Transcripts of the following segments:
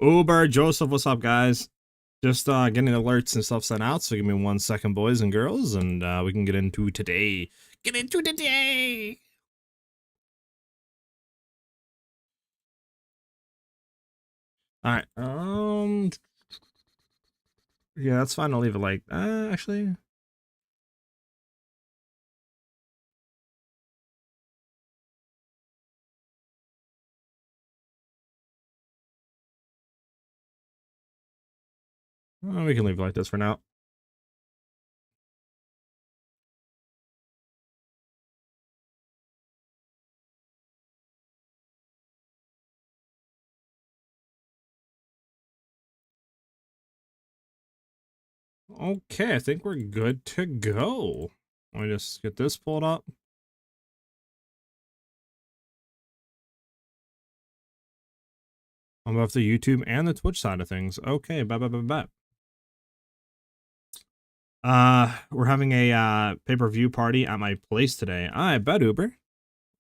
Uber, Joseph, what's up, guys? Just getting alerts and stuff sent out, so give me 1 second, boys and girls, and we can get into today. Get into today! Alright, yeah, that's fine, I'll leave it like, actually... we can leave it like this for now. Okay, I think we're good to go. Let me just get this pulled up. I'm off the YouTube and the Twitch side of things. Okay, bye. We're having a pay-per-view party at my place today. I bet, Uber.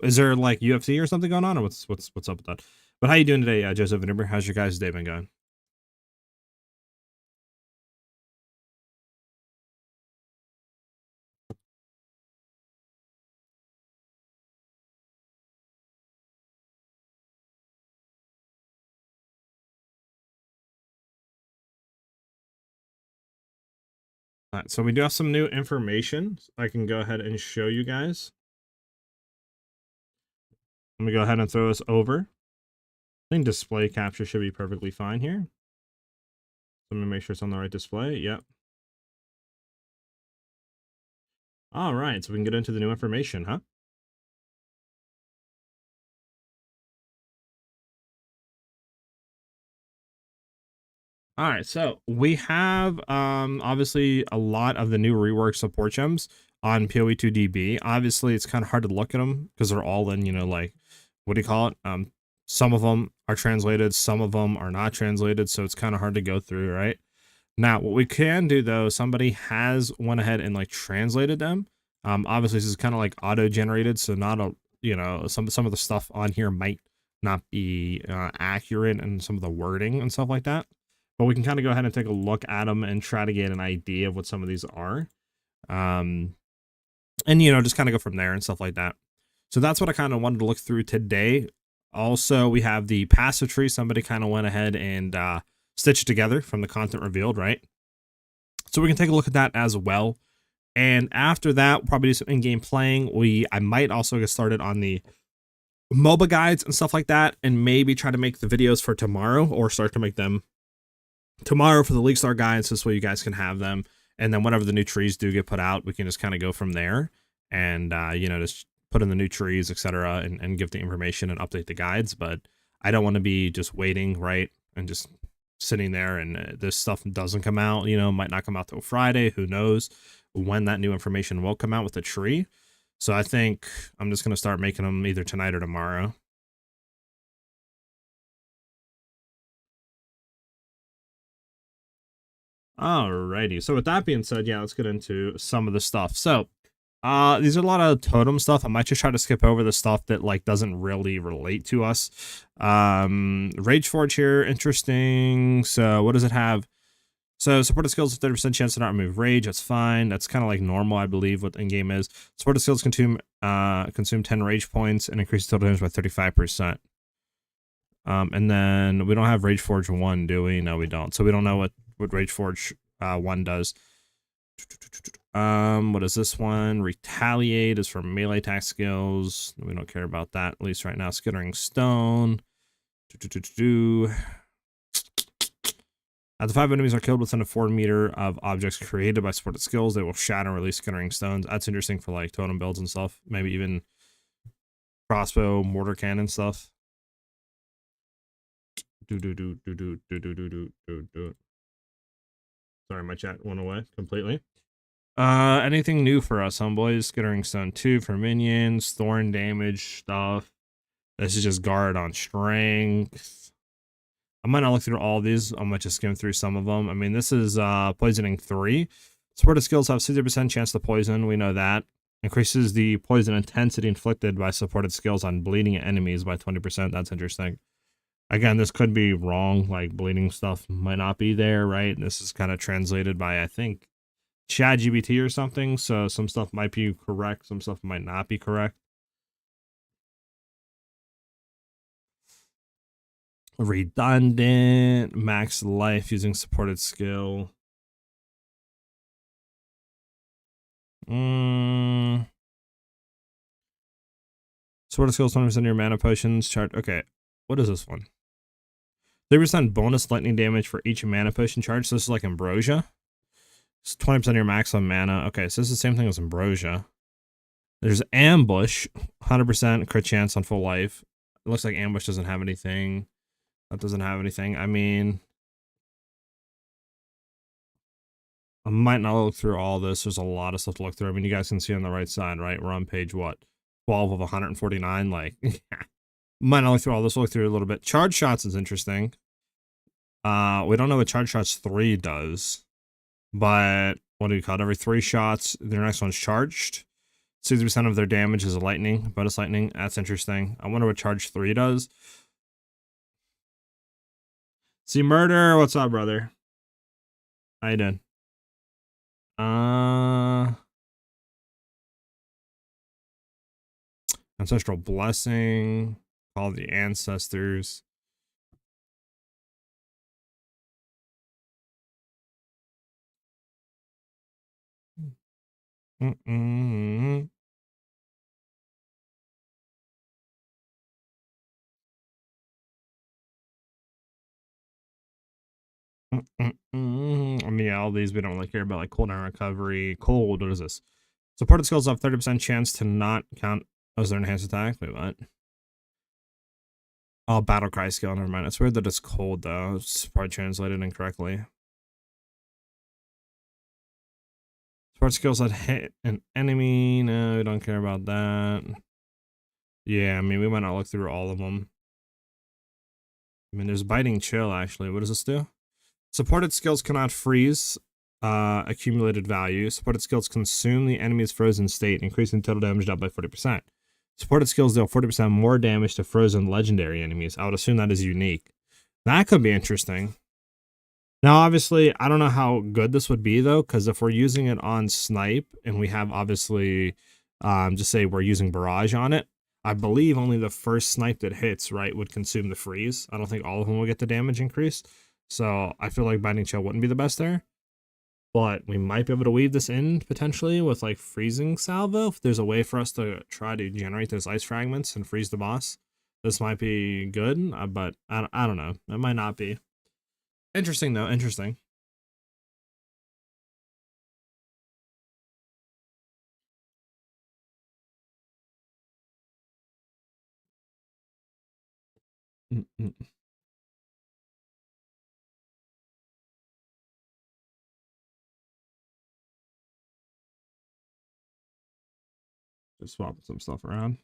Is there like UFC or something going on, or what's up with that? But how you doing today, Joseph and Uber? How's your guys' day been going? All right, so we do have some new information. I can go ahead and show you guys. Let me go ahead and throw this over. I think display capture should be perfectly fine here. Let me make sure it's on the right display. Yep. All right, so we can get into the new information, huh? All right, so we have obviously a lot of the new rework support gems on PoE 2DB. Obviously, it's kind of hard to look at them because they're all in, you know, like, what do you call it? Some of them are translated, some of them are not translated, so it's kind of hard to go through, right? Now, what we can do though, somebody has went ahead and like translated them. Obviously, this is kind of like auto-generated, so not a, you know, some of the stuff on here might not be accurate and some of the wording and stuff like that. But we can kind of go ahead and take a look at them and try to get an idea of what some of these are. And, you know, just kind of go from there and stuff like that. So that's what I kind of wanted to look through today. Also, we have the passive tree. Somebody kind of went ahead and stitched it together from the content revealed, right? So we can take a look at that as well. And after that, we'll probably do some in-game playing. I might also get started on the MOBA guides and stuff like that, and maybe try to make the videos for tomorrow, or start to make them tomorrow for the League Star guides, this way you guys can have them. And then whenever the new trees do get put out, we can just kind of go from there and, you know, just put in the new trees, etc., and give the information and update the guides. But I don't want to be just waiting, right, and just sitting there and this stuff doesn't come out, you know, might not come out till Friday. Who knows when that new information will come out with the tree. So I think I'm just going to start making them either tonight or tomorrow. Alrighty, so with that being said, yeah, let's get into some of the stuff. So, these are a lot of totem stuff. I might just try to skip over the stuff that like doesn't really relate to us. Rage Forge here, interesting. So what does it have? So supported skills, 30% chance to not remove rage. That's fine. That's kind of like normal, I believe, what in game is. Supported skills consume 10 rage points and increase total damage by 35%. And then we don't have Rage Forge 1, do we? No, we don't. So we don't know what Rage Forge 1 does. What is this one? Retaliate is for melee attack skills. We don't care about that, at least right now. Skittering Stone. After 5 enemies are killed within a 4 meter of objects created by supported skills, they will shatter and release Skittering Stones. That's interesting for like totem builds and stuff. Maybe even crossbow, mortar cannon stuff. Sorry, my chat went away completely. Anything new for us, homeboys? Skittering Stone 2 for minions, thorn damage stuff. This is just guard on strength. I might not look through all these. I might just skim through some of them. I mean, this is poisoning 3. Supported skills have 60% chance to poison. We know that. Increases the poison intensity inflicted by supported skills on bleeding enemies by 20%. That's interesting. Again, this could be wrong. Like bleeding stuff might not be there, right? This is kind of translated by, I think, ChatGPT or something. So some stuff might be correct, some stuff might not be correct. Redundant, max life using supported skill. Supported skills 20% of your mana potions chart. Okay, what is this one? 30% bonus lightning damage for each mana potion charge. So this is like Ambrosia. It's 20% of your maximum mana. Okay, so this is the same thing as Ambrosia. There's Ambush, 100% crit chance on full life. It looks like Ambush doesn't have anything. That doesn't have anything. I mean, I might not look through all this. There's a lot of stuff to look through. I mean, you guys can see on the right side, right? We're on page, what, 12 of 149. Like, might not look through all this. We'll look through a little bit. Charge shots is interesting. We don't know what charge shots 3 does. But what do you call it? Every 3 shots, their next one's charged. 60% of their damage is a lightning, bonus lightning. That's interesting. I wonder what charge 3 does. See, Murder, what's up, brother? How you doing? Ancestral Blessing. Call the Ancestors. I mean, yeah, all these we don't really care about, like cooldown recovery. Cold, what is this? Supported skills have 30% chance to not count as their enhanced attack. Wait, what? Oh, battle cry skill, never mind. It's weird that it's cold though. It's probably translated incorrectly. Support skills that hit an enemy. No, we don't care about that. Yeah, I mean, we might not look through all of them. I mean, there's biting chill, actually. What does this do? Supported skills cannot freeze accumulated value. Supported skills consume the enemy's frozen state, increasing total damage up by 40%. Supported skills deal 40% more damage to frozen legendary enemies. I would assume that is unique. That could be interesting. Now, obviously, I don't know how good this would be, though, because if we're using it on Snipe, and we have, obviously, just say we're using Barrage on it, I believe only the first snipe that hits, right, would consume the freeze. I don't think all of them will get the damage increase. So I feel like Binding Chill wouldn't be the best there. But we might be able to weave this in, potentially, with, like, Freezing Salvo. If there's a way for us to try to generate those ice fragments and freeze the boss, this might be good, but I don't know. It might not be. Interesting, though. Interesting. Just swapping some stuff around.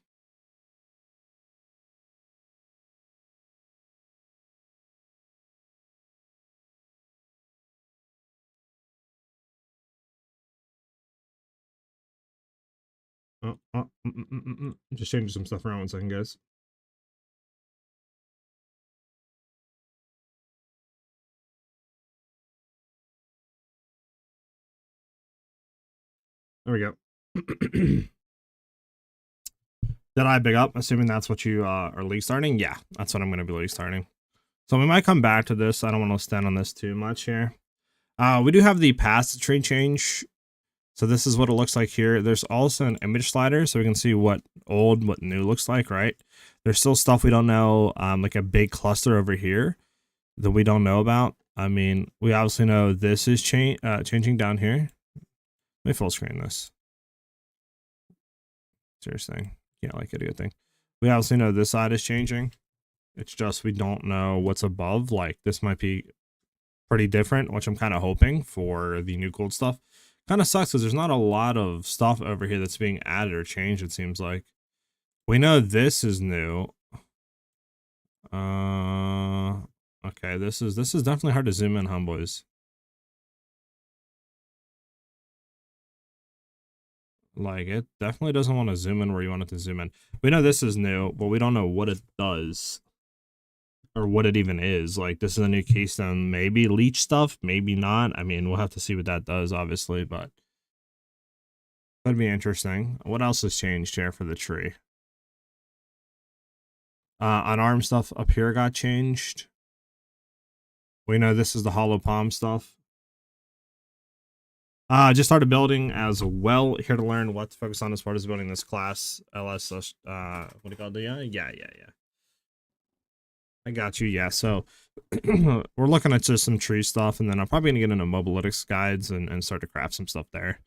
Just changing some stuff around 1 second, guys. There we go. Deadeye big up, assuming that's what you are league starting. Yeah, that's what I'm going to be league starting. So we might come back to this. I don't want to stand on this too much here. We do have the past tree change. So this is what it looks like here. There's also an image slider, so we can see what old, what new looks like, right? There's still stuff we don't know, like a big cluster over here that we don't know about. I mean, we obviously know this is changing down here. Let me full screen this. Seriously, can't like it a good thing. We obviously know this side is changing. It's just we don't know what's above. Like this might be pretty different, which I'm kind of hoping for the new gold stuff. Kind of sucks because there's not a lot of stuff over here that's being added or changed, it seems like. We know this is new. Okay, this is definitely hard to zoom in, homeboys. Like, it definitely doesn't want to zoom in where you want it to zoom in. We know this is new, but we don't know what it does. or what it even is. Like, this is a new keystone, maybe leech stuff, maybe not. I mean, we'll have to see what that does, obviously, but that'd be interesting. What else has changed here for the tree? Unarmed stuff up here got changed. We know this is the hollow palm stuff. Just started building as well. Here to learn what to focus on as far as building this class. LS, what do you call it? Yeah. I got you. Yeah, so we're looking at just some tree stuff, and then I'm probably gonna get into mobilytics guides and start to craft some stuff there.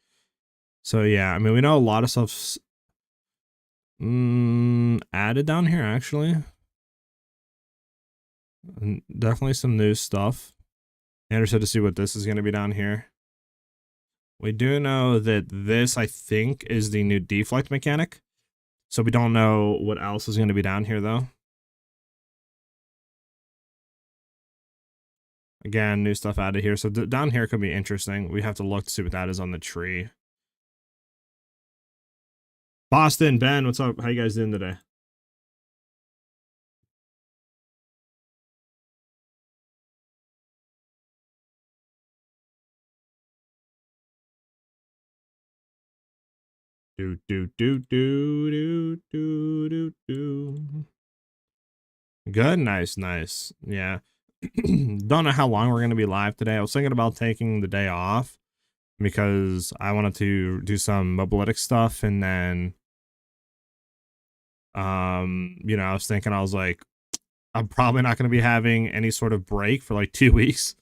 So yeah, I mean, we know a lot of stuff's added down here, actually. And definitely some new stuff. Interested to see what this is going to be down here. We do know that this, I think, is the new deflect mechanic. So we don't know what else is going to be down here, though. Again, new stuff added here. So down here could be interesting. We have to look to see what that is on the tree. Boston, Ben, what's up? How you guys doing today? Good, nice. Yeah. Don't know how long we're gonna be live today. I was thinking about taking the day off because I wanted to do some mobilytic stuff, and then you know, I was like, I'm probably not gonna be having any sort of break for like 2 weeks.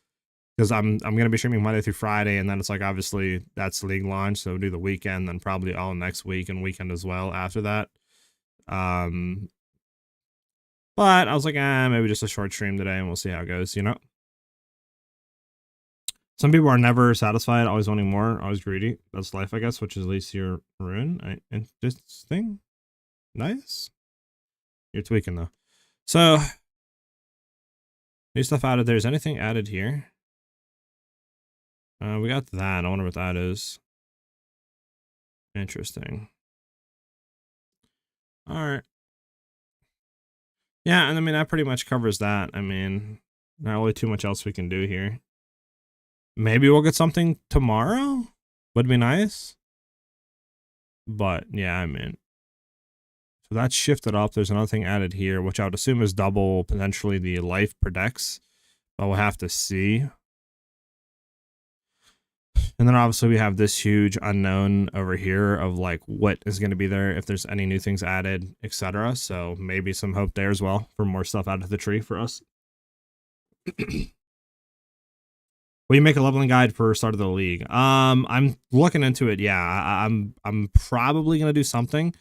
Because I'm gonna be streaming Monday through Friday, and then it's like, obviously that's league launch, so do the weekend, then probably all next week and weekend as well after that. But I was like, maybe just a short stream today, and we'll see how it goes, you know? Some people are never satisfied, always wanting more, always greedy. That's life, I guess, which is at least your rune. Interesting. Nice. You're tweaking, though. So, new stuff added. There's anything added here? We got that. I wonder what that is. Interesting. All right. Yeah, and I mean, that pretty much covers that. I mean, not really too much else we can do here. Maybe we'll get something tomorrow? Would be nice. But, yeah, I mean. So that's shifted up. There's another thing added here, which I would assume is double, potentially, the life per dex. But we'll have to see. And then obviously we have this huge unknown over here of like what is going to be there, if there's any new things added, etc. So maybe some hope there as well for more stuff out of the tree for us. Will you make a leveling guide for start of the league? I'm looking into it. Yeah, I'm probably gonna do something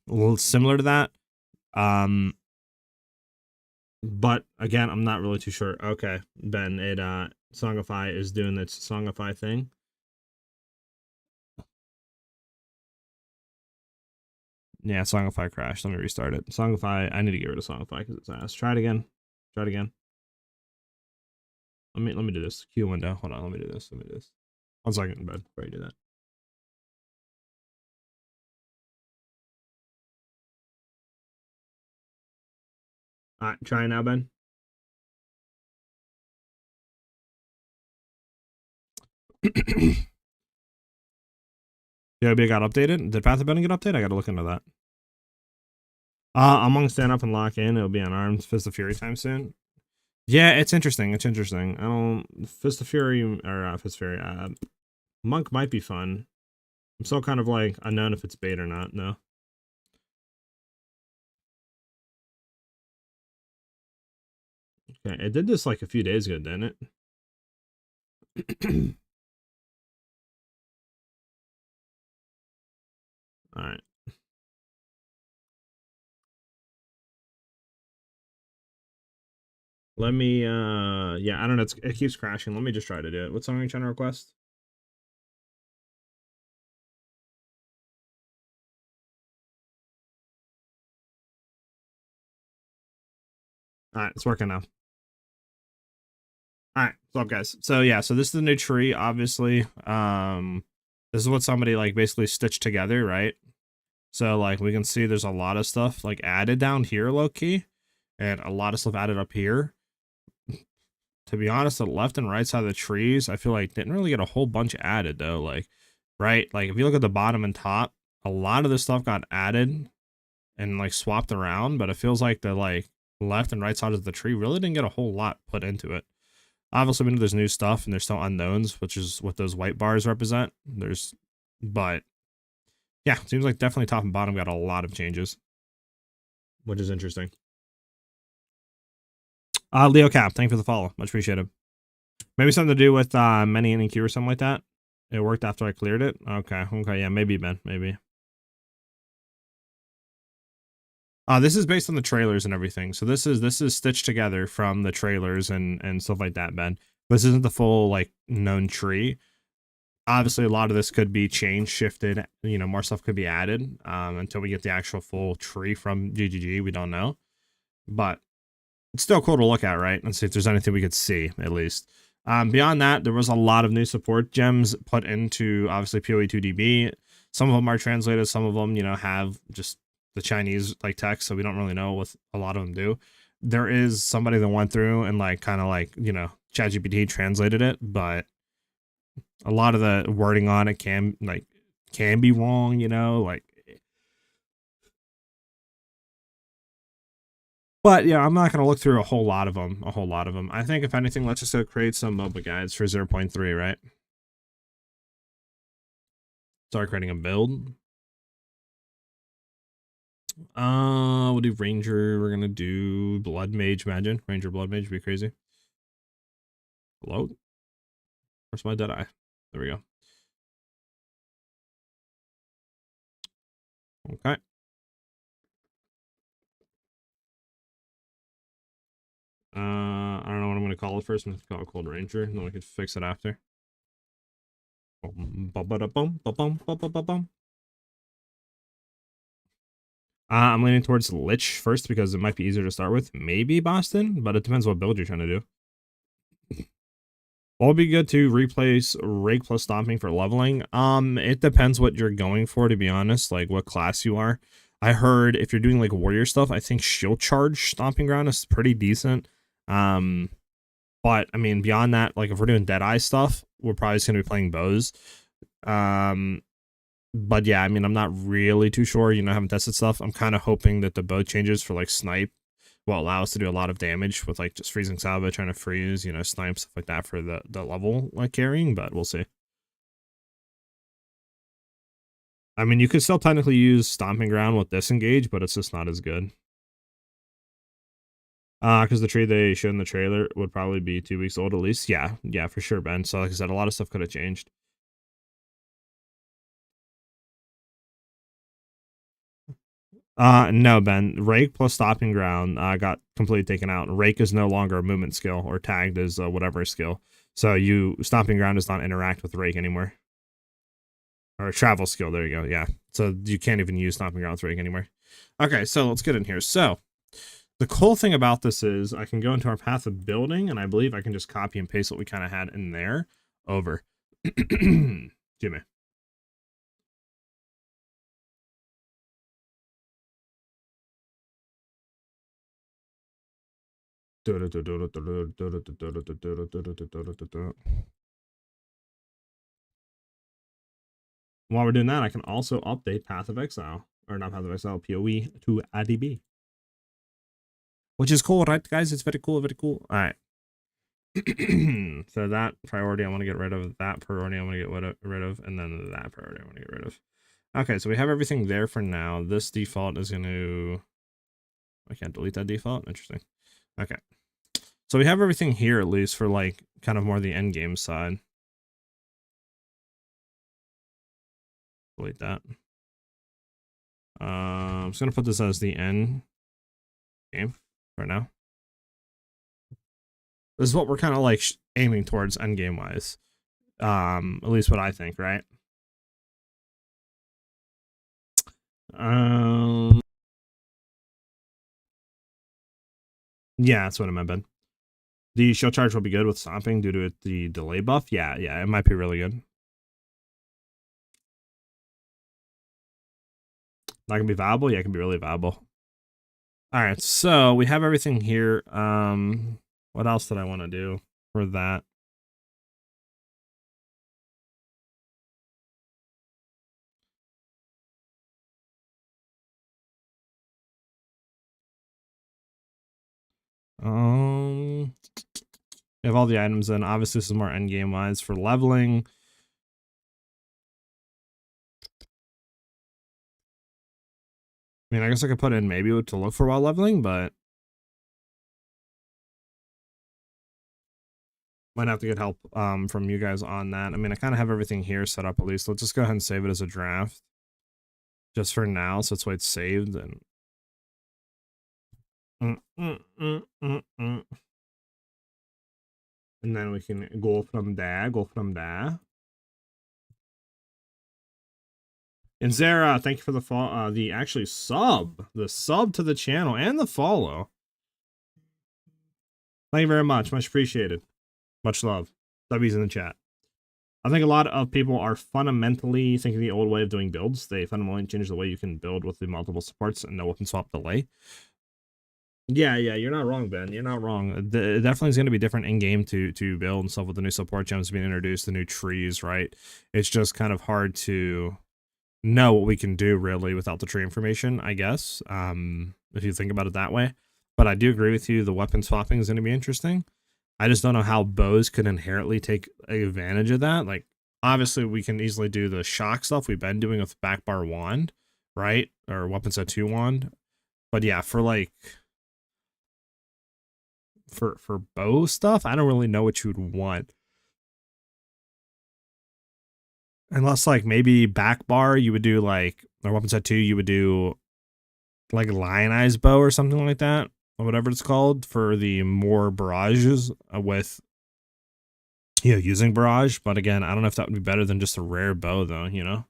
a little similar to that. But again, I'm not really too sure. Okay, Ben, Songify is doing its Songify thing. Yeah, Songify crashed. Let me restart it. Songify, I need to get rid of Songify because it's ass. Try it again. Let me do this. Q window. Hold on, let me do this. 1 second in bed before you do that. Alright, try it now, Ben. Yeah, got updated. Did Path of Bending get updated? I gotta look into that. I'm gonna stand up and lock in. It'll be on Arms Fist of Fury time soon. Yeah, it's interesting. I don't Fist of Fury or Fist of Fury. Monk might be fun. I'm still kind of like unknown if it's bait or not. No. Okay, it did this like a few days ago, didn't it? All right. Let me yeah, I don't know, it keeps crashing. Let me just try to do it. What song are you trying to request? All right, it's working now. All right, what's up, guys? So yeah, so this is the new tree, obviously. This is what somebody like basically stitched together, right? So like we can see there's a lot of stuff like added down here, low key. and a lot of stuff added up here. To be honest, the left and right side of the trees, I feel like didn't really get a whole bunch added though. Like, right, like if you look at the bottom and top, a lot of this stuff got added and like swapped around, but it feels like the like left and right side of the tree really didn't get a whole lot put into it. Obviously, we know there's new stuff and there's still unknowns, which is what those white bars represent. But yeah, seems like definitely top and bottom got a lot of changes, which is interesting. Leo Cap, thank you for the follow. Much appreciated. Maybe something to do with many inning queue or something like that. It worked after I cleared it. Okay, yeah, maybe Ben, maybe. This is based on the trailers and everything. So this is stitched together from the trailers and stuff like that, Ben. This isn't the full like known tree. Obviously, a lot of this could be changed, shifted. You know, more stuff could be added until we get the actual full tree from GGG. We don't know, but it's still cool to look at, right? And see if there's anything we could see at least. Beyond that, there was a lot of new support gems put into obviously PoE 2DB. Some of them are translated. Some of them, you know, have just the Chinese like text, so we don't really know what a lot of them do. There is somebody that went through and like kind of like, you know, ChatGPT translated it, but a lot of the wording on it can be wrong, you know, like. But yeah, I'm not going to look through a whole lot of them. I think if anything, let's just create some MOBA guides for 0.3, right? Start creating a build. We'll do Ranger. We're going to do Blood Mage, imagine. Ranger Blood Mage would be crazy. Hello? Where's my Deadeye? There we go. Okay. I don't know what I'm going to call it first. I'm going to call it Cold Ranger, and then we could fix it after. I'm leaning towards Lich first because it might be easier to start with. Maybe Boston, but it depends what build you're trying to do. What would be good to replace Rake plus Stomping for leveling? It depends what you're going for, to be honest, like what class you are. I heard if you're doing like warrior stuff, I think Shield Charge Stomping Ground is pretty decent. But I mean, beyond that, like if we're doing Deadeye stuff, we're probably just gonna be playing bows. But yeah, I mean, I'm not really too sure. You know, I haven't tested stuff. I'm kind of hoping that the bow changes for like snipe will allow us to do a lot of damage with like just freezing salvo, trying to freeze, you know, snipe, stuff like that for the level like carrying, but we'll see. I mean, you could still technically use Stomping Ground with Disengage, but it's just not as good. Because the tree they showed in the trailer would probably be 2 weeks old at least. Yeah, for sure, Ben. So like I said, a lot of stuff could have changed. No, Ben. Rake plus Stomping Ground got completely taken out. Rake is no longer a movement skill or tagged as whatever skill. So Stomping Ground does not interact with Rake anymore. Or a travel skill, there you go, yeah. So you can't even use Stomping Ground with Rake anymore. Okay, so let's get in here. So the cool thing about this is I can go into our path of building, and I believe I can just copy and paste what we kind of had in there over. Jimmy. While we're doing that, I can also update Path of Exile, or not Path of Exile, PoE to ADB. Which is cool, right, guys? It's very cool, very cool. All right. So that priority I want to get rid of, that priority I want to get rid of, and then that priority I want to get rid of. Okay, so we have everything there for now. This default is going to... I can't delete that default. Interesting. Okay. So we have everything here, at least, for, like, kind of more the end game side. Delete that. I'm just going to put this as the end game right now. This is what we're kind of, like, aiming towards end game-wise. At least what I think, right? Yeah, that's what I meant, Ben. The Shield Charge will be good with Stomping due to the delay buff. Yeah, it might be really good. Not gonna be viable? Yeah, it can be really viable. All right, so we have everything here. What else did I want to do for that? We have all the items in. Obviously, this is more end game wise for leveling. I mean, I guess I could put in maybe what to look for while leveling, but might have to get help from you guys on that. I mean, I kind of have everything here set up at least. Let's just go ahead and save it as a draft just for now, so it's why it's saved. And and then we can go from there. And Zara, thank you for the the sub to the channel and the follow. Thank you very much, much appreciated. Much love. W's in the chat. I think a lot of people are fundamentally thinking the old way of doing builds. They fundamentally change the way you can build with the multiple supports and no weapon swap delay. Yeah, you're not wrong, Ben. You're not wrong. It definitely is going to be different in game to build and stuff with the new support gems being introduced, the new trees, right? It's just kind of hard to know what we can do really without the tree information, I guess. If you think about it that way. But I do agree with you. The weapon swapping is going to be interesting. I just don't know how bows could inherently take advantage of that. Like, obviously, we can easily do the shock stuff we've been doing with back bar wand, right? Or weapon set 2 wand. But yeah, for like for bow stuff, I don't really know what you would want. Unless like maybe back bar, you would do like, or weapon set 2, you would do like a lionized bow or something like that, or whatever it's called, for the more barrages with, you know, using barrage. But again, I don't know if that would be better than just a rare bow though, you know?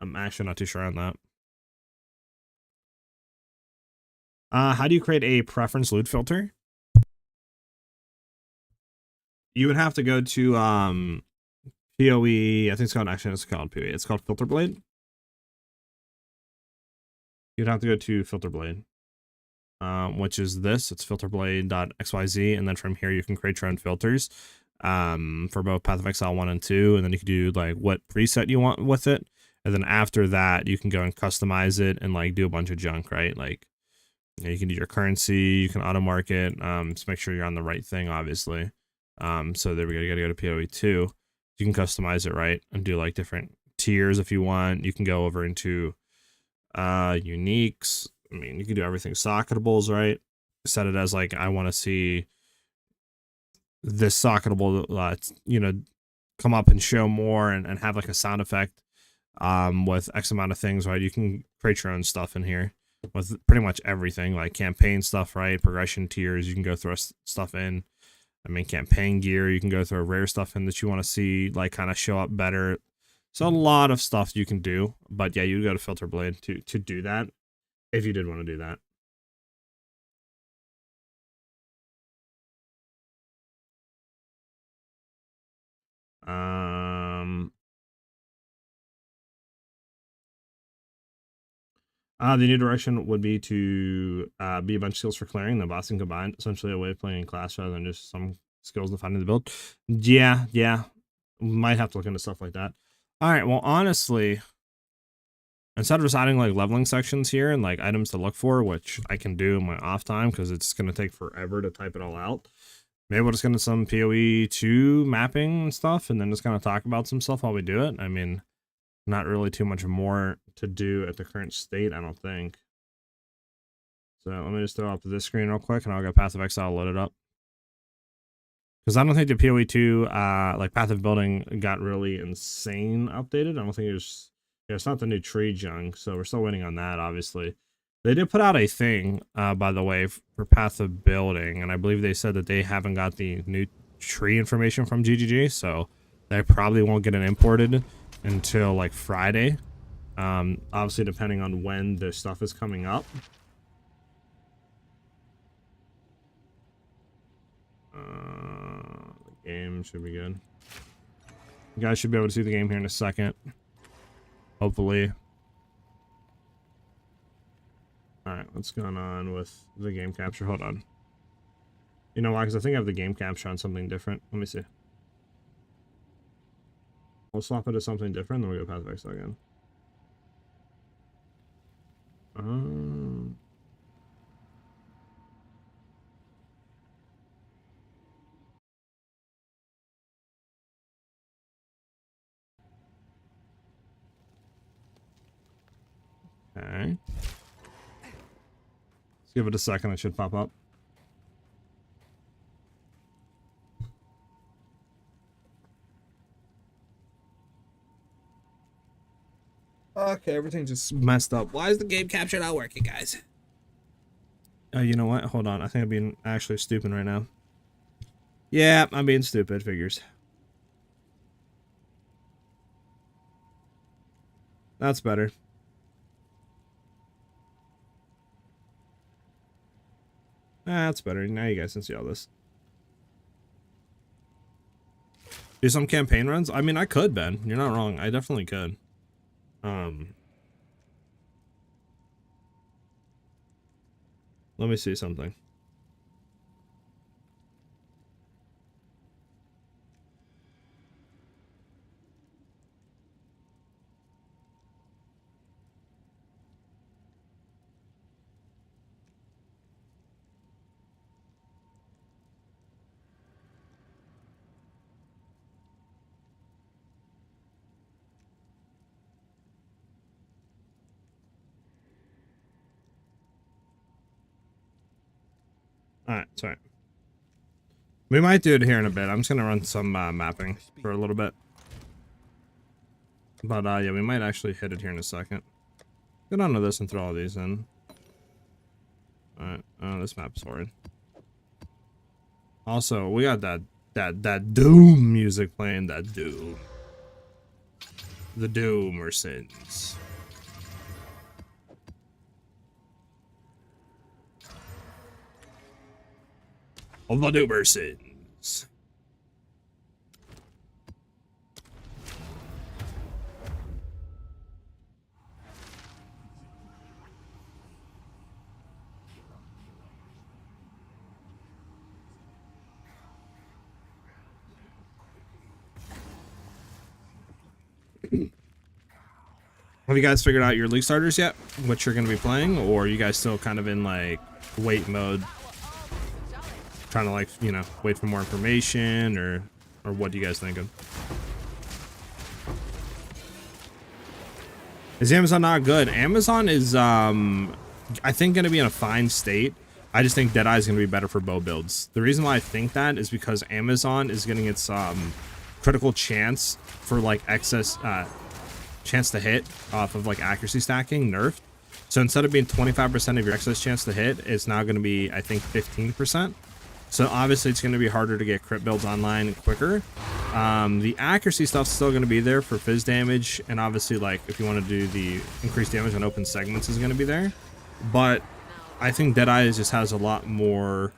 I'm actually not too sure on that. How do you create a preference loot filter? You would have to go to PoE. I think it's called, actually it's called PoE. It's called Filter Blade. You'd have to go to Filter Blade, which is this. It's filterblade.xyz, and then from here you can create your own filters for both Path of Exile 1 and 2, and then you can do like what preset you want with it, and then after that you can go and customize it and like do a bunch of junk, right? Like, you know, you can do your currency, you can auto market, just make sure you're on the right thing, obviously. So there we go. You gotta go to PoE 2. You can customize it, right, and do like different tiers if you want. You can go over into uniques. I mean, you can do everything. Socketables, right? Set it as like, I want to see this socketable, you know, come up and show more and have like a sound effect with X amount of things, right? You can create your own stuff in here with pretty much everything, like campaign stuff, right? Progression tiers, you can go throw stuff in. I mean, campaign gear, you can go throw rare stuff in that you want to see like kind of show up better. So a lot of stuff you can do, but yeah, you go to Filter Blade to do that if you did want to do that. The new direction would be to be a bunch of skills for clearing, the bossing combined, essentially a way of playing in class rather than just some skills defining the build. Yeah, might have to look into stuff like that. All right, well, honestly, instead of just adding like leveling sections here and like items to look for, which I can do in my off time because it's going to take forever to type it all out, maybe we'll just get into some PoE 2 mapping and stuff and then just kind of talk about some stuff while we do it. I mean, not really too much more to do at the current state, I don't think. So let me just throw up this screen real quick and I'll get Path of Exile loaded up. Because I don't think the PoE 2, like Path of Building got really insane updated. I don't think there's, yeah, it's not the new tree junk, so we're still waiting on that, obviously. They did put out a thing, by the way, for Path of Building, and I believe they said that they haven't got the new tree information from GGG, so they probably won't get it imported until like Friday. Obviously depending on when the stuff is coming up. The game should be good. You guys should be able to see the game here in a second. Hopefully. Alright, What's going on with the game capture? Hold on. You know why? Because I think I have the game capture on something different. Let me see. We'll swap it to something different, then we'll go path of Exile again. Okay. Let's give it a second. It should pop up. Okay, everything just messed up. Why is the game capture not working, guys? Oh, you know what? Hold on. I think I'm being actually stupid right now. Yeah, I'm being stupid. Figures. That's better. That's better. Now you guys can see all this. Do some campaign runs? I mean, I could, Ben. You're not wrong. I definitely could. Let me see something. Alright, sorry. We might do it here in a bit. I'm just gonna run some mapping for a little bit. But yeah, we might actually hit it here in a second. Get onto this and throw all these in. Alright, this map's horrid. Also, we got that Doom music playing, that Doom. The Doomersons. Of the Doomersons. Have you guys figured out your league starters yet? What you're going to be playing? Or are you guys still kind of in like wait mode? Trying to like, you know, wait for more information or what do you guys thinking? Is Amazon not good? Amazon is, I think going to be in a fine state. I just think Deadeye is going to be better for bow builds. The reason why I think that is because Amazon is getting its critical chance for like excess chance to hit off of like accuracy stacking nerfed. So instead of being 25% of your excess chance to hit, it's now going to be, I think, 15%. So obviously it's going to be harder to get crit builds online quicker. The accuracy stuff's still going to be there for fizz damage, and obviously like if you want to do the increased damage on open segments is going to be there. But I think Deadeye just has a lot more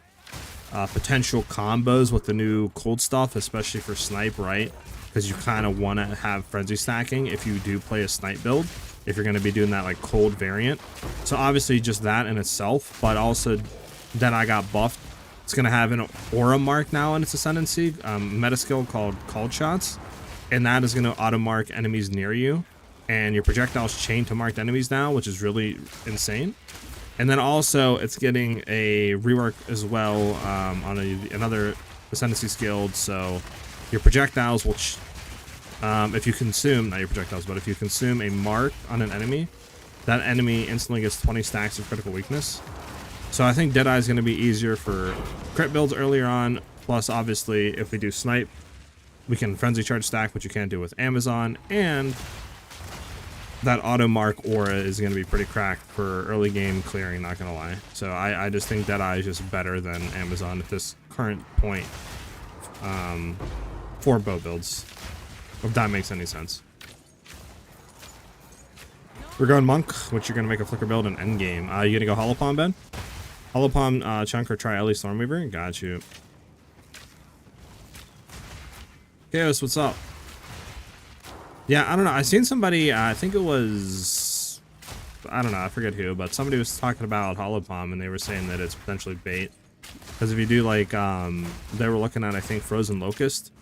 potential combos with the new cold stuff, especially for snipe, right? Because you kind of want to have frenzy stacking if you do play a snipe build, if you're going to be doing that like cold variant. So obviously just that in itself, but also Deadeye got buffed. It's going to have an aura mark now in its ascendancy, meta skill called called shots, and that is going to auto mark enemies near you, and your projectiles chain to marked enemies now, which is really insane. And then also it's getting a rework as well on another ascendancy skill, so your projectiles will if you consume, not your projectiles, but if you consume a mark on an enemy, that enemy instantly gets 20 stacks of critical weakness. So I think Deadeye is going to be easier for crit builds earlier on. Plus, obviously, if we do snipe, we can frenzy charge stack, which you can't do with Amazon. And that auto mark aura is going to be pretty cracked for early game clearing, not going to lie. So I just think Deadeye is just better than Amazon at this current point for bow builds, if that makes any sense. We're going Monk, which you're going to make a Flicker build in endgame. You going to go Holopalm, Ben? Holopalm, Chunk, or try Ellie Stormweaver? Got you. Chaos, what's up? Yeah, I don't know. I seen somebody, I think it was I don't know, I forget who, but somebody was talking about Holopalm and they were saying that it's potentially bait. Because if you do like, they were looking at, I think, Frozen Locust,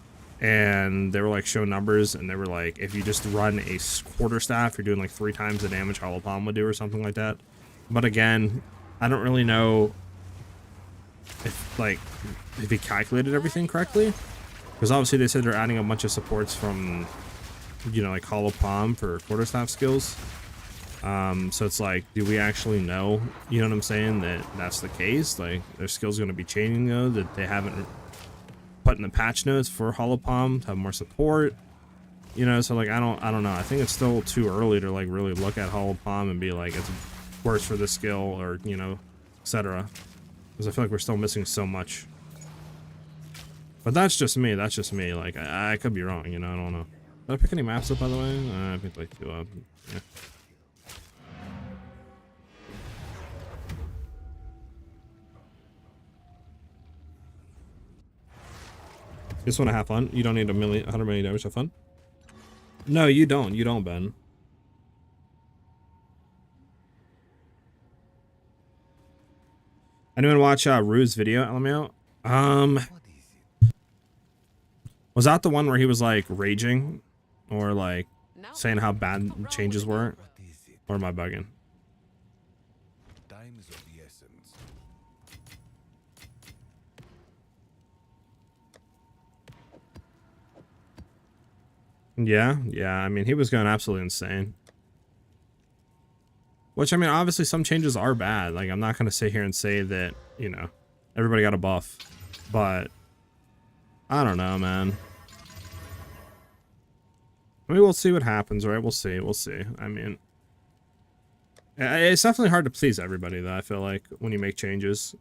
and they were like showing numbers, and they were like, if you just run a quarterstaff, you're doing like 3 times the damage Holopalm would do or something like that. But again, I don't really know if he calculated everything correctly. Because obviously they said they're adding a bunch of supports from, you know, like Holopalm for quarterstaff skills. So it's like, do we actually know, you know what I'm saying, that that's the case? Like, their skills going to be changing though, that they haven't put in the patch notes for Holopalm to have more support, you know? So like, I don't know. I think it's still too early to like really look at Holopalm and be like, it's worse for this skill, or, you know, etc. Because I feel like we're still missing so much. But that's just me. That's just me. Like, I could be wrong, you know? I don't know. Did I pick any maps up, by the way? I picked like 2 up. Yeah. Just want to have fun. You don't need 100 million damage to have fun. No, you don't. You don't, Ben. Anyone watch Rue's video, LMAO? Was that the one where he was like raging, or like saying how bad changes were? Or am I bugging? Yeah, I mean, he was going absolutely insane. Which, I mean, obviously some changes are bad. Like, I'm not going to sit here and say that, you know, everybody got a buff. But, I don't know, man. I mean, we'll see what happens, right? We'll see. I mean, it's definitely hard to please everybody, though, I feel like, when you make changes.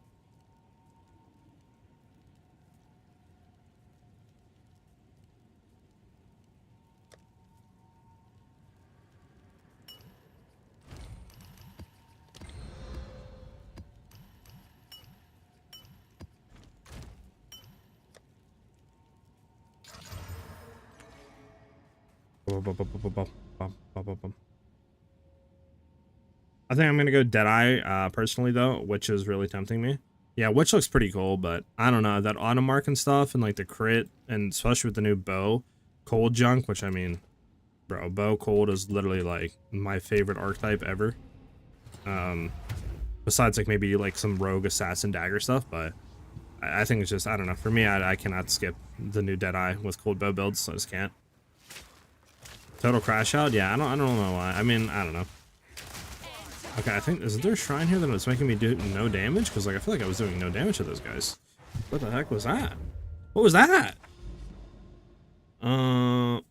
I think I'm gonna go Deadeye, personally though, which is really tempting me. Yeah, which looks pretty cool, but I don't know, that automark and stuff, and like the crit, and especially with the new bow, cold junk, which I mean, bro, bow cold is literally like my favorite archetype ever. Besides like maybe like some rogue assassin dagger stuff, but I think it's just, I don't know, for me, I cannot skip the new Deadeye with cold bow builds, so I just can't. Total crash out? Yeah, I don't know why. I mean, I don't know. Okay, I think, is there a shrine here that was making me do no damage? Because like I feel like I was doing no damage to those guys. What the heck was that? What was that? Going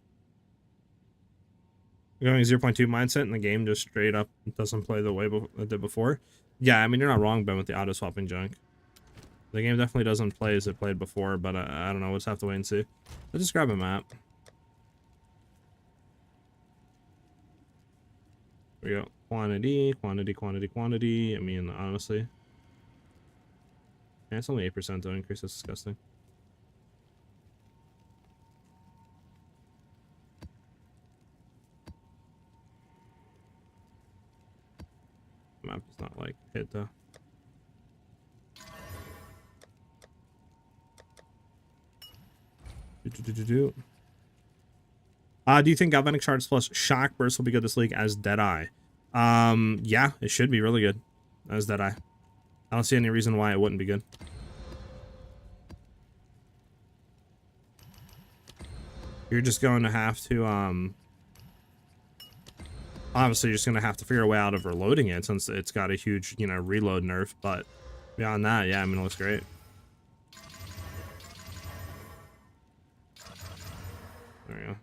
0.2 mindset and the game just straight up doesn't play the way it did before. Yeah, I mean, you're not wrong, Ben, with the auto swapping junk. The game definitely doesn't play as it played before, but I don't know. We'll just have to wait and see. Let's just grab a map. There we go. Quantity. I mean, honestly. Yeah, it's only 8% though. Increase. That's disgusting. Map does not like hit though. Do you think Galvanic Shards plus Shock Burst will be good this league as Deadeye? Yeah, it should be really good as Deadeye. I don't see any reason why it wouldn't be good. You're just going to have to, obviously you're just going to have to figure a way out of reloading it since it's got a huge, you know, reload nerf, but beyond that, yeah, I mean, it looks great. There we go.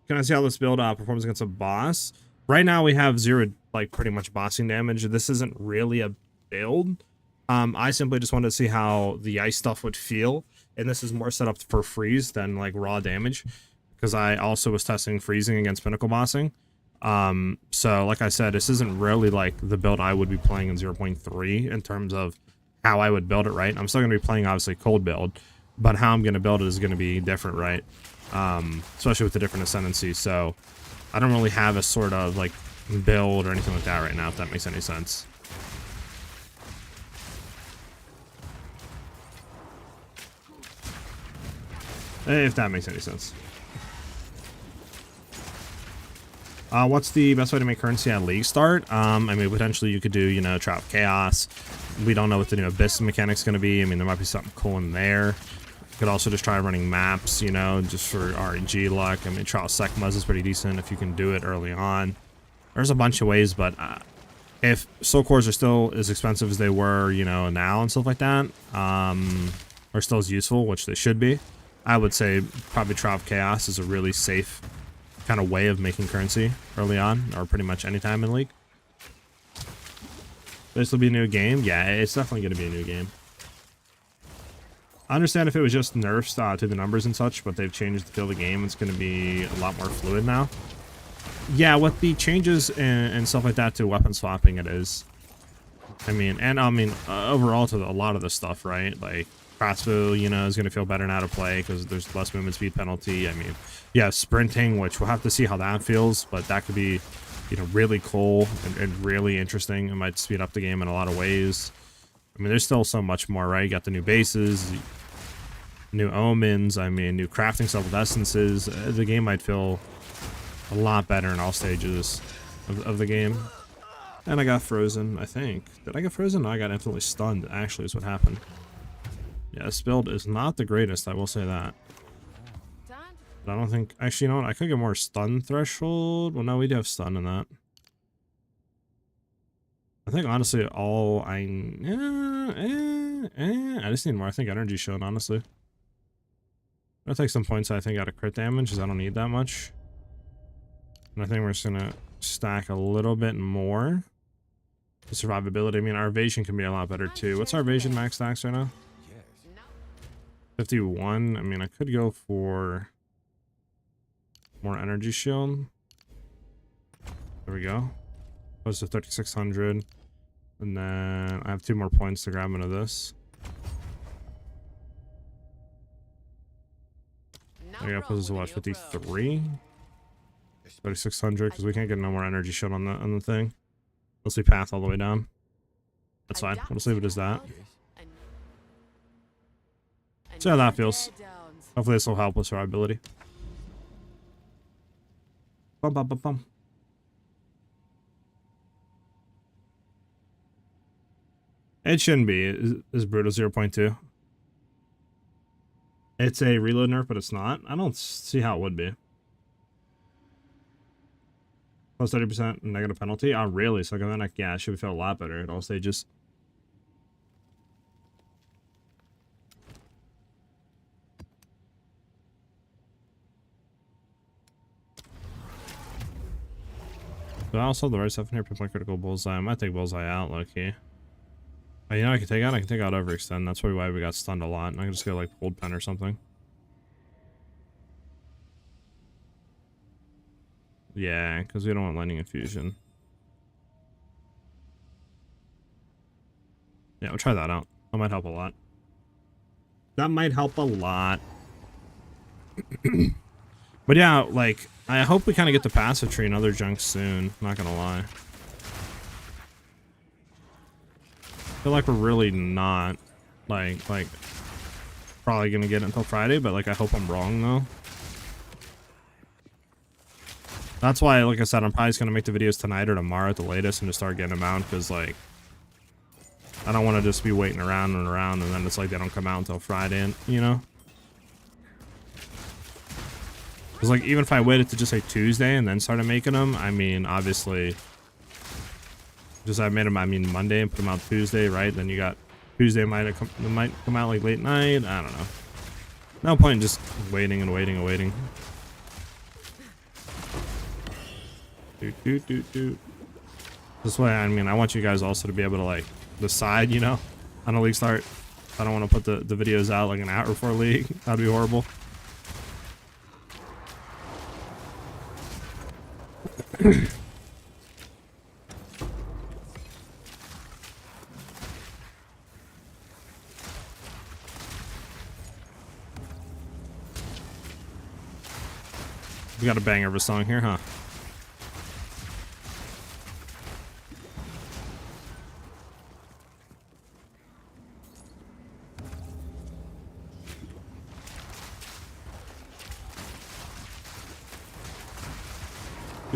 Can I see how this build performs against a boss? Right now we have 0, like, pretty much bossing damage. This isn't really a build. I simply just wanted to see how the ice stuff would feel, and this is more set up for freeze than, like, raw damage, because I also was testing freezing against pinnacle bossing. So, like I said, this isn't really, like, the build I would be playing in 0.3 in terms of how I would build it, right? I'm still going to be playing, obviously, cold build, but how I'm going to build it is going to be different, right? Especially with the different ascendancy. So I don't really have a sort of like build or anything like that right now, if that makes any sense. If that makes any sense. What's the best way to make currency at League start? I mean, potentially you could do, you know, Trap Chaos. We don't know what the new Abyss mechanic's going to be. I mean, there might be something cool in there. You could also just try running maps, you know, just for RNG luck. I mean, Trial Sekmaz is pretty decent if you can do it early on. There's a bunch of ways, but if soul cores are still as expensive as they were, you know, now and stuff like that, are still as useful, which they should be, I would say probably Trial Chaos is a really safe kind of way of making currency early on, or pretty much any time in League. This will be a new game. Yeah, it's definitely going to be a new game. I understand if it was just nerfs to the numbers and such, but they've changed the feel of the game. It's going to be a lot more fluid now. Yeah, with the changes and stuff like that to weapon swapping, it is. I mean, overall to a lot of the stuff, right? Like, crossbow, you know, is going to feel better now to play because there's less movement speed penalty. I mean, yeah, sprinting, which we'll have to see how that feels, but that could be, you know, really cool and really interesting. It might speed up the game in a lot of ways. I mean, there's still so much more, right? You got the new bases, new omens, I mean, new crafting stuff with essences. The game might feel a lot better in all stages of the game. And I got frozen, I think. Did I get frozen? No, I got infinitely stunned, actually, is what happened. Yeah, this build is not the greatest, I will say that. But I don't think... Actually, you know what? I could get more stun threshold. Well, no, we do have stun in that. I think, honestly, all I... I just need more, I think, energy shield, honestly. I'll take some points, I think, out of crit damage, because I don't need that much. And I think we're just going to stack a little bit more. The survivability. I mean, our evasion can be a lot better, too. What's our evasion max stacks right now? 51. I mean, I could go for more energy shield. There we go. Goes to 3600. And then I have 2 more points to grab into this. There you go. Puts us to what, 53? 3600, because we can't get no more energy shield on the thing. Unless we path all the way down. That's fine. We'll just leave it as that. See how that feels. Hopefully this will help with survivability. Bum, bum, bum, bum. It shouldn't be. Is brutal 0.2. It's a reload nerf, but it's not. I don't see how it would be. Plus 30% negative penalty. Oh, really? So then, yeah, it should feel a lot better at all stages. But I also have the right stuff in here. Pick my critical bullseye. I might take bullseye out, low-key. Oh, you know I can take out? I can take out overextend. That's probably why we got stunned a lot. And I can just go like hold pen or something. Yeah, because we don't want lightning infusion. Yeah, we'll try that out. That might help a lot. That might help a lot. But yeah, like, I hope we kind of get the passive tree and other junk soon. Not gonna lie. I feel like we're really not, like, probably gonna get it until Friday, but, like, I hope I'm wrong, though. That's why, like I said, I'm probably just gonna make the videos tonight or tomorrow at the latest and just start getting them out, because, like, I don't want to just be waiting around and around, and then it's like they don't come out until Friday, you know? Because, like, even if I waited to just say Tuesday and then started making them, I mean, obviously, just I made them, I mean, Monday and put them out Tuesday, right? Then you got Tuesday might come out like late night. I don't know. No point in just waiting and waiting and waiting. This way, I mean, I want you guys also to be able to, like, decide, you know, on a league start. I don't want to put the videos out like an hour before league. That'd be horrible. We got a banger of a song here, huh?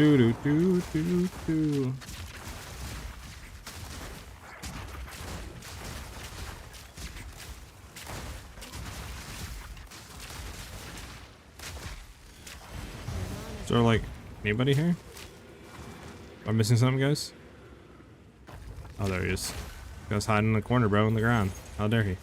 Do do do do do. Is there like anybody here? Am I missing something, guys? Oh, there he is. Guy's hiding in the corner, bro, in the ground. How dare he?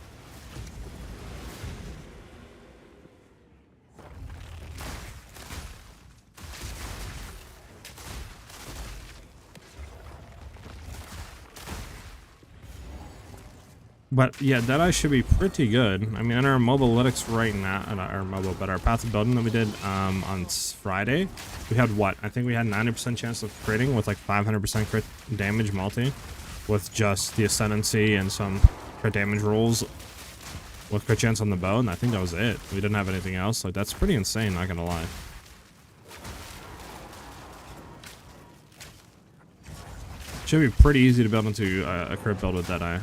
But yeah, Deadeye should be pretty good. I mean, in our mobile analytics right now, not our mobile, but our path of building that we did on Friday, we had what? I think we had 90% chance of critting with like 500% crit damage multi, with just the ascendancy and some crit damage rolls with crit chance on the bow, and I think that was it. We didn't have anything else. Like, that's pretty insane, not gonna lie. Should be pretty easy to build into a crit build with Deadeye.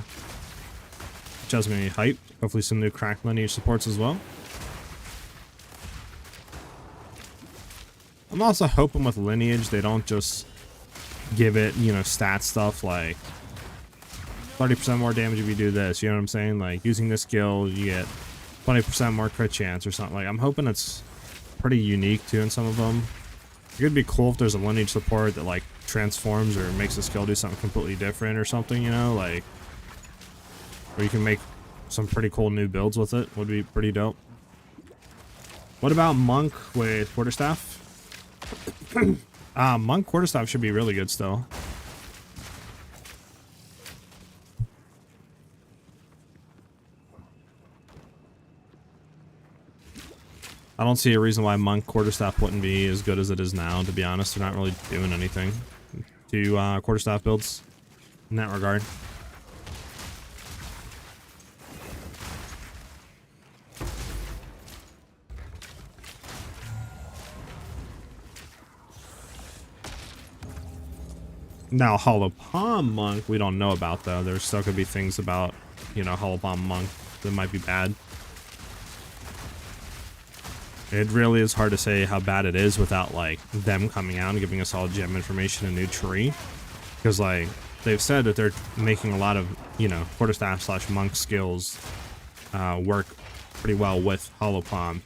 Which has me hyped. Hopefully some new crack lineage supports as well. I'm also hoping with lineage they don't just give it, you know, stat stuff like 30% more damage if you do this, you know what I'm saying? Like, using this skill you get 20% more crit chance or something. Like, I'm hoping it's pretty unique too in some of them. It could be cool if there's a lineage support that like transforms or makes the skill do something completely different or something, you know, like, or you can make some pretty cool new builds with it. Would be pretty dope. What about Monk with Quarterstaff? Monk Quarterstaff should be really good still. I don't see a reason why Monk Quarterstaff wouldn't be as good as it is now, to be honest. They're not really doing anything to Quarterstaff builds in that regard. Now, Hollow Palm Monk, we don't know about, though. There still could be things about, you know, Hollow Palm Monk that might be bad. It really is hard to say how bad it is without, like, them coming out and giving us all gem information and new tree. Because, like, they've said that they're making a lot of, you know, Quarterstaff / Monk skills work pretty well with Hollow Palm.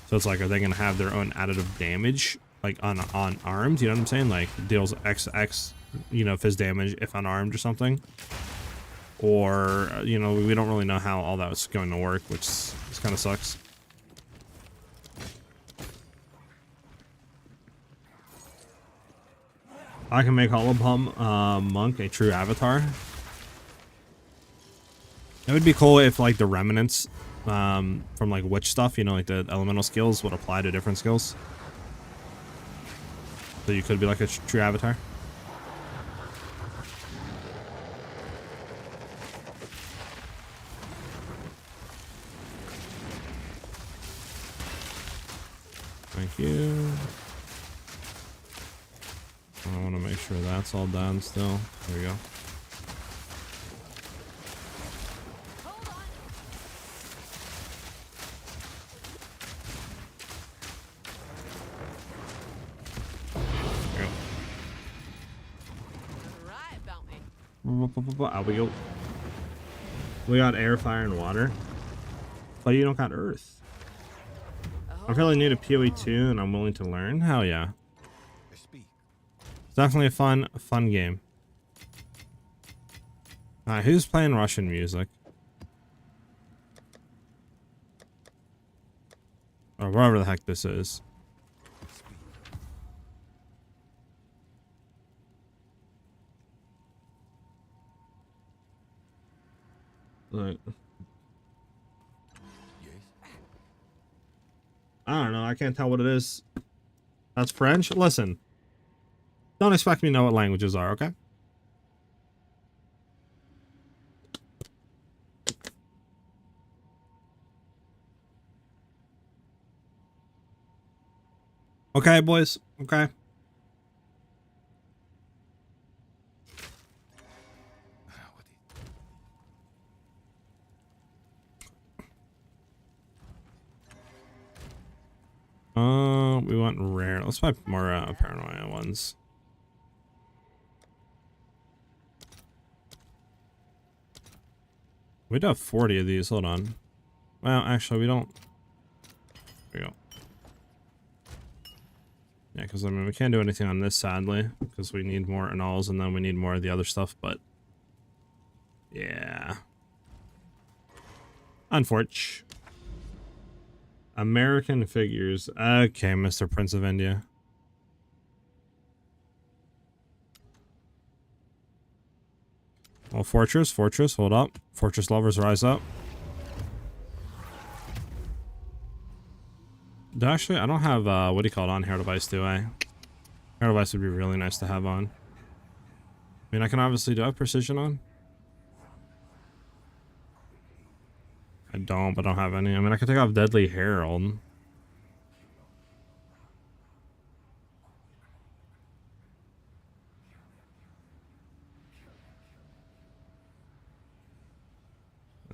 So it's like, are they going to have their own additive damage, like, on arms? You know what I'm saying? Like, deals XX, you know, fizz damage if unarmed or something. Or, you know, we don't really know how all that was going to work, which kind of sucks. I can make Hollow Palm Monk a true avatar. It would be cool if, like, the remnants from, like, witch stuff, you know, like the elemental skills would apply to different skills. So you could be like a true avatar. Thank you. I want to make sure that's all done still. There we go. Out we go. We got air, fire, and water. But you don't got earth. I'm fairly new to PoE 2 and I'm willing to learn. Hell yeah. It's definitely a fun game. Alright, who's playing Russian music? Or whatever the heck this is. Like, I don't know. I can't tell what it is. That's French? Listen. Don't expect me to know what languages are, okay? Okay, boys. Okay. We want rare. Let's buy more paranoia ones. We do have 40 of these. Hold on. Well, actually, we don't. There we go. Yeah, because I mean, we can't do anything on this, sadly, because we need more annuls and then we need more of the other stuff, but yeah. Unfortunate. American figures. Okay, Mr. Prince of India. Well, Fortress, hold up. Fortress lovers, rise up. Actually, I don't have, what do you call it on Hair Device, do I? Hair Device would be really nice to have on. I mean, I can obviously do I have Precision on? I don't, but I don't have any. I mean, I could take off Deadly Herald.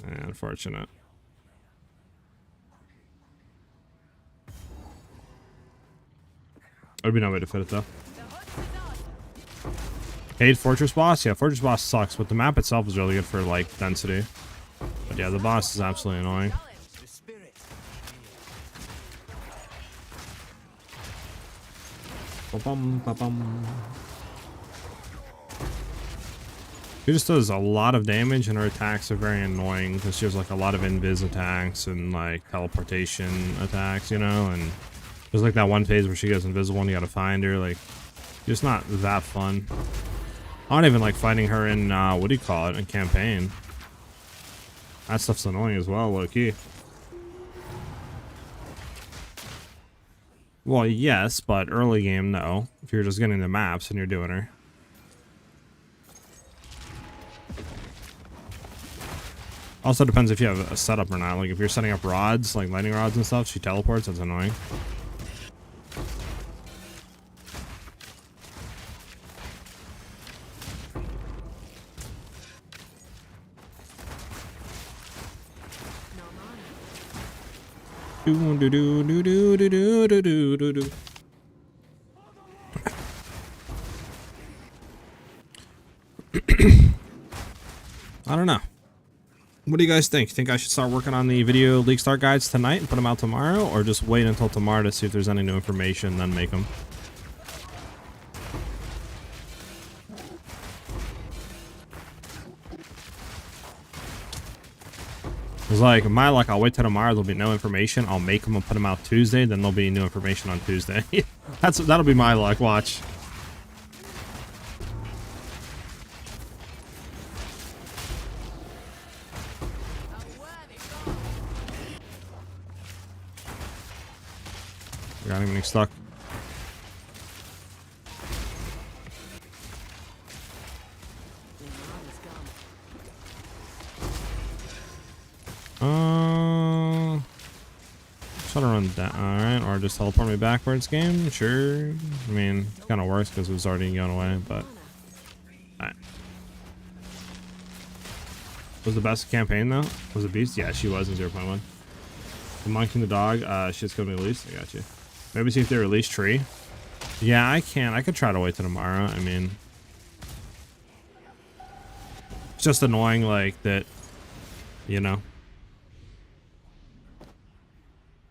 Unfortunate. There'd be no way to fit it though. Hate Fortress Boss? Yeah, Fortress Boss sucks, but the map itself is really good for like density. But yeah, the boss is absolutely annoying. She just does a lot of damage and her attacks are very annoying because she has like a lot of invis attacks and like teleportation attacks, you know, and there's like that one phase where she goes invisible and you gotta find her, like, just not that fun. I don't even like fighting her in, what do you call it, in campaign. That stuff's annoying as well, low-key. Well, yes, but early game, no. If you're just getting the maps and you're doing her. Also depends if you have a setup or not. Like, if you're setting up rods, like lightning rods and stuff, she teleports, that's annoying. I don't know. What do you guys think? Think I should start working on the video league start guides tonight and put them out tomorrow, or just wait until tomorrow to see if there's any new information, then make them? It's like, my luck, I'll wait till tomorrow, there'll be no information, I'll make them and put them out Tuesday, then there'll be new information on Tuesday. That'll be my luck, watch. Got him getting stuck. Try to run that, alright, or just teleport me backwards game, sure. I mean, it kind of works because it was already going away, but alright. Was the best campaign though? Was it Beast? Yeah, she was in 0.1. The Monkey and the Dog, she's gonna be released. I got you. Maybe see if they release Tree. Yeah, I can. I could try to wait till tomorrow. I mean, it's just annoying, like that. You know,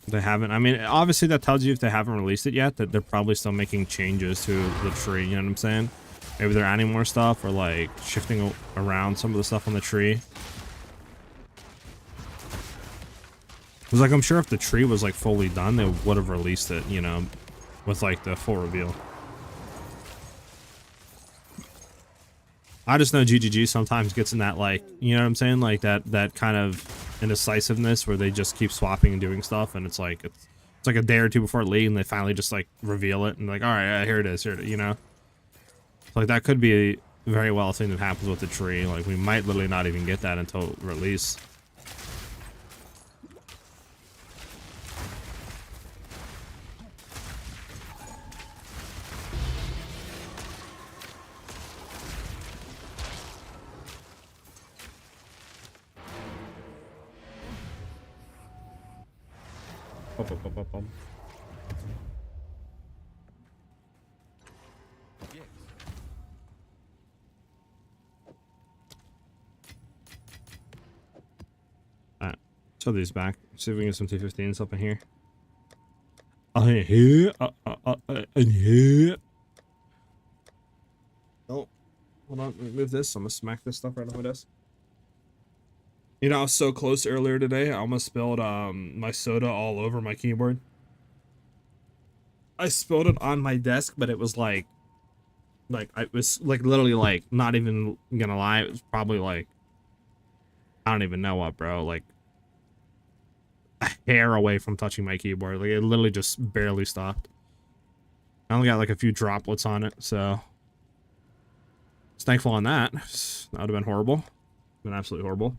they haven't. I mean, obviously that tells you if they haven't released it yet that they're probably still making changes to the tree. You know what I'm saying? Maybe they're adding more stuff or like shifting around some of the stuff on the tree. Because, like, I'm sure if the tree was, like, fully done, they would have released it, you know, with, like, the full reveal. I just know GGG sometimes gets in that, like, you know what I'm saying? Like, that kind of indecisiveness where they just keep swapping and doing stuff, and it's like a day or two before league, and they finally just, like, reveal it, and like, alright, here it is, you know? So, like, that could be very well a thing that happens with the tree. Like, we might literally not even get that until release. Show these back. See if we can get some T15s up in here. In here. In here. Oh, hold on. Let me move this. I'm gonna smack this stuff right on my desk. You know, I was so close earlier today. I almost spilled my soda all over my keyboard. I spilled it on my desk, but it was like I was like literally like not even gonna lie. It was probably like I don't even know what, bro. Like a hair away from touching my keyboard. Like it literally just barely stopped. I only got like a few droplets on it, so I was thankful on that. That would have been horrible. Been absolutely horrible.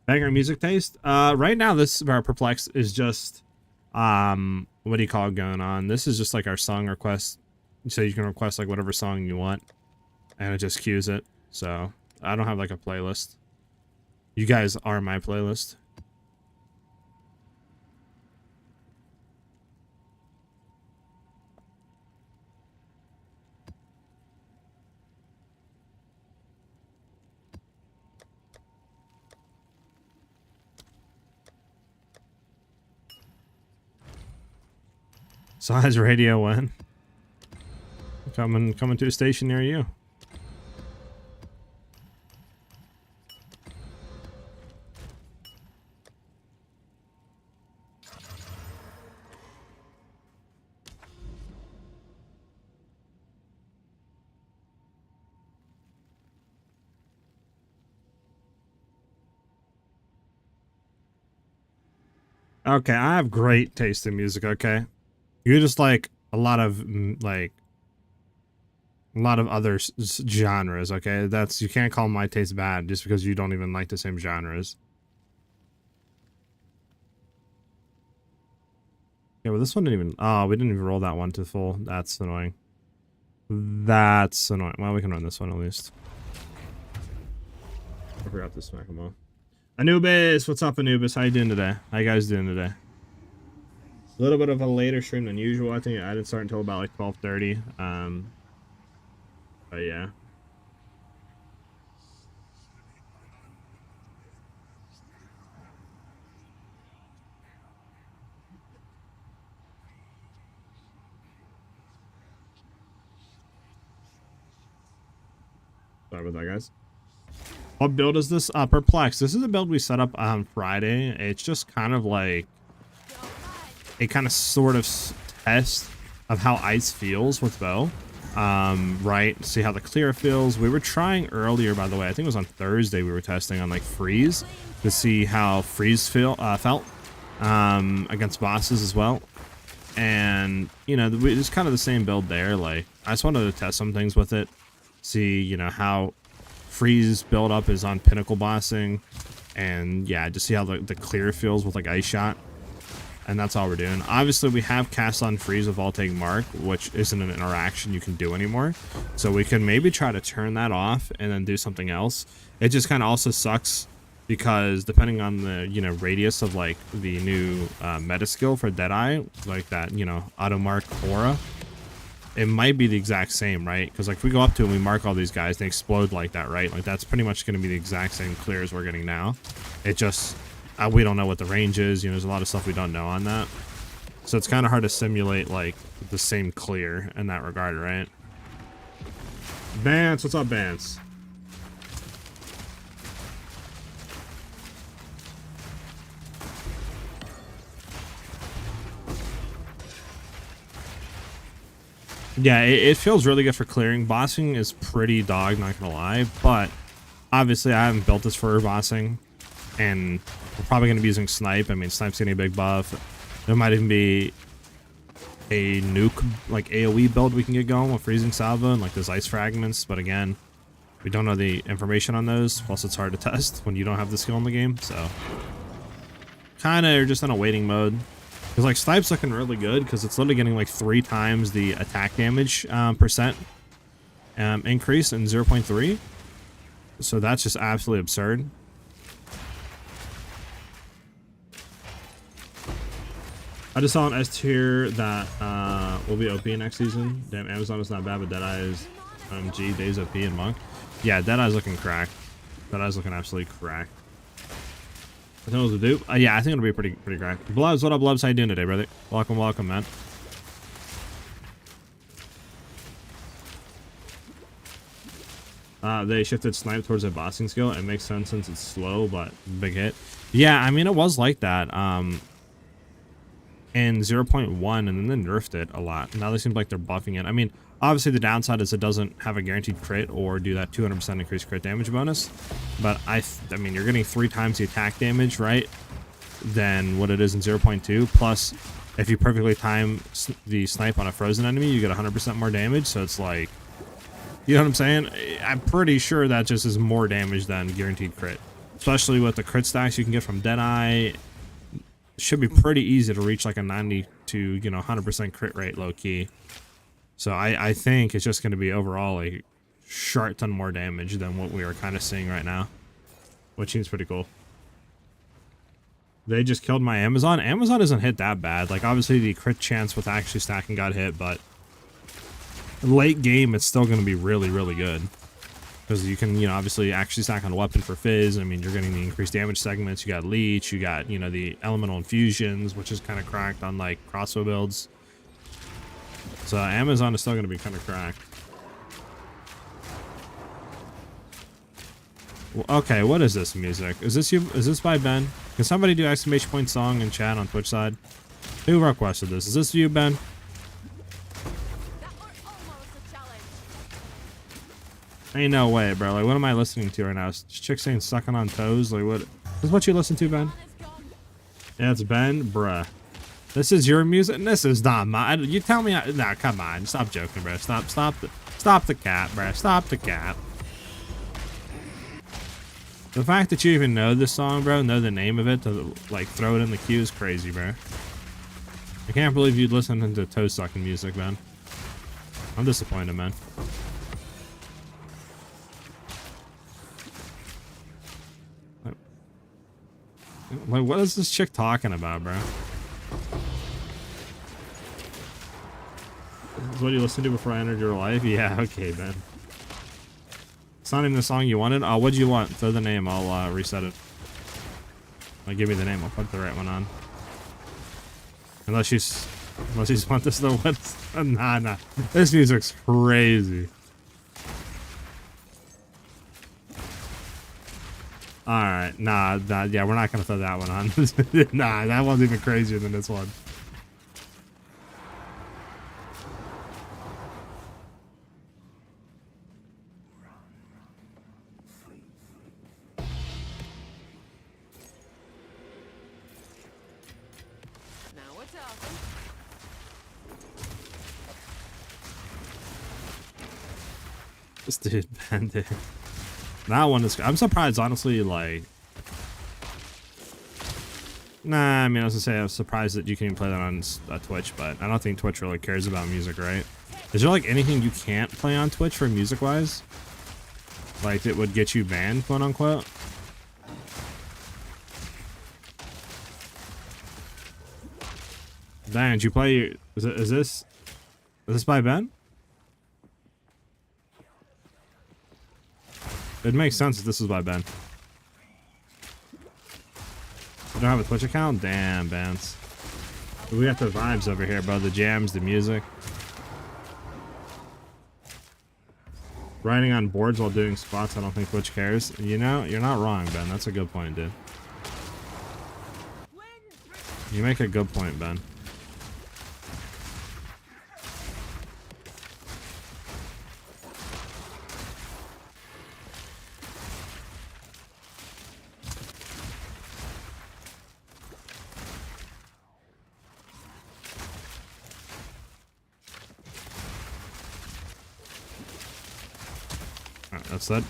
Banger music taste. Right now this Perplex is just what do you call it going on? This is just like our song request. So you can request like whatever song you want, and it just queues it. So I don't have like a playlist. You guys are my playlist. SiahZ radio when? Coming to a station near you. Okay, I have great taste in music, okay? You just like a lot of other genres, okay? That's, you can't call my taste bad just because you don't even like the same genres. Yeah, well, this one didn't even, oh, we didn't even roll that one to full. That's annoying. That's annoying. Well, we can run this one at least. I forgot to smack them all. Anubis, what's up, Anubis? How you doing today? How you guys doing today? A little bit of a later stream than usual. I think I didn't start until about like 12:30. But yeah. Sorry about that, guys. What build is this? Perplex. This is a build we set up on Friday. It's just kind of like a kind of sort of test of how ice feels with bow. Right? See how the clear feels. We were trying earlier, by the way. I think it was on Thursday we were testing on like freeze to see how freeze felt against bosses as well. And you know, it's kind of the same build there. Like I just wanted to test some things with it. See, you know, how freeze build up is on pinnacle bossing, and yeah, just see how the clear feels with like ice shot. And that's all we're doing. Obviously we have cast on freeze with all take mark, which isn't an interaction you can do anymore, so we can maybe try to turn that off and then do something else. It just kind of also sucks because depending on the, you know, radius of like the new meta skill for Deadeye, like that, you know, auto mark aura, it might be the exact same, right? Because like if we go up to it and we mark all these guys, they explode like that, right? Like that's pretty much going to be the exact same clear as we're getting now. It just, we don't know what the range is. You know, there's a lot of stuff we don't know on that. So it's kind of hard to simulate like the same clear in that regard, right? Bance, what's up, Bance? Yeah, it feels really good for clearing. Bossing is pretty dog, not gonna lie, but obviously I haven't built this for bossing, and we're probably gonna be using snipe. I mean, snipe's getting a big buff. There might even be a nuke, like AoE build we can get going with freezing salvo and like those ice fragments, but again, we don't know the information on those, plus it's hard to test when you don't have the skill in the game, so kind of just in a waiting mode. Because like snipe's looking really good because it's literally getting like 3 times the attack damage percent increase in 0.3. So that's just absolutely absurd. I just saw an S tier that will be OP next season. Damn, Amazon is not bad, but Deadeye is G, Days OP and Monk. Yeah, Deadeye's looking cracked. Deadeye's looking absolutely cracked. I think it was a dupe. Yeah, I think it'll be pretty cracked. Blubs, what up, Blubs? How you doing today, brother? Welcome, man. They shifted snipe towards a bossing skill. It makes sense since it's slow, but big hit. Yeah, I mean, it was like that in 0.1, and then they nerfed it a lot. Now they seem like they're buffing it. I mean, obviously the downside is it doesn't have a guaranteed crit or do that 200% increased crit damage bonus. But I mean, you're getting 3 times the attack damage, right, than what it is in 0.2. Plus, if you perfectly time the snipe on a frozen enemy, you get 100% more damage. So it's like, you know what I'm saying? I'm pretty sure that just is more damage than guaranteed crit. Especially with the crit stacks you can get from Deadeye. Should be pretty easy to reach like a 90 to, you know, 100% crit rate low key. So I think it's just going to be overall a short ton more damage than what we are kind of seeing right now. Which seems pretty cool. They just killed my Amazon. Amazon isn't hit that bad. Like, obviously the crit chance with actually stacking got hit, but late game it's still going to be really good. Because you can, you know, obviously actually stack on a weapon for Fizz. I mean, you're getting the increased damage segments. You got Leech. You got, you know, the elemental infusions, which is kind of cracked on, like, crossbow builds. So Amazon is still going to be kind of cracked. Well, okay, what is this music? Is this you? Is this by Ben? Can somebody do exclamation point song in chat on Twitch side? Who requested this? Is this you, Ben? Ain't no way, bro. Like, what am I listening to right now? This chick saying sucking on toes? Like, what? This is what you listen to, Ben? Yeah, it's Ben? Bruh. This is your music? This is not mine. You tell me. Nah, come on. Stop joking, bro. Stop the cat, bro. Stop the cat. The fact that you even know this song, bro, know the name of it to, like, throw it in the queue is crazy, bro. I can't believe you'd listen to toe sucking music, man. I'm disappointed, man. Like, what is this chick talking about, bro? This is what you listened to before I entered your life? Yeah, okay, man. It's not even the song you wanted? Oh, what do you want? Throw the name, I'll reset it. Like, give me the name, I'll put the right one on. Unless you just want this to what? Nah. This music's crazy. Alright, nah, yeah, we're not gonna throw that one on. Nah, that one's even crazier than this one. This dude, Bandit. That one is. I'm surprised, honestly. Like, nah. I mean, I was gonna say I was surprised that you can even play that on Twitch, but I don't think Twitch really cares about music, right? Is there like anything you can't play on Twitch for music-wise? Like, it would get you banned, quote unquote. Dan, did you play? Is this by Ben? It makes sense if this is by Ben. You don't have a Twitch account? Damn, Bans. We got the vibes over here, bro. The jams, the music. Riding on boards while doing spots, I don't think Twitch cares. You know, you're not wrong, Ben. That's a good point, dude. You make a good point, Ben. Alright, that's that.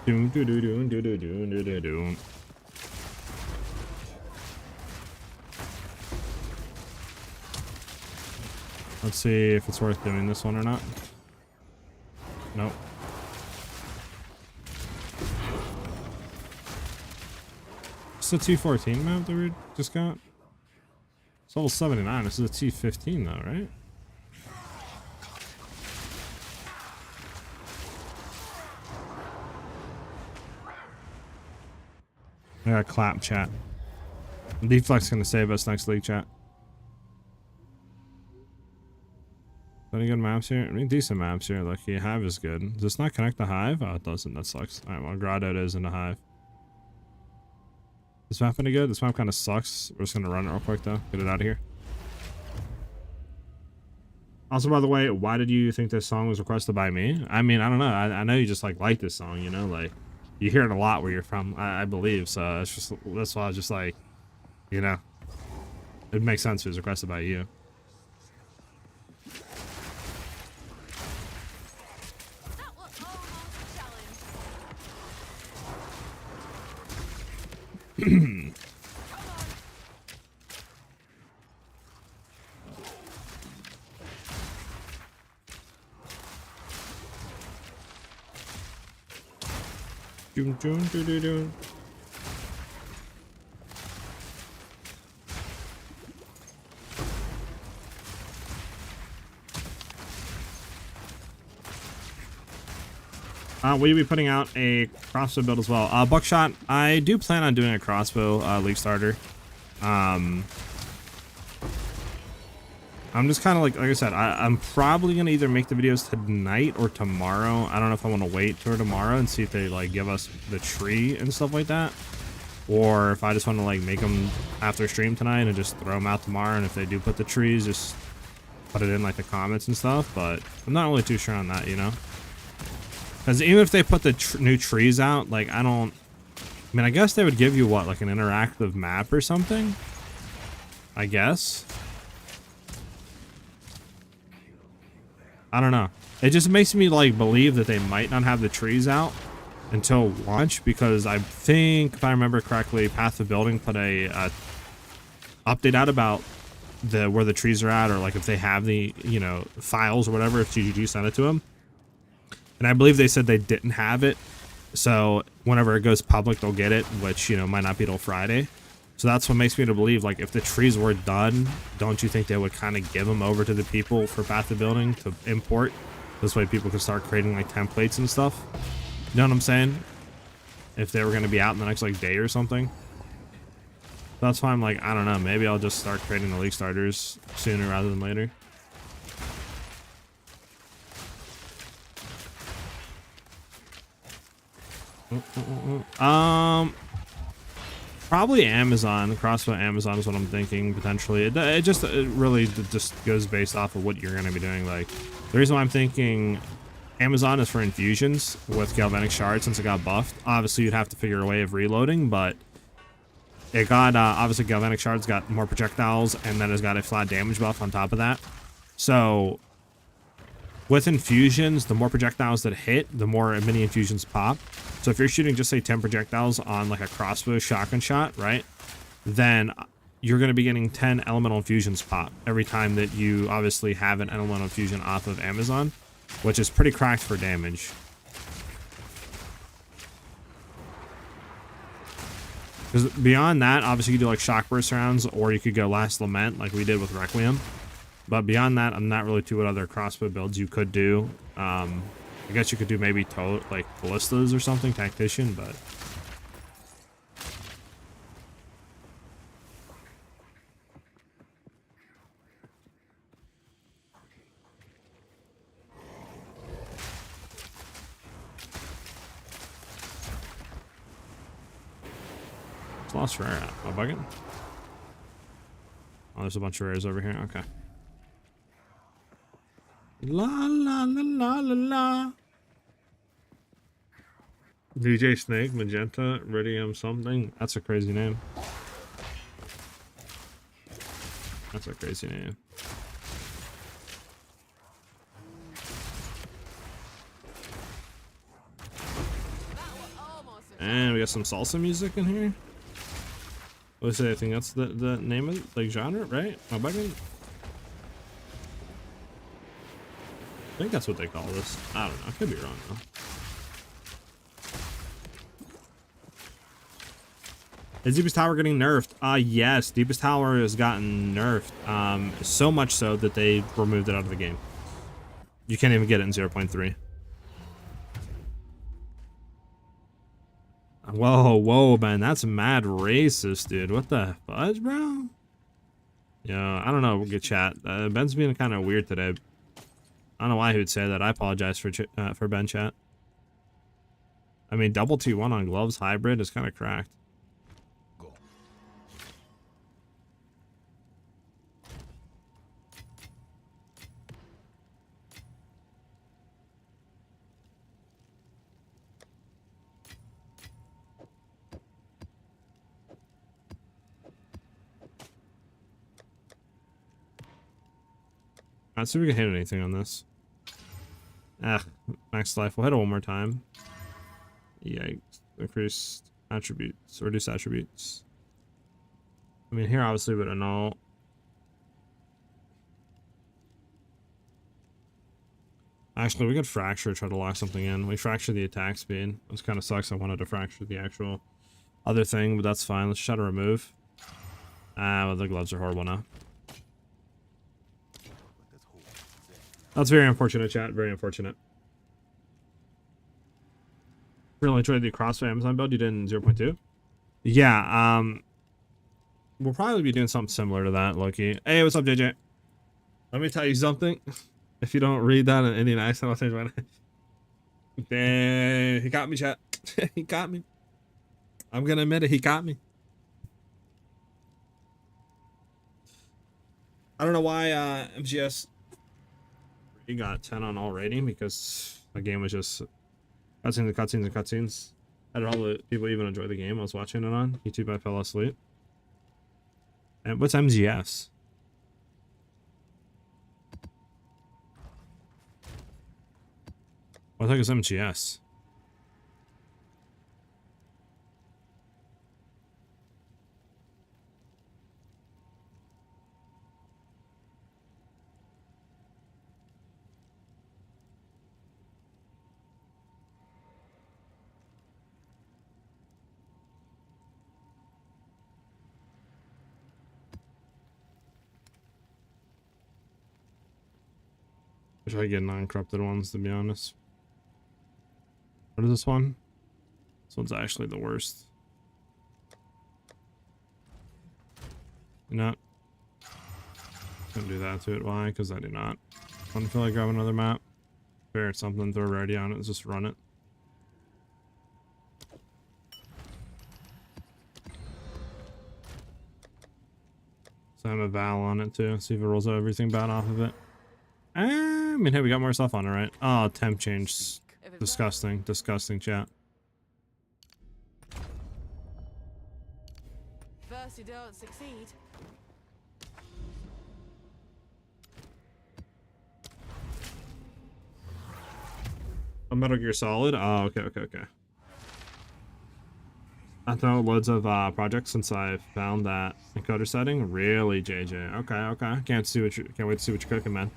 Doom doo doo doo doo doo doo doo doo. Let's see if it's worth doing this one or not. Nope. It's a T14 map that we just got. It's level 79. This is a T15 though, right? I got clap chat. Deflex gonna save us next league chat. Any good maps here? I mean, decent maps here. Like, the Hive is good. Does this not connect the Hive? Oh, it doesn't. That sucks. Alright, well, Grotto is in the Hive. This map any good? This map kind of sucks. We're just gonna run it real quick, though. Get it out of here. Also, by the way, why did you think this song was requested by me? I mean, I don't know. I know you just, like this song, you know? Like, you hear it a lot where you're from, I believe. So, it's just, that's why I was just like, you know. It makes sense if it was requested by you. Will you be putting out a crossbow build as well? Buckshot, I do plan on doing a crossbow league starter. I'm just kind of like I said, I'm probably gonna either make the videos tonight or tomorrow. I don't know if I want to wait till tomorrow and see if they like give us the tree and stuff like that, or if I just want to like make them after stream tonight and just throw them out tomorrow. And if they do put the trees, just put it in like the comments and stuff. But I'm not really too sure on that, you know. Because even if they put the new trees out, like, I mean, I guess they would give you, what, like an interactive map or something? I guess? I don't know. It just makes me, like, believe that they might not have the trees out until launch, because I think, if I remember correctly, Path of Building put a update out about where the trees are at, or, like, if they have the, you know, files or whatever, if GGG sent it to them. And I believe they said they didn't have it, so whenever it goes public, they'll get it, which, you know, might not be till Friday. So that's what makes me to believe, like, if the trees were done, don't you think they would kind of give them over to the people for Path of Building to import? This way people can start creating, like, templates and stuff. You know what I'm saying? If they were going to be out in the next, like, day or something. That's why I'm like, I don't know, maybe I'll just start creating the league starters sooner rather than later. Probably Amazon. Crossbow Amazon is what I'm thinking, potentially. It really just goes based off of what you're going to be doing. Like, the reason why I'm thinking Amazon is for infusions with Galvanic Shards, since it got buffed. Obviously, you'd have to figure a way of reloading, but it got, obviously, Galvanic Shards got more projectiles, and then it's got a flat damage buff on top of that. So, with infusions, the more projectiles that hit, the more mini infusions pop. So if you're shooting just say 10 projectiles on like a crossbow shotgun shot, right? Then you're going to be getting 10 elemental infusions pop every time that you obviously have an elemental infusion off of Amazon, which is pretty cracked for damage. Because beyond that, obviously you do like shock burst rounds, or you could go Last Lament like we did with Requiem. But beyond that, I'm not really too what other crossbow builds you could do. I guess you could do maybe like ballistas or something, tactician, but it's lost rare at. Am I bugging? Oh, there's a bunch of rares over here. Okay. La la la la la la. DJ Snake, Magenta, Radium something. That's a crazy name. That's a crazy name. And we got some salsa music in here. What is it? I think that's the name of it, like genre, right? Am I bugging? I think that's what they call this. I don't know. I could be wrong though. Is Deepest Tower getting nerfed? Yes, Deepest Tower has gotten nerfed. So much so that they removed it out of the game. You can't even get it in 0.3. Whoa, whoa, man, that's mad racist, dude. What the fudge, bro? Yeah, I don't know. We'll get chat. Ben's being kind of weird today. I don't know why he would say that. I apologize for Ben chat. I mean, double T1 on gloves hybrid is kind of cracked. Let's see if we can hit anything on this. Ah, max life. We'll hit it one more time. Yikes. Increased attributes. Reduce attributes. I mean, here obviously would annul. Actually, we could fracture, try to lock something in. We fracture the attack speed. This kind of sucks. I wanted to fracture the actual other thing, but that's fine. Let's try to remove. Ah, well, the gloves are horrible now. That's very unfortunate, chat. Very unfortunate. Really enjoyed the Crossfire Amazon build you did in 0.2. Yeah, we'll probably be doing something similar to that, Loki. Hey, what's up, JJ? Let me tell you something. If you don't read that in Indian accent, I'll change my name. Dang, he got me, chat. He got me. I'm gonna admit it, he got me. I don't know why MGS he got 10 on all rating, because the game was just cutscenes and cutscenes and cutscenes. I don't know if people even enjoy the game I was watching it on YouTube. I fell asleep. And what's MGS? I think it's MGS. Wish I could get non-corrupted ones, to be honest. What is this one? This one's actually the worst. You know, couldn't do that to it. Why? Because I do not. I don't feel like grabbing another map. Fair, something, throw ready on it, just run it. So I'm a Val on it too. See if it rolls everything bad off of it. I mean, hey, we got more stuff on it, right? Oh, temp change. Disgusting. Disgusting, chat. First you don't succeed. A Metal Gear Solid? Oh, okay. I throw loads of projects since I found that encoder setting. Really, JJ? Okay. Can't wait to see what you're cooking, man.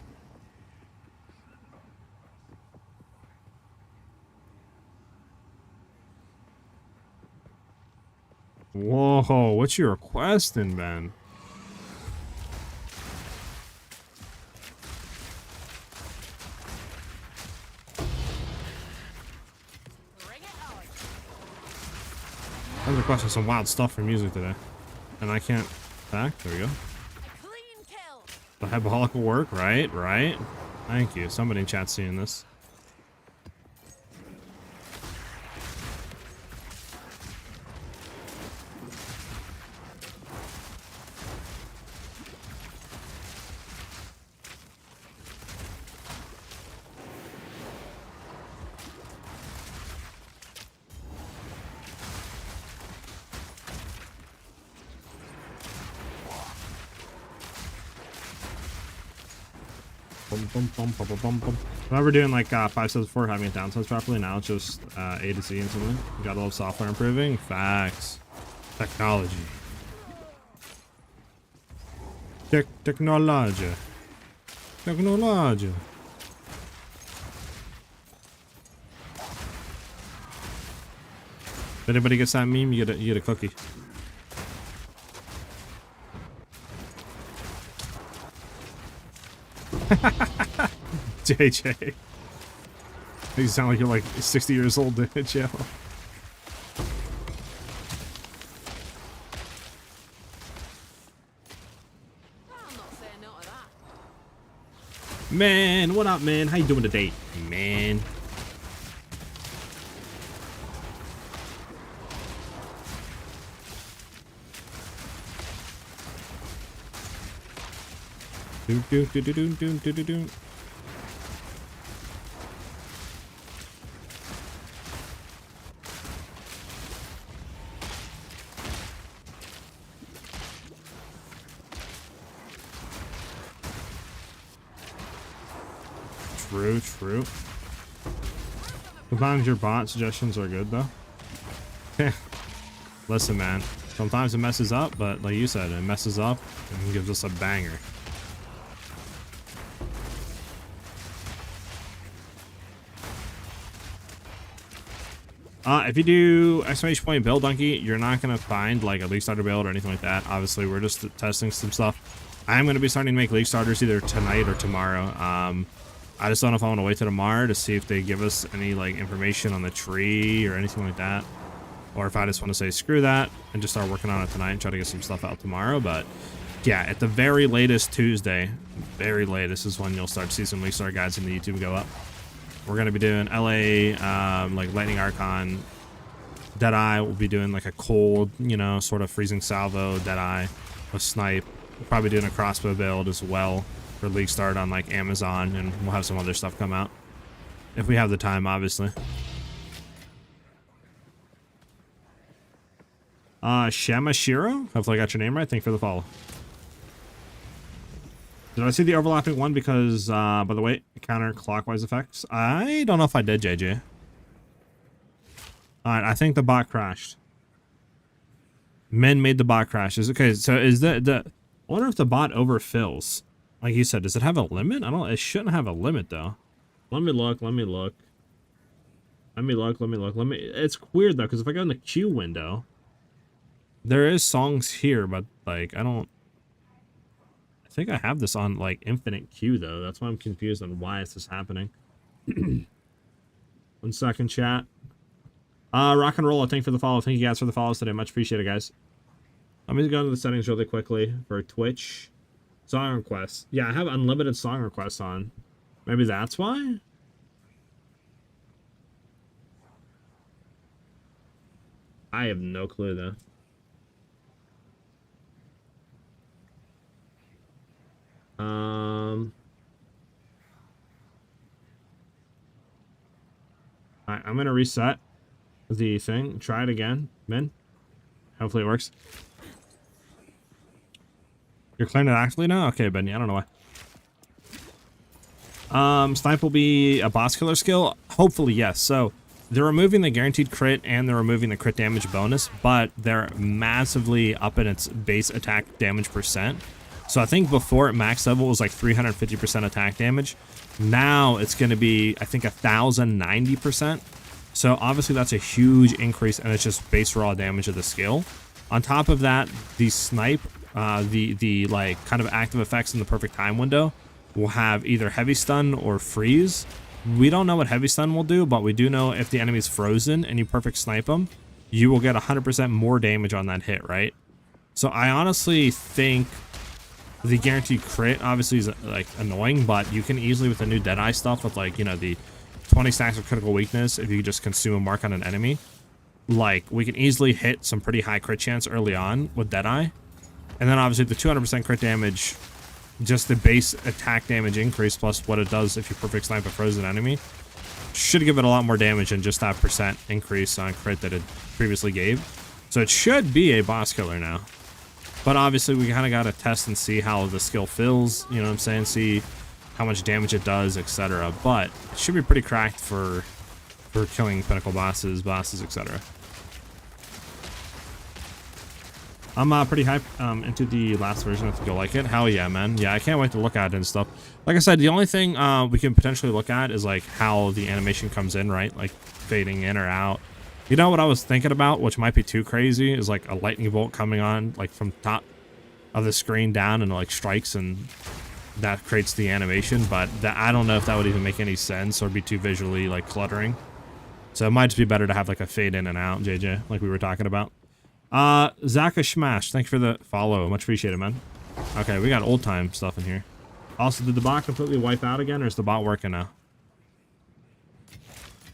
Whoa, what's your requesting, Ben? I was requesting some wild stuff for music today, and I can't back. There we go. Clean kill. The hyperbolic will work, right? Thank you. Somebody in chat seeing this. When we're doing like 5 steps before having it down steps properly, now it's just A to C instantly. You gotta love software improving. Facts. Technology. Technology. Technology. If anybody gets that meme, you get a cookie. JJ. You sound like you're like 60 years old, dude. Chill. Man, what up, man? How you doing today, man? Do do do do do do do do do. True, true. Sometimes your bot suggestions are good, though. Listen, man. Sometimes it messes up, but like you said, it messes up and gives us a banger. If you do exclamation point build donkey, you're not gonna find like a league starter build or anything like that. Obviously, we're just testing some stuff. I am gonna be starting to make league starters either tonight or tomorrow. I just don't know if I want to wait till tomorrow to see if they give us any like information on the tree or anything like that, or if I just want to say screw that and just start working on it tonight and try to get some stuff out tomorrow. But yeah, at the very latest Tuesday, very latest is when you'll start to see some league starter guides in the YouTube go up. We're going to be doing LA, like Lightning Archon. Deadeye will be doing like a cold, you know, sort of freezing salvo Deadeye, a snipe. We're probably doing a crossbow build as well for League Start on like Amazon, and we'll have some other stuff come out. If we have the time, obviously. Shamashiro? Hopefully I got your name right. Thank you for the follow. Did I see the overlapping one because, by the way, counterclockwise effects? I don't know if I did, JJ. Alright, I think the bot crashed. Men made the bot crash. Okay, so is I wonder if the bot overfills. Like you said, does it have a limit? It shouldn't have a limit, though. Let me look. It's weird, though, because if I go in the queue window, there is songs here, but, like, I think I have this on like infinite queue though. That's why I'm confused on why is this happening. 1 second, chat. Rock and roll. Thank you for the follow. Thank you guys for the follows today. Much appreciated, guys. Let me go into the settings really quickly for Twitch. Song requests. Yeah, I have unlimited song requests on. Maybe that's why. I have no clue though. Alright, I'm gonna reset the thing. Try it again, men. Hopefully it works. You're clearing it actively now? Okay, Benny, I don't know why. Snipe will be a boss killer skill? Hopefully, yes. So, they're removing the guaranteed crit and they're removing the crit damage bonus, but they're massively up in its base attack damage percent. So I think before at max level it was like 350% attack damage. Now it's going to be, I think, 1,090%. So obviously that's a huge increase, and it's just base raw damage of the skill. On top of that, the snipe, the like kind of active effects in the perfect time window will have either heavy stun or freeze. We don't know what heavy stun will do, but we do know if the enemy's frozen and you perfect snipe them, you will get 100% more damage on that hit, right? So I honestly think the guaranteed crit obviously is like annoying, but you can easily, with the new Deadeye stuff, with like, you know, the 20 stacks of critical weakness, if you just consume a mark on an enemy, like we can easily hit some pretty high crit chance early on with Deadeye. And then obviously the 200% crit damage, just the base attack damage increase plus what it does if you perfect snipe a frozen enemy, should give it a lot more damage than just that percent increase on crit that it previously gave. So it should be a boss killer now. But obviously we kind of got to test and see how the skill feels, you know what I'm saying, see how much damage it does, etc. But it should be pretty cracked for killing pinnacle bosses, etc. I'm pretty hyped into the last version. I think you'll like it. Hell yeah, man. Yeah, I can't wait to look at it and stuff. Like I said, the only thing we can potentially look at is like how the animation comes in, right? Like fading in or out. You know what I was thinking about, which might be too crazy, is like a lightning bolt coming on like from top of the screen down and like strikes, and that creates the animation. But that, I don't know if that would even make any sense or be too visually like cluttering. So it might just be better to have like a fade in and out, JJ, like we were talking about. Zaka Shmash, thank you for the follow. Much appreciated, man. Okay, we got old time stuff in here. Also, did the bot completely wipe out again, or is the bot working now?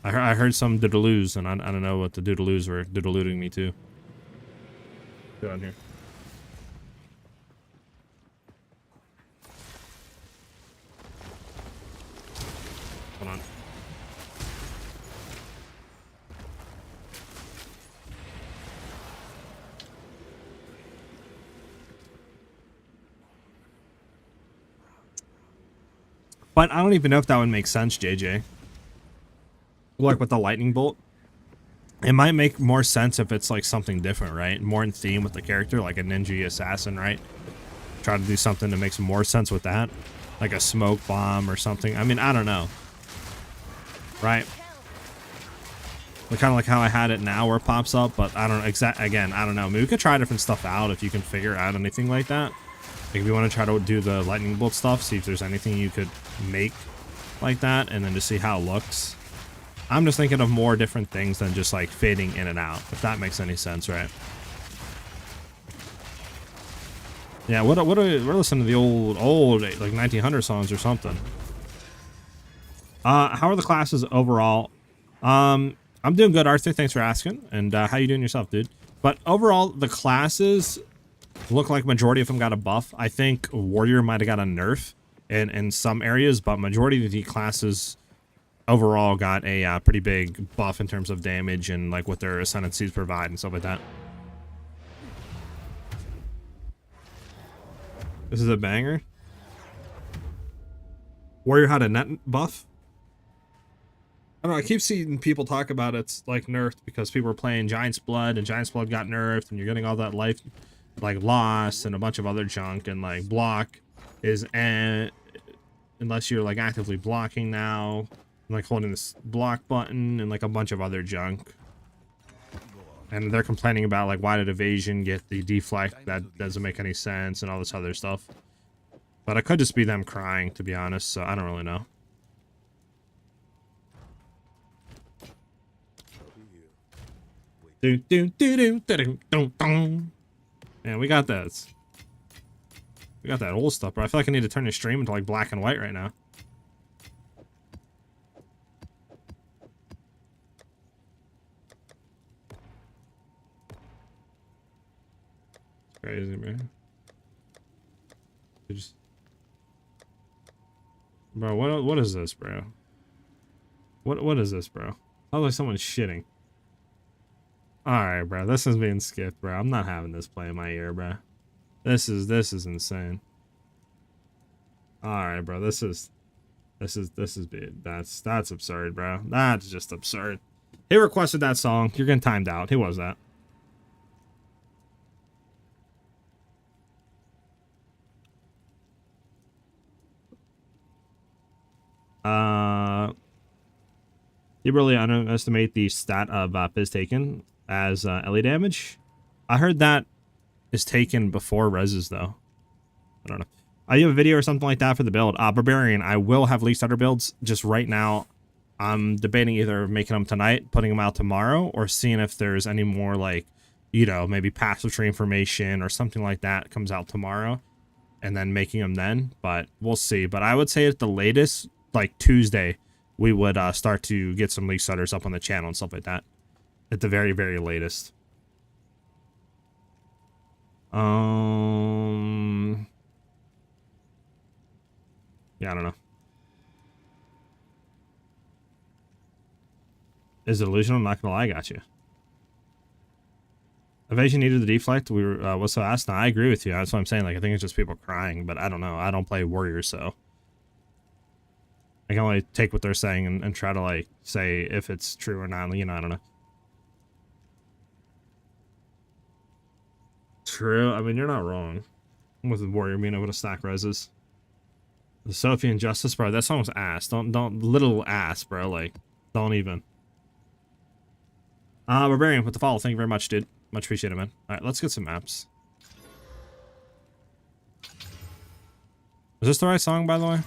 I heard some doodaloos, and I don't know what the doodaloos were doodalooting me to. Get on here. Hold on. But I don't even know if that would make sense, JJ. Like with the lightning bolt. It might make more sense if it's like something different, right? More in theme with the character, like a ninja assassin, right? Try to do something that makes more sense with that. Like a smoke bomb or something. I mean, I don't know. Right? Kind of like how I had it now where it pops up, but I don't again, I don't know. Maybe we could try different stuff out if you can figure out anything like that. Like if you want to try to do the lightning bolt stuff, see if there's anything you could make like that, and then to see how it looks. I'm just thinking of more different things than just like fading in and out, if that makes any sense, right? Yeah, we're listening to the old like 1900 songs or something. How are the classes overall? I'm doing good, Arthur. Thanks for asking. And how you doing yourself, dude? But overall, the classes look like majority of them got a buff. I think Warrior might have got a nerf in some areas, but majority of the classes overall got a pretty big buff in terms of damage and like what their ascendancies provide and stuff like that. This is a banger. Warrior had a net buff. I don't know, I keep seeing people talk about it's like nerfed because people are playing Giant's Blood and Giant's Blood got nerfed and you're getting all that life like lost and a bunch of other junk, and like block is unless you're like actively blocking now, like holding this block button and like a bunch of other junk. And they're complaining about like why did evasion get the deflect, that doesn't make any sense, and all this other stuff. But it could just be them crying, to be honest, so I don't really know. Man, we got that. We got that old stuff, bro. I feel like I need to turn the stream into like black and white right now. It's crazy, man. Bro, what is this, bro? What is this, bro? Sounds like someone's shitting. Alright, bro. This is being skipped, bro. I'm not having this play in my ear, bro. This is insane. Alright, bro. This is big. That's absurd, bro. That's just absurd. He requested that song. You're getting timed out. Who was that? You really underestimate the stat of Fizz taken as Ellie damage. I heard that is taken before reses, though. I don't know. You have a video or something like that for the build. Barbarian, I will have least starter builds. Just right now, I'm debating either making them tonight, putting them out tomorrow, or seeing if there's any more, like, you know, maybe passive tree information or something like that comes out tomorrow, and then making them then. But we'll see. But I would say at the latest, like Tuesday, we would start to get some least starters up on the channel and stuff like that. At the very, very latest. Yeah, I don't know. Is it illusional? I'm not gonna lie, I got you. Evasion needed the deflect. We were was so asked. No, I agree with you. That's what I'm saying. Like, I think it's just people crying, but I don't know. I don't play Warriors, so I can only take what they're saying and try to like say if it's true or not. You know, I don't know. True. I mean, you're not wrong. With the Warrior being able to stack reses. The Sophie and Justice, bro. That song was ass. Don't little ass, bro. Like, don't even. Barbarian with the follow. Thank you very much, dude. Much appreciated, man. All right, let's get some maps. Is this the right song, by the way?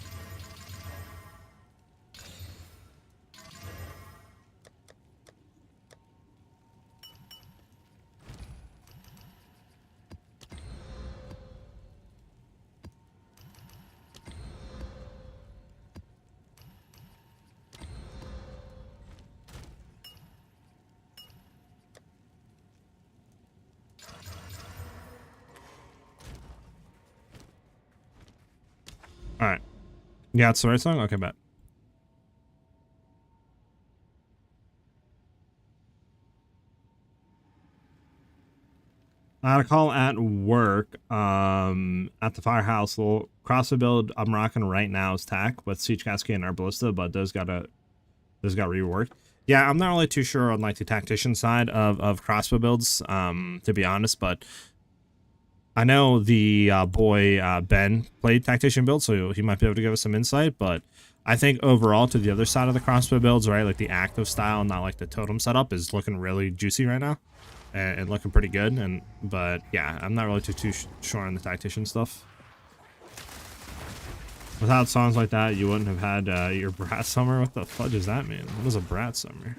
All right. Yeah, it's the right song? Okay, bet. I had a call at work, at the firehouse. Little crossbow build I'm rocking right now is TAC with Siege Cascade and Arbalista, but those got reworked. Yeah, I'm not really too sure on like the tactician side of crossbow builds, to be honest, but I know the boy Ben played tactician build, so he might be able to give us some insight, but I think overall to the other side of the crossbow builds, right, like the active style, not like the totem setup, is looking really juicy right now and looking pretty good. But yeah, I'm not really too sure on the tactician stuff. Without songs like that, you wouldn't have had your brat summer. What the fudge does that mean? What is a brat summer?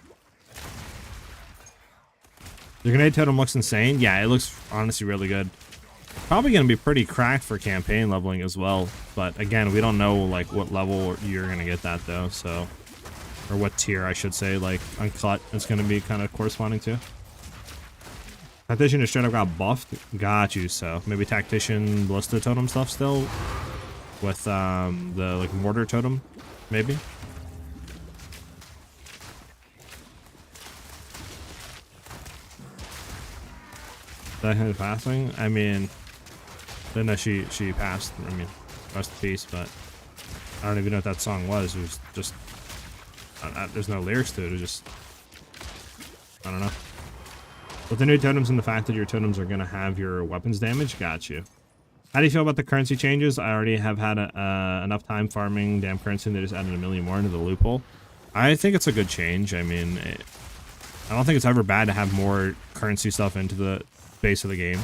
The grenade totem looks insane. Yeah, it looks honestly really good. Probably going to be pretty cracked for campaign leveling as well. But again, we don't know like what level you're going to get that though. So, or what tier I should say, like uncut it's going to be kind of corresponding to. Tactician just straight up got buffed. Got you. So maybe tactician ballista totem stuff still with the like mortar totem, maybe. That kind of passing. I mean, didn't know she passed. I mean, rest in peace. But I don't even know what that song was. It was just there's no lyrics to it. It was just I don't know. With the new totems and the fact that your totems are gonna have your weapons damage, got you. How do you feel about the currency changes? I already have had enough time farming damn currency, and they just added a million more into the loophole. I think it's a good change. I mean, I don't think it's ever bad to have more currency stuff into the base of the game.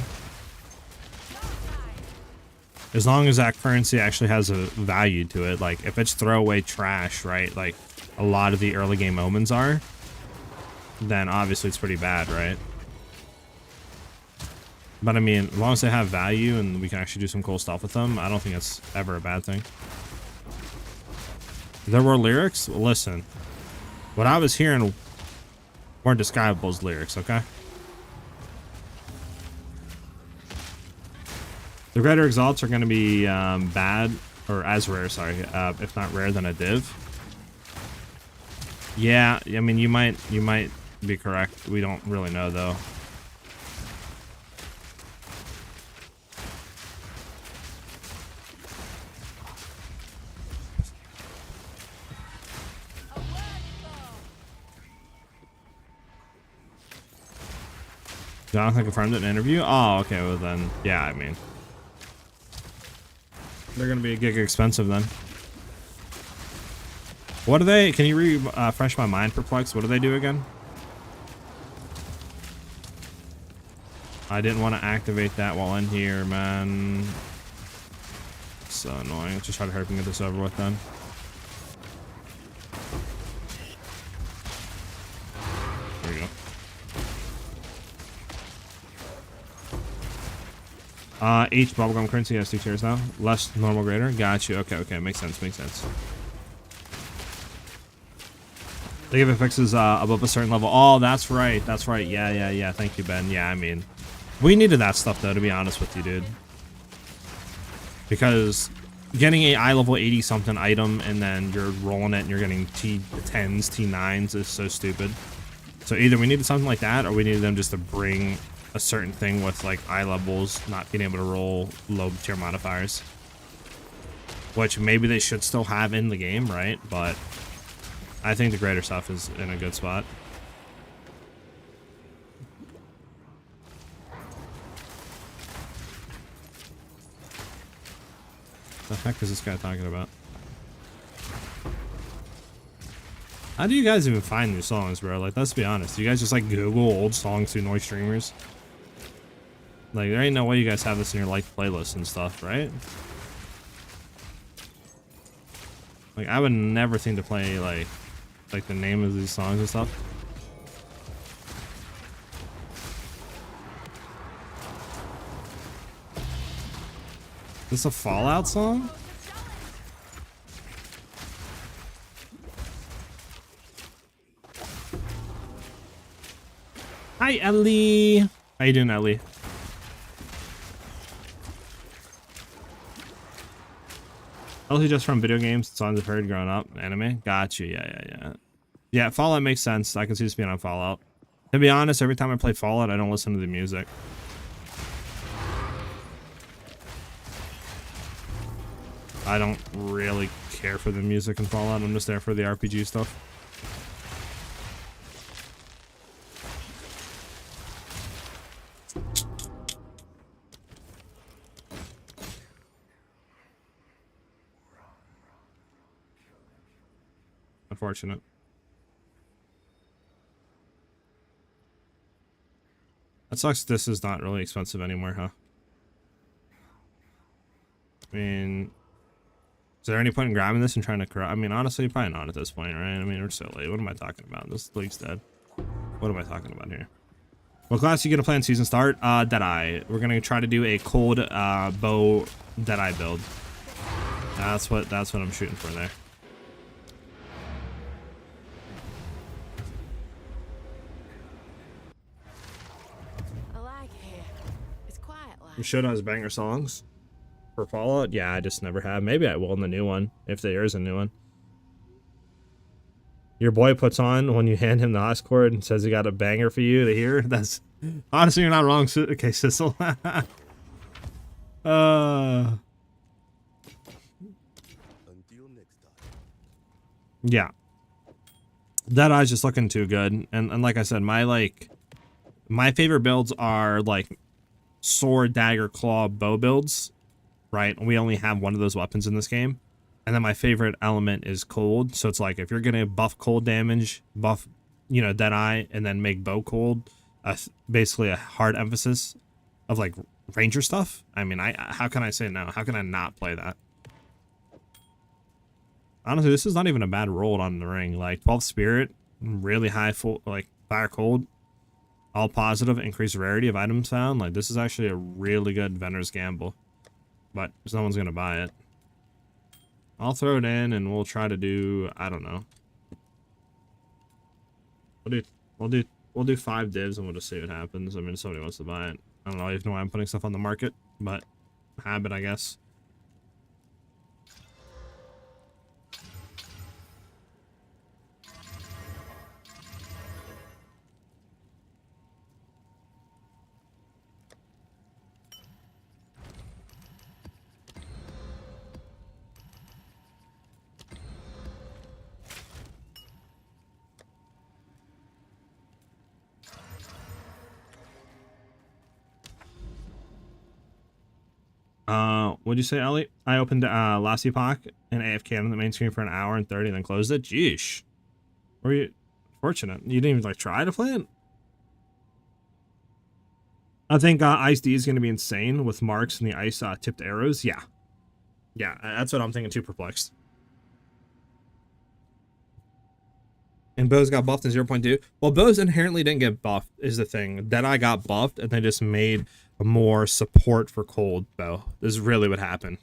As long as that currency actually has a value to it. Like, if it's throwaway trash, right? Like, a lot of the early game omens are, then obviously it's pretty bad, right? But I mean, as long as they have value and we can actually do some cool stuff with them, I don't think it's ever a bad thing. There were lyrics? Listen, what I was hearing weren't describable as lyrics, okay? The greater exalts are going to be bad, or as rare, sorry, if not rare than a div. Yeah, I mean, you might be correct. We don't really know though. Jonathan confirmed it in an interview. Oh, okay. Well then, yeah. I mean, they're gonna be a gig expensive then. What do they? Can you refresh my mind, Perplex? What do they do again? I didn't want to activate that while in here, man. So annoying. Let's just try to hurry up and get this over with then. There we go. Each bubblegum currency has 2 tiers now. Less, normal, greater. Got you. Okay, okay. Makes sense. Makes sense. They give it fixes above a certain level. Oh, that's right. That's right. Yeah. Thank you, Ben. Yeah, I mean, we needed that stuff, though, to be honest with you, dude. Because getting a eye level 80-something item and then you're rolling it and you're getting T10s, T9s is so stupid. So either we needed something like that or we needed them just to bring a certain thing with like eye levels not being able to roll low tier modifiers, which maybe they should still have in the game, right? But I think the greater stuff is in a good spot. The heck is this guy talking about? How do you guys even find new songs, bro? Like, let's be honest. You guys just like Google old songs through noise streamers? Like, there ain't no way you guys have this in your like playlist and stuff, right? Like, I would never think to play like the name of these songs and stuff. Is this a Fallout song? Hi, Ellie. How you doing, Ellie? Mostly just from video games, songs I've heard growing up, anime. Gotcha. Yeah, Fallout makes sense. I can see this being on Fallout. To be honest, every time I play Fallout, I don't listen to the music. I don't really care for the music in Fallout. I'm just there for the RPG stuff. Unfortunate. That sucks. This is not really expensive anymore, huh? I mean, is there any point in grabbing this and trying to corrupt? I mean, honestly, probably not at this point, right? I mean, we're so late. What am I talking about? This league's dead. What am I talking about here? What class are you gonna play in season start? Deadeye. We're gonna try to do a cold bow Deadeye build. That's what I'm shooting for there. I like it here. It's quiet like. You showed us banger songs for Fallout? Yeah, I just never have. Maybe I will in the new one, if there is a new one. Your boy puts on when you hand him the Oscord and says he got a banger for you to hear. That's honestly, you're not wrong. Okay, Sissel. Yeah, Deadeye's just looking too good, and like I said, my favorite builds are like sword, dagger, claw, bow builds, right? We only have one of those weapons in this game. And then my favorite element is cold. So it's like, if you're going to buff cold damage, buff, you know, Deadeye, and then make bow cold, basically a hard emphasis of like ranger stuff. I mean, how can I say no? How can I not play that? Honestly, this is not even a bad roll on the ring. Like 12th spirit, really high full, like fire cold, all positive, increased rarity of items found. Like this is actually a really good vendor's gamble, but no one's going to buy it. I'll throw it in and we'll try to do, I don't know. We'll do 5 divs and we'll just see what happens. I mean, if somebody wants to buy it. I don't know even why I'm putting stuff on the market, but habit, I guess. What'd you say, Ellie? I opened last Epoch and AFK on the main screen for an hour and 30 and then closed it. Jeesh. Were you fortunate? You didn't even like try to play it? I think Ice D is going to be insane with marks and the ice tipped arrows. Yeah. Yeah, that's what I'm thinking too, perplexed. And Bows got buffed in 0.2. Well, Bows inherently didn't get buffed, is the thing. Deadeye got buffed, and they just made more support for cold bow. This is really what happened.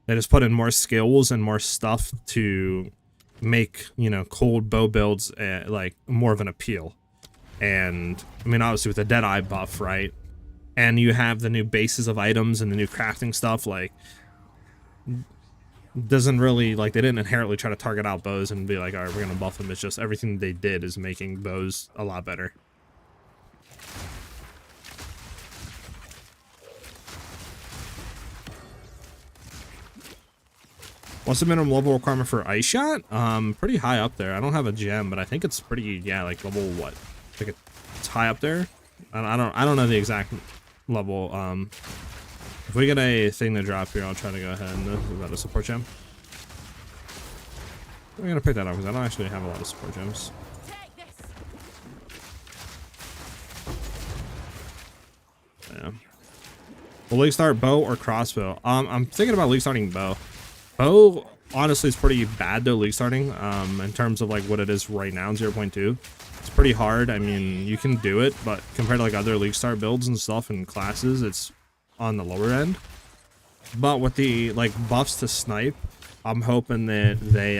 They just put in more skills and more stuff to make, you know, cold bow builds like more of an appeal. And I mean, obviously with the Deadeye buff, right? And you have the new bases of items and the new crafting stuff, like doesn't really, like, they didn't inherently try to target out bows and be like, all right, we're gonna buff them. It's just everything they did is making bows a lot better. What's the minimum level requirement for Ice Shot? Pretty high up there. I don't have a gem, but I think it's pretty, yeah, like level what? I think it's high up there. I don't know the exact level. If we get a thing to drop here, I'll try to go ahead and is that a support gem? I'm gonna pick that up because I don't actually have a lot of support gems. Yeah. Will League start bow or crossbow? I'm thinking about League starting bow. Bow, honestly, is pretty bad though, League starting, in terms of like what it is right now in 0.2. It's pretty hard. I mean, you can do it, but compared to like other League start builds and stuff and classes, it's on the lower end. But with the like buffs to snipe, I'm hoping that they,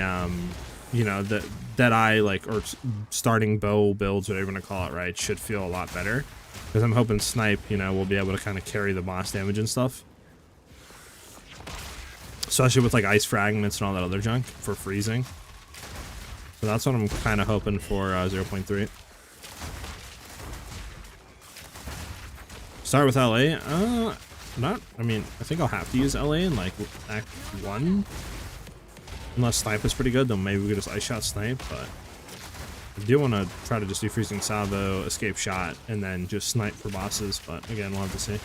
you know, that Deadeye, like, or starting bow builds, whatever you want to call it, right, should feel a lot better. Because I'm hoping snipe, you know, will be able to kind of carry the boss damage and stuff. especially with like ice fragments and all that other junk for freezing. So that's what I'm kind of hoping for 0.3. Start with LA. I mean, I think I'll have to use LA in like Act 1. Unless snipe is pretty good, then maybe we could just ice shot snipe, but I do want to try to just do freezing salvo, escape shot, and then just snipe for bosses, but again, we'll have to see.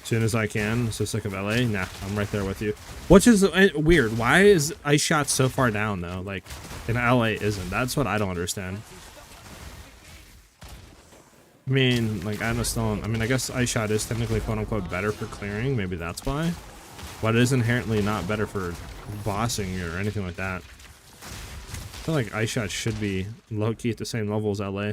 As soon as I can. So sick of LA. Nah, I'm right there with you. Which is weird. Why is ice shot so far down though? Like, in LA isn't. That's what I don't understand. I mean, like, I just don't. I mean, I guess ice shot is technically quote unquote better for clearing. Maybe that's why. But it is inherently not better for bossing or anything like that. I feel like ice shot should be low key at the same level as LA.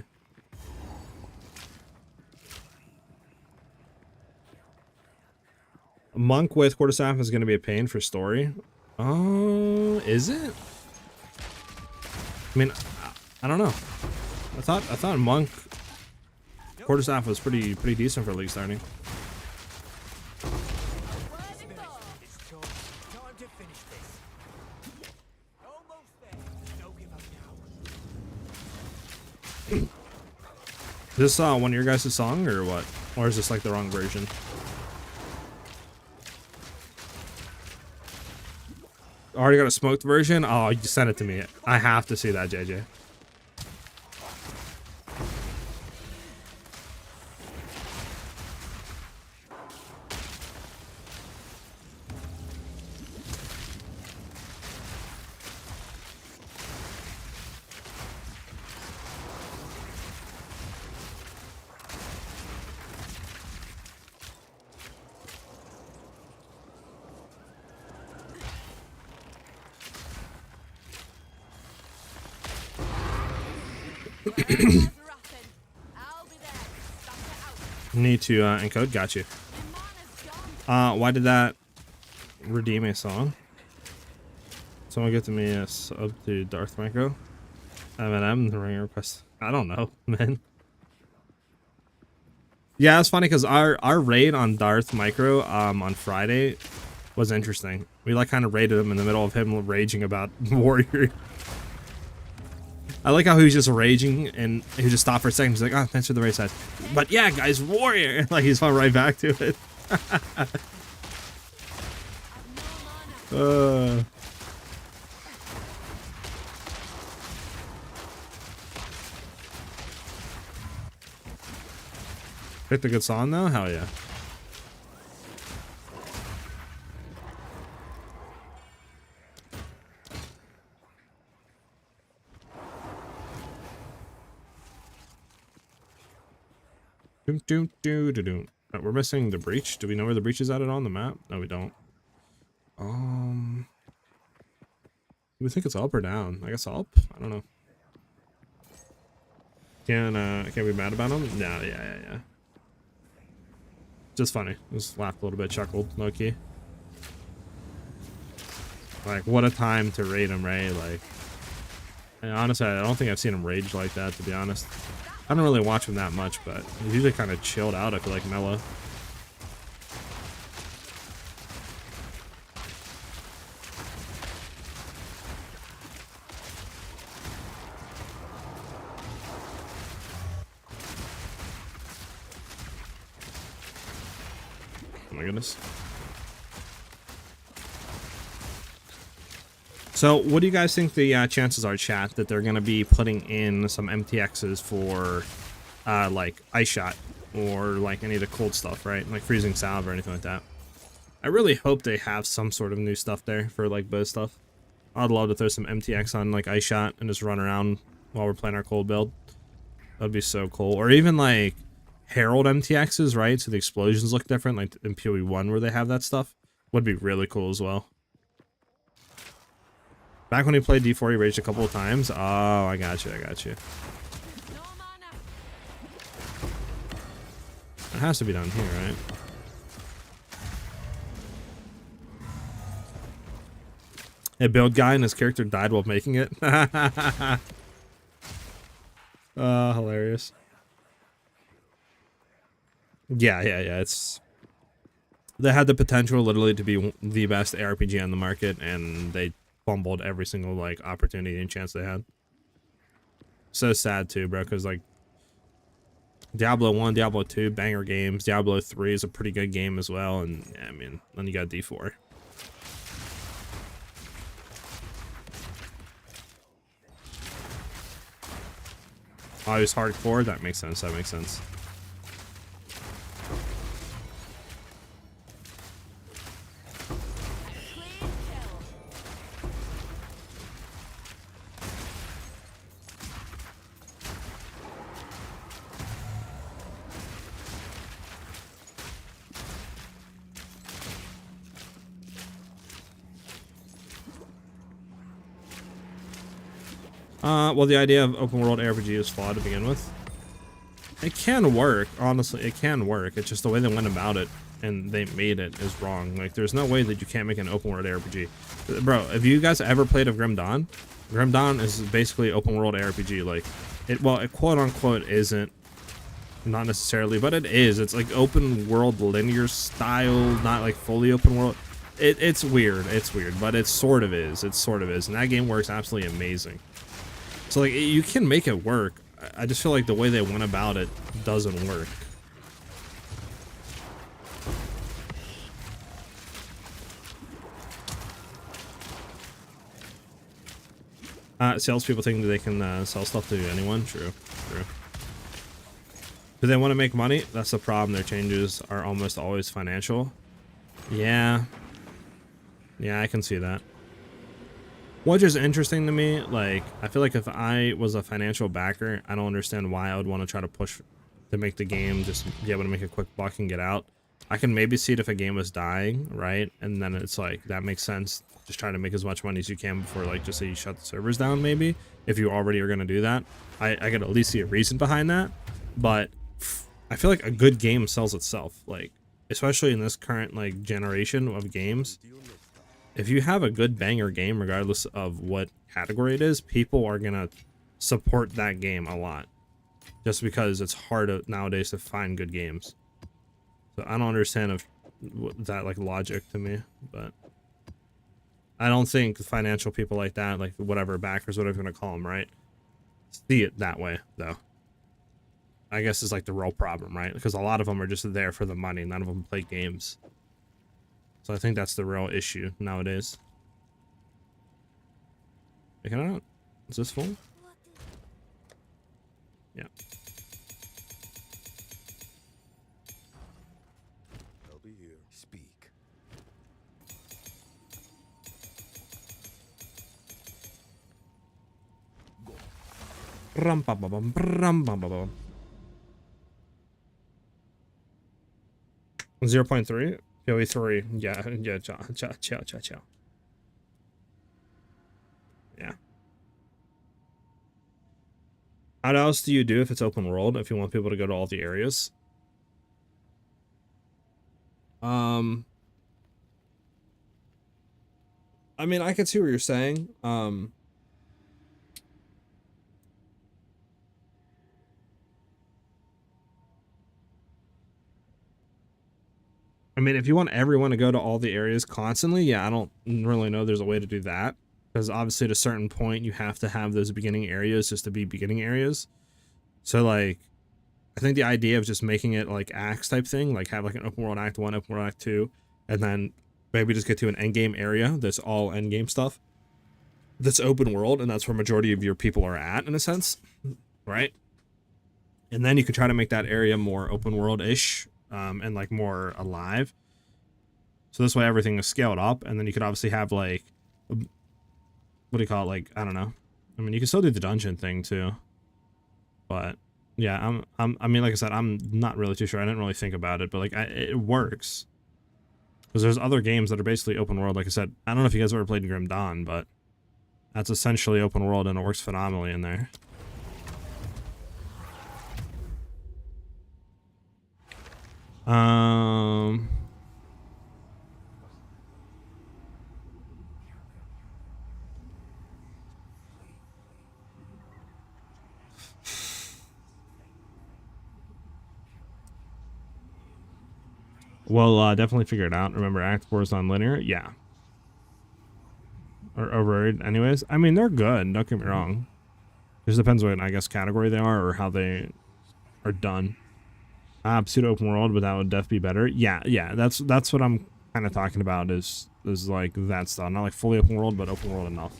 Monk with quarterstaff is going to be a pain for story. Oh, is it? I mean, I don't know. I thought monk quarterstaff was pretty decent for league starting. Is this one of your guys' song or what? Or is this like the wrong version? Already got a smoked version? Oh, you sent it to me. I have to see that, JJ. Need to encode. Got you. Why did that redeem a song? Someone get to me a sub to Darth Micro. M&M the ring request. I don't know, man. Yeah, it's funny because our raid on Darth Micro on Friday was interesting. We like kind of raided him in the middle of him raging about Warrior. I like how he was just raging and he just stopped for a second. He's like, oh, thanks for the raid size. But yeah, guys, Warrior. Like he's fell right back to it. Picked a good song though? Hell yeah. We're missing the breach. Do we know where the breach is at on the map? No, we don't. Do we think it's up or down? I guess up. I don't know. Can we be mad about him? No, yeah. Just funny. Just laughed a little bit, chuckled, low key. Like, what a time to raid him, right? Like, and honestly, I don't think I've seen him rage like that, to be honest. I don't really watch him that much, but he's usually kind of chilled out. I feel like mellow. Oh my goodness. So, what do you guys think the chances are, chat, that they're going to be putting in some MTXs for, like, Ice Shot, or, like, any of the cold stuff, right? Like, Freezing Salve or anything like that. I really hope they have some sort of new stuff there for, like, bow stuff. I'd love to throw some MTX on, like, Ice Shot and just run around while we're playing our cold build. That'd be so cool. Or even, like, Herald MTXs, right? So the explosions look different, like in PoE 1 where they have that stuff. Would be really cool as well. Back when he played D4, he raged a couple of times. Oh, I got you. It has to be down here, right? A build guy and his character died while making it. Hilarious. Yeah. They had the potential literally to be the best ARPG on the market, and they fumbled every single like opportunity and chance they had. So sad too, bro, because like Diablo 1, Diablo 2, banger games. Diablo 3 is a pretty good game as well, and yeah, I mean, then you got D4. Oh, he was hardcore? That makes sense, that makes sense. Well, the idea of open world RPG is flawed to begin with. It can work, honestly, it can work. It's just the way they went about it and they made it is wrong. Like, there's no way that you can't make an open world RPG. Bro, have you guys ever played of Grim Dawn? Grim Dawn is basically open world RPG. Like, it quote unquote isn't, not necessarily, but it is. It's like open world linear style, not like fully open world. It's weird, but it sort of is. It sort of is, and that game works absolutely amazing. So like, you can make it work. I just feel like the way they went about it doesn't work. Salespeople think that they can sell stuff to anyone. True. Do they want to make money? That's the problem. Their changes are almost always financial. Yeah, I can see that. Which is interesting to me. Like, I feel like if I was a financial backer, I don't understand why I would want to try to push to make the game just be able to make a quick buck and get out. I can maybe see it if a game was dying, right? And then it's like, that makes sense. Just try to make as much money as you can before, like, just say you shut the servers down, maybe. If you already are going to do that. I could at least see a reason behind that. But I feel like a good game sells itself. Like, especially in this current, like, generation of games. If you have a good banger game, regardless of what category it is, people are gonna support that game a lot, just because it's hard nowadays to find good games. So I don't understand if that like logic to me, but I don't think financial people like that, like whatever backers, whatever you want to call them, right, see it that way though. I guess is like the real problem, right? Because a lot of them are just there for the money. None of them play games. So I think that's the real issue nowadays. Can I not? Is this full? Yeah. I'll be here. Speak. Rum ba ba bum, brum ba ba bum. 0.3? PoE 3. Yeah, ciao. Yeah. How else do you do if it's open world, if you want people to go to all the areas? I mean, I can see what you're saying. I mean, if you want everyone to go to all the areas constantly, yeah, I don't really know there's a way to do that. Because obviously at a certain point, you have to have those beginning areas just to be beginning areas. So, like, I think the idea of just making it like acts type thing, like have like an open world act 1, open world act 2, and then maybe just get to an endgame area that's all endgame stuff. That's open world, and that's where majority of your people are at, in a sense, right? And then you can try to make that area more open world-ish, and like more alive. So this way everything is scaled up, and then you could obviously have like, what do you call it? Like, I don't know. I mean, you can still do the dungeon thing too, but yeah, I mean, like I said, I'm not really too sure. I didn't really think about it, but like, it works. Because there's other games that are basically open world. Like I said, I don't know if you guys ever played Grim Dawn, but that's essentially open world, and it works phenomenally in there. We'll definitely figure it out. Remember, Act 4 is non-linear. Yeah. Or overrated anyways. I mean, they're good. Don't get me wrong. Just depends what, I guess, category they are or how they are done. Pseudo open world, but that would def be better. Yeah, yeah. That's what I'm kind of talking about is like that stuff. Not like fully open world, but open world enough.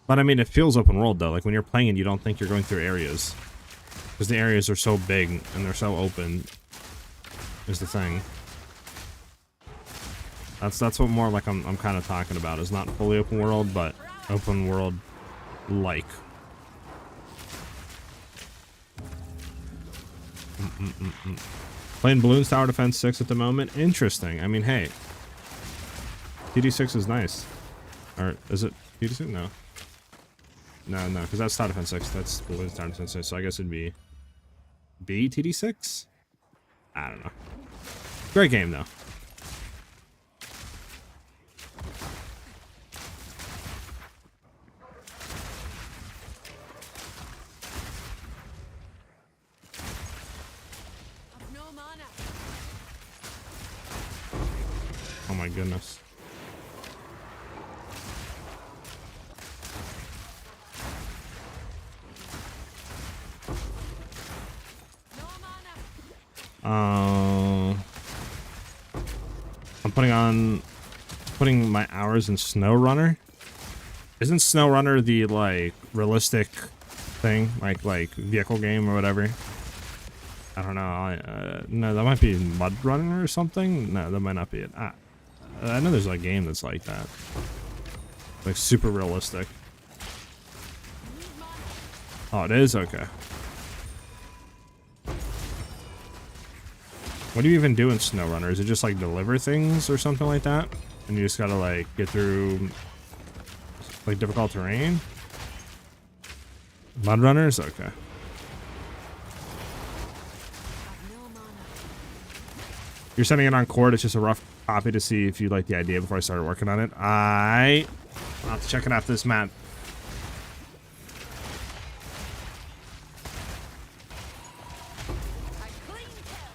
But I mean, it feels open world though. Like when you're playing, you don't think you're going through areas because the areas are so big and they're so open. Is the thing. That's what more like I'm kind of talking about. Is not fully open world, but open world like. Playing Balloons Tower Defense 6 at the moment. Interesting. I mean, hey, TD6 is nice. Or is it TD6? No. No, because that's Tower Defense 6. That's Balloons Tower Defense 6. So I guess it'd be B TD6? I don't know. Great game, though. I've no mana. Oh my goodness. No mana. I'm putting my hours in SnowRunner. Isn't SnowRunner the like realistic thing, like vehicle game or whatever? I don't know. No, that might be Mud Runner or something. No, that might not be it. I know there's a game that's like that, like super realistic. Oh, it is? Okay. What do you even do in SnowRunner? Is it just like deliver things or something like that? And you just gotta like get through like difficult terrain? Mud Runners? Okay. I've no mana. You're sending it on Cord. It's just a rough copy to see if you like the idea before I started working on it. I'll have to check it after this, Matt. I clean kill.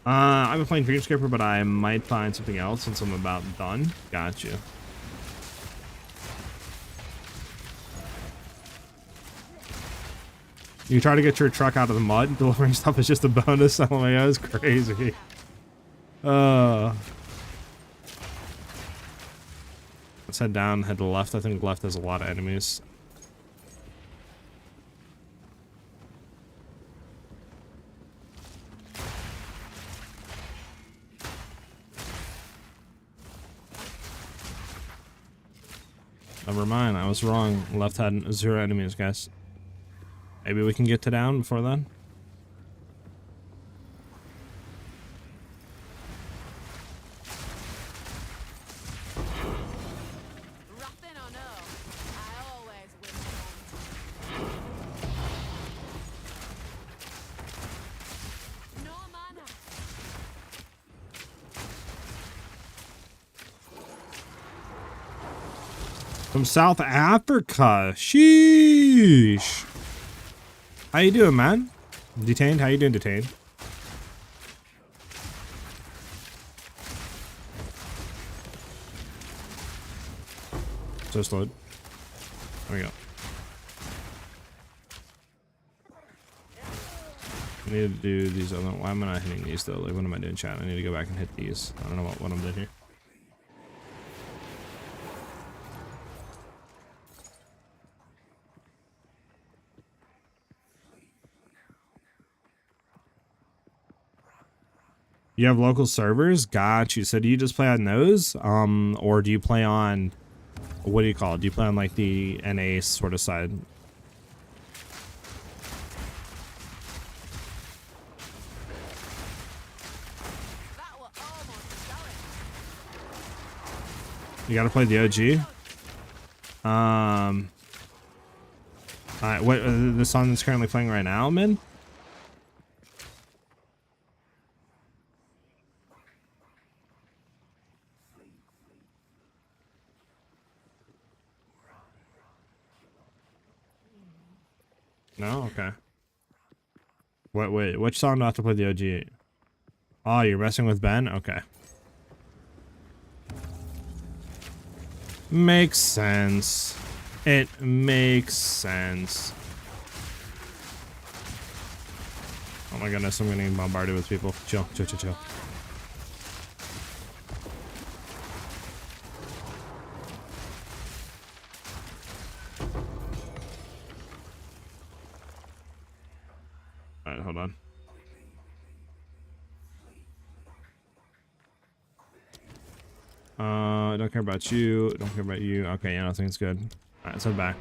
I've been playing Dreamscaper, but I might find something else since I'm about done. Gotcha. You try to get your truck out of the mud. Delivering stuff is just a bonus. Oh my god, it's crazy. Let's head down, head to the left. I think the left has a lot of enemies. Never mind, I was wrong. Left had 0 enemies, guys. Maybe we can get to down before then? Rapping or no, I always win. No mana. From South Africa. Sheesh. How you doing, man? Detained? How you doing, Detained? So slowed. There we go. I need to do these other. Why am I not hitting these though? Like, what am I doing, chat? I need to go back and hit these. I don't know what I'm doing here. You have local servers? Got you. So do you just play on those? Or do you play on, what do you call it? Do you play on like the NA sort of side? That were almost going. You gotta play the OG? Alright, what, the song that's currently playing right now, man? No? Okay. Wait, which song do I have to play the OG? Oh, you're messing with Ben? Okay. Makes sense. It makes sense. Oh my goodness, I'm getting bombarded with people. Chill, chill, chill, chill. Alright, hold on. Don't care about you. Don't care about you. Okay, yeah, nothing's good. Alright, let's head back.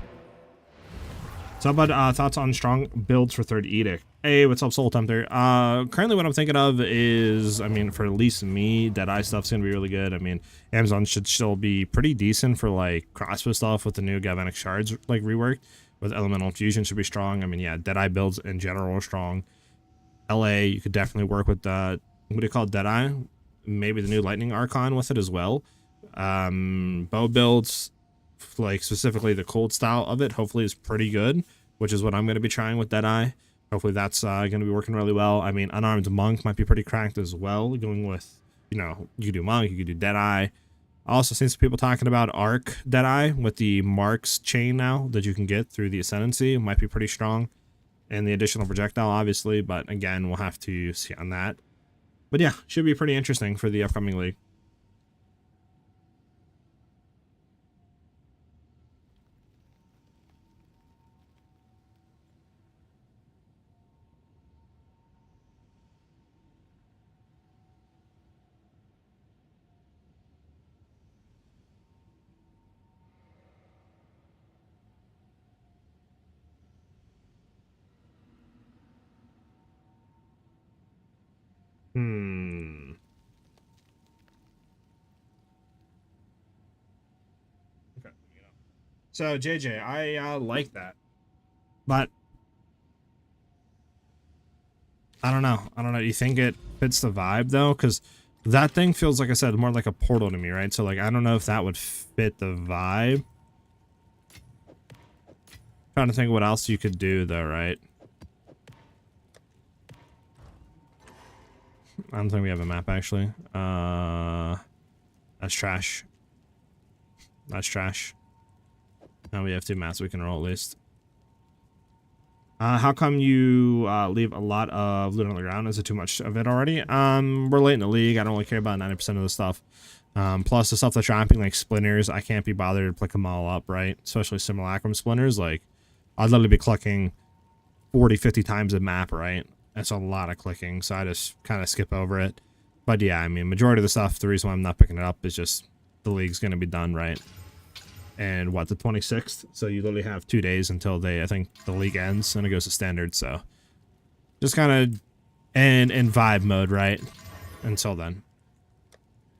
So about thoughts on strong builds for Third Edict. Hey, what's up, Soul Tempter? Currently what I'm thinking of is, I mean, for at least me, Deadeye stuff's gonna be really good. I mean, Amazon should still be pretty decent for like crossbow stuff with the new Galvanic Shards like reworked. With Elemental Fusion should be strong. I mean, yeah, Deadeye builds in general are strong. LA, you could definitely work with what do you call it, Deadeye? Maybe the new Lightning Archon with it as well. Bow builds, like specifically the cold style of it, hopefully is pretty good, which is what I'm going to be trying with Deadeye. Hopefully that's going to be working really well. I mean, Unarmed Monk might be pretty cracked as well, going with, you know, you could do Monk, you could do Deadeye. I also seen some people talking about Arc Deadeye with the Marks chain now that you can get through the Ascendancy. It might be pretty strong. And the additional projectile, obviously, but again, we'll have to see on that. But yeah, should be pretty interesting for the upcoming league. Okay. So JJ, I like that, but I don't know. I don't know. You think it fits the vibe though? Because that thing feels, like I said, more like a portal to me, right? So like, I don't know if that would fit the vibe. Trying to think what else you could do though, right? I don't think we have a map actually. That's trash. That's trash. Now we have 2 maps we can roll at least. How come you leave a lot of loot on the ground? Is it too much of it already? We're late in the league. I don't really care about 90% of the stuff. Plus the stuff that's dropping, like splinters, I can't be bothered to pick them all up, right? Especially simulacrum splinters. Like, I'd literally be clicking 40, 50 times a map, right? That's a lot of clicking, so I just kind of skip over it. But yeah, I mean, majority of the stuff, the reason why I'm not picking it up is just the league's going to be done, right? And what, the 26th? So you literally have 2 days until I think the league ends and it goes to standard. So just kind of in vibe mode, right? Until then.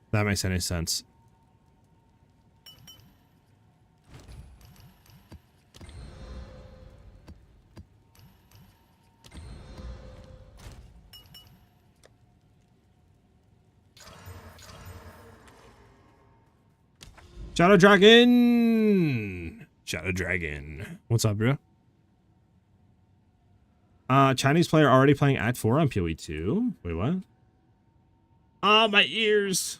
If that makes any sense. Shadow Dragon! Shadow Dragon. What's up, bro? Chinese player already playing Act 4 on PoE 2? Wait, what? Oh, my ears!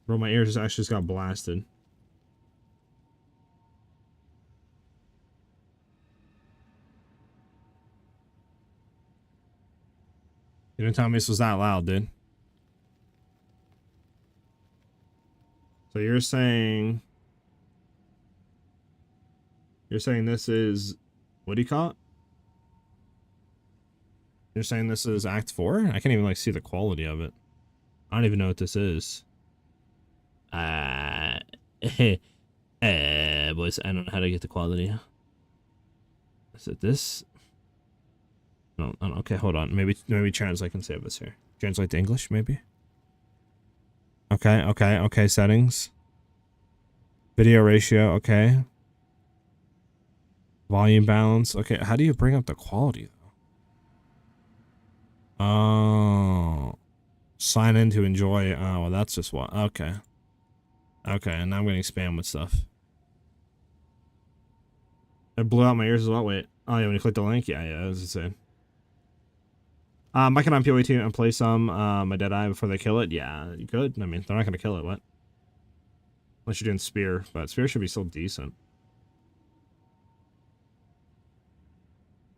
Bro, my ears actually just got blasted. You didn't tell me this was that loud, dude. So you're saying this is, what do you call it? You're saying this is Act 4? I can't even like see the quality of it. I don't even know what this is. Boys, I don't know how to get the quality. Is it this? No, okay, hold on. Maybe translate can save us here. Translate to English, maybe? Okay, settings. Video ratio, okay. Volume balance. Okay, how do you bring up the quality though? Oh. Sign in to enjoy. Oh, well, that's just what. Okay. Okay, and now I'm getting spam with stuff. It blew out my ears as well. Wait. Oh yeah, when you click the link, yeah, that's insane. I can on PoE 2 and play some my Deadeye before they kill it. Yeah, you could. I mean, they're not gonna kill it. What? Unless you're doing Spear, but Spear should be still decent.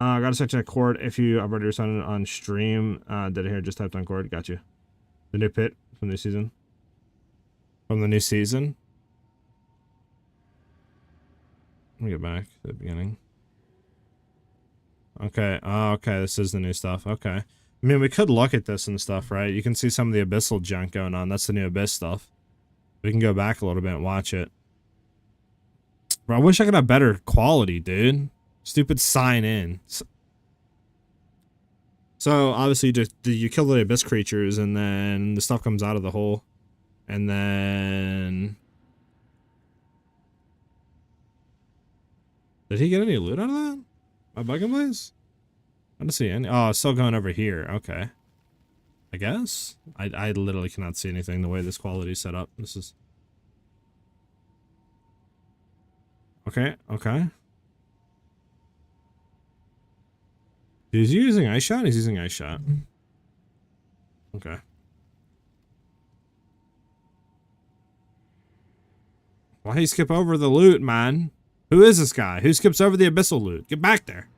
Gotta search that chord if you upload your son on stream. Did it here? Just typed on chord. Got you. The new pit from the new season. From the new season. Let me get back to the beginning. Okay. Oh, okay. This is the new stuff. Okay. I mean, we could look at this and stuff, right? You can see some of the Abyssal junk going on. That's the new Abyss stuff. We can go back a little bit and watch it. Bro, I wish I could have better quality, dude. Stupid sign in. So obviously, just you kill the abyss creatures, and then the stuff comes out of the hole, and then did he get any loot out of that? My bugging place? I don't see any. Oh, it's still going over here. Okay, I guess I literally cannot see anything the way this quality is set up. This is okay. Okay. Is he using Ice Shot? He's using Ice Shot. Okay. Why he skip over the loot, man? Who is this guy? Who skips over the Abyssal loot? Get back there.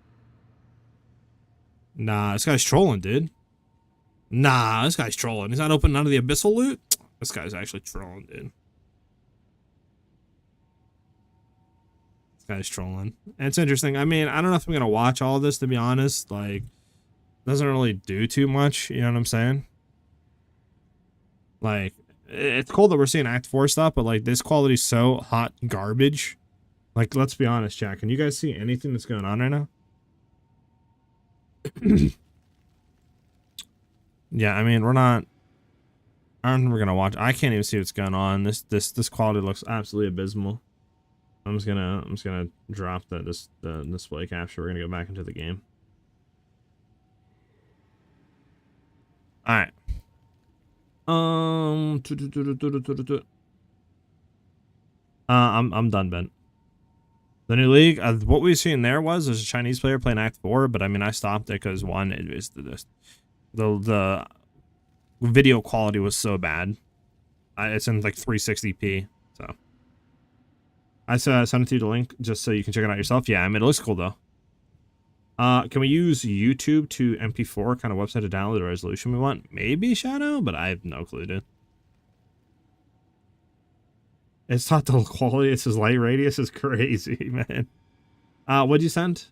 Nah, this guy's trolling, dude. Nah, this guy's trolling. He's not opening none of the Abyssal loot? This guy's actually trolling, dude. Guy's trolling. And it's interesting. I mean, I don't know if I'm gonna watch all of this, to be honest. Like, doesn't really do too much, you know what I'm saying? Like, it's cool that we're seeing Act 4 stuff, but like this quality's so hot garbage. Like, let's be honest, chat. Can you guys see anything that's going on right now? Yeah, I mean, we're not. I don't think we're gonna watch. I can't even see what's going on. This quality looks absolutely abysmal. I'm just gonna drop the display capture. We're gonna go back into the game. All right. I'm done, Ben. The new league. What we've seen there was there's a Chinese player playing Act 4, but I mean I stopped it because one, it was the video quality was so bad. It's in like 360p, so. I sent it to you the link just so you can check it out yourself. Yeah, I mean, it looks cool though. Can we use YouTube to MP4 kind of website to download the resolution we want? Maybe Shadow, but I have no clue, dude. It's not the quality, it's his light radius is crazy, man. What'd you send?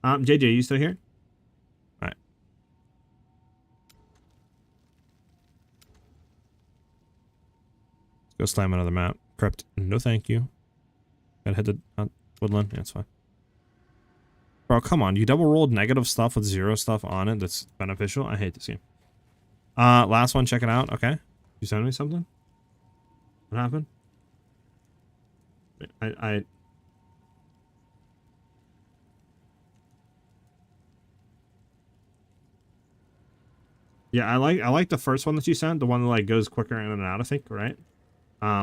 JJ, you still here? All right. Let's go slam another map. Prepped. No, thank you. Gotta head to Woodland. Yeah, it's fine. Bro, come on. You double rolled negative stuff with zero stuff on it that's beneficial. I hate to see him. Last one. Check it out. Okay. You sent me something? What happened? Yeah, I like the first one that you sent. The one that like goes quicker in and out, I think, right?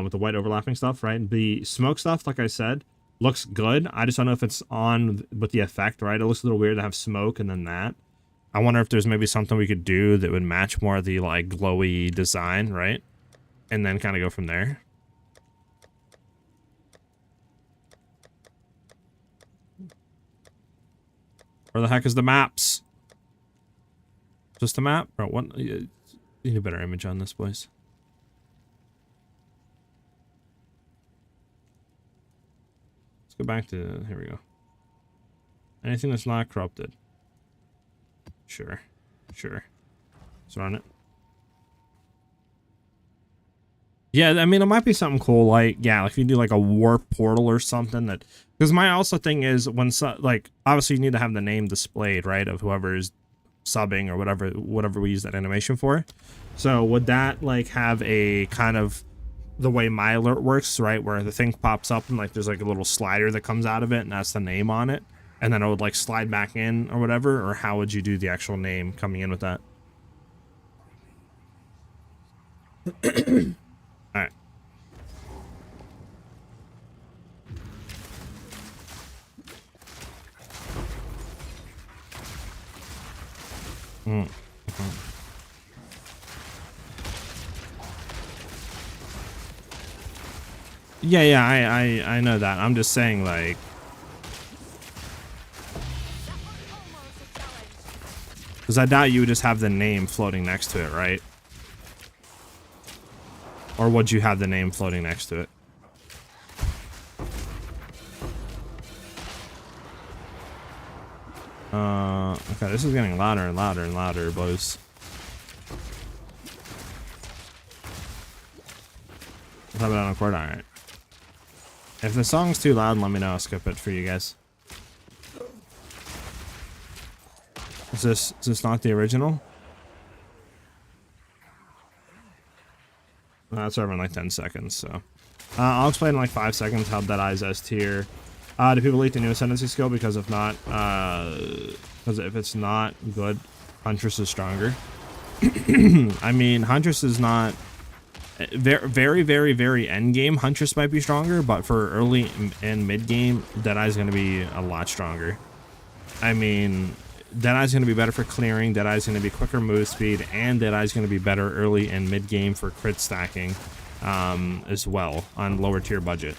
With the white overlapping stuff, right? The smoke stuff, like I said, looks good. I just don't know if it's on with the effect, right? It looks a little weird to have smoke and then that. I wonder if there's maybe something we could do that would match more of the like glowy design, right? And then kind of go from there. Where the heck is the maps? Just a map? Bro, what? You need a better image on this place. Let's go back to, here we go. Anything that's not corrupted. Sure. Sure. Let's run it. Yeah, I mean, it might be something cool, like, yeah, like if you do like a warp portal or something that, because my also thing is when, like, obviously you need to have the name displayed, right, of whoever is subbing or whatever we use that animation for. So would that like have a kind of the way my alert works, right, where the thing pops up and like there's like a little slider that comes out of it and that's the name on it, and then it would like slide back in or whatever, or how would you do the actual name coming in with that? All right. Mm. Yeah, I know that. I'm just saying, like, because I doubt you would just have the name floating next to it, right? Or would you have the name floating next to it? Okay, this is getting louder and louder and louder, boys. Let's have it on a chord. All right. If the song's too loud, let me know. I'll skip it for you guys. Is this not the original? That's over in like 10 seconds. So I'll explain in like 5 seconds how Deadeye's S tier. Do people leak the new ascendancy skill? Because if not, because if it's not good, Huntress is stronger. I mean, Huntress is not very end game. Huntress might be stronger, but for early and mid game, Deadeye's going to be a lot stronger. I mean, Deadeye's going to be better for clearing. Deadeye's going to be quicker move speed, and Deadeye's going to be better early and mid game for crit stacking, as well on lower tier budget.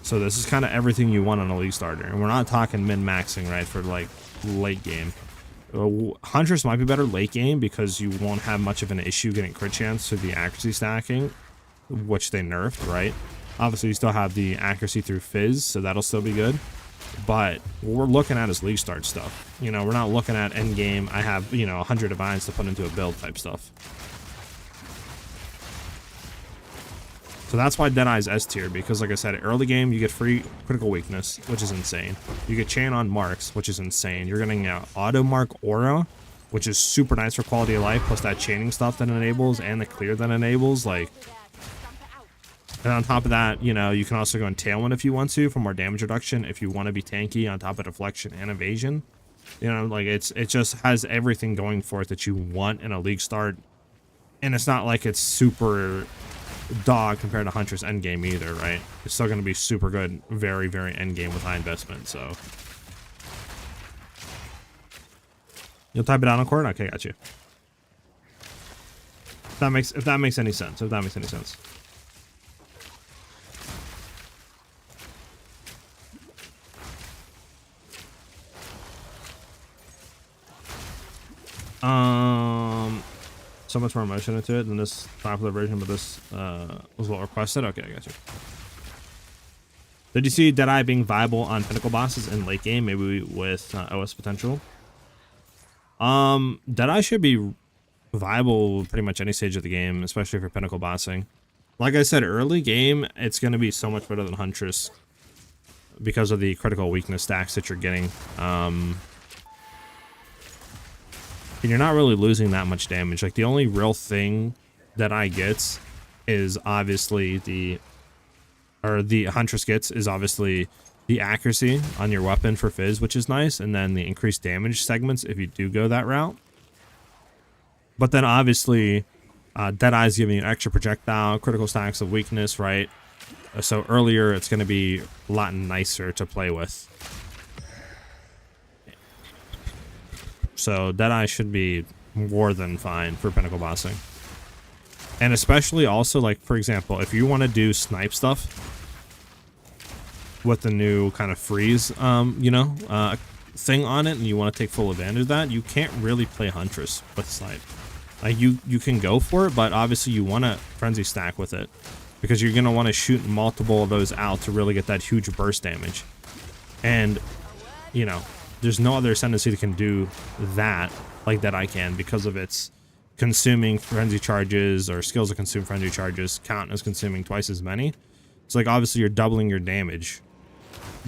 So this is kind of everything you want on a league starter, and we're not talking min-maxing, right, for like late game. Huntress might be better late game because you won't have much of an issue getting crit chance through the accuracy stacking, which they nerfed, right? Obviously you still have the accuracy through Fizz, so that'll still be good. But what we're looking at is league start stuff. You know, we're not looking at end game. I have, you know, 100 divines to put into a build type stuff. So that's why Deadeye's S tier, because like I said, early game you get free critical weakness, which is insane. You get chain on marks, which is insane. You're getting auto mark aura, which is super nice for quality of life, plus that chaining stuff that enables and the clear that enables, like. And on top of that, you know, you can also go in Tailwind if you want to for more damage reduction. If you want to be tanky on top of deflection and evasion, you know, like it just has everything going for it that you want in a league start. And it's not like it's super dog compared to Huntress endgame either, right? It's still going to be super good, very endgame with high investment. So you'll type it out on court. Okay, got you. If that makes any sense. If that makes any sense. So much more emotion into it than this popular version, but this was what requested. Okay, I got you. Did you see Deadeye being viable on pinnacle bosses in late game, maybe with OS potential? Deadeye should be viable pretty much any stage of the game, especially for pinnacle bossing. Like I said, early game, it's going to be so much better than Huntress because of the critical weakness stacks that you're getting. And you're not really losing that much damage. Like the only real thing that I gets is obviously the Huntress gets is obviously the accuracy on your weapon for Fizz, which is nice, and then the increased damage segments if you do go that route. But then obviously Deadeye's giving you extra projectile, critical stacks of weakness, right? So earlier it's going to be a lot nicer to play with. So Deadeye should be more than fine for pinnacle bossing. And especially also, like, for example, if you want to do snipe stuff with the new kind of freeze, thing on it, and you want to take full advantage of that, you can't really play Huntress with snipe. Like, you can go for it, but obviously you want to frenzy stack with it because you're going to want to shoot multiple of those out to really get that huge burst damage. And, you know, there's no other ascendancy that can do that like that I can because of its consuming frenzy charges, or skills that consume frenzy charges count as consuming twice as many. It's like obviously you're doubling your damage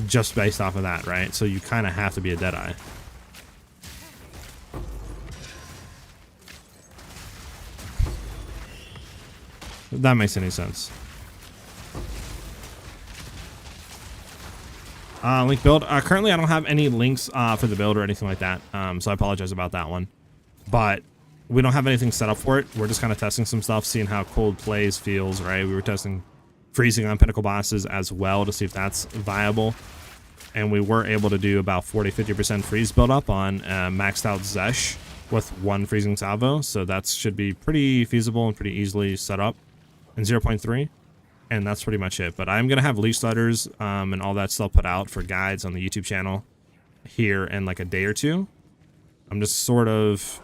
just based off of that, right? So you kind of have to be a Deadeye. If that makes any sense. Link build. Currently, I don't have any links for the build or anything like that, so I apologize about that one. But we don't have anything set up for it. We're just kind of testing some stuff, seeing how cold plays feels, right? We were testing freezing on pinnacle bosses as well to see if that's viable. And we were able to do about 40-50% freeze build up on maxed out Zesh with 1 freezing salvo, so that should be pretty feasible and pretty easily set up in 0.3. And that's pretty much it. But I'm gonna have leash letters and all that stuff put out for guides on the YouTube channel here in like a day or two. I'm just sort of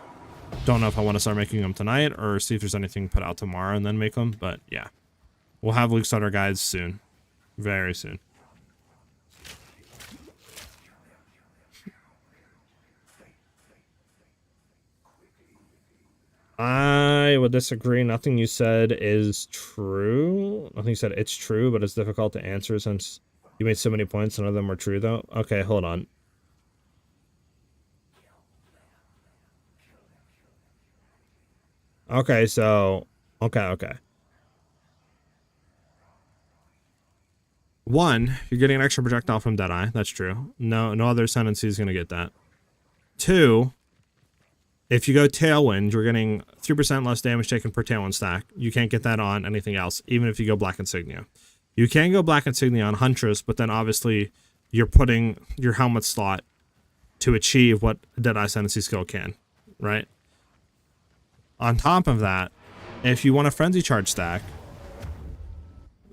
don't know if I want to start making them tonight or see if there's anything put out tomorrow and then make them. But yeah, we'll have leash letter guides soon, very soon. I would disagree. Nothing you said is true. Nothing you said it's true, but it's difficult to answer since you made so many points. None of them were true, though. Okay, hold on. Okay, so... Okay. 1, you're getting an extra projectile from Deadeye. That's true. No other Ascendancy is going to get that. 2... if you go Tailwind, you're getting 3% less damage taken per Tailwind stack. You can't get that on anything else, even if you go Black Insignia. You can go Black Insignia on Huntress, but then obviously you're putting your helmet slot to achieve what Deadeye Ascendancy skill can, right? On top of that, if you want a Frenzy Charge stack,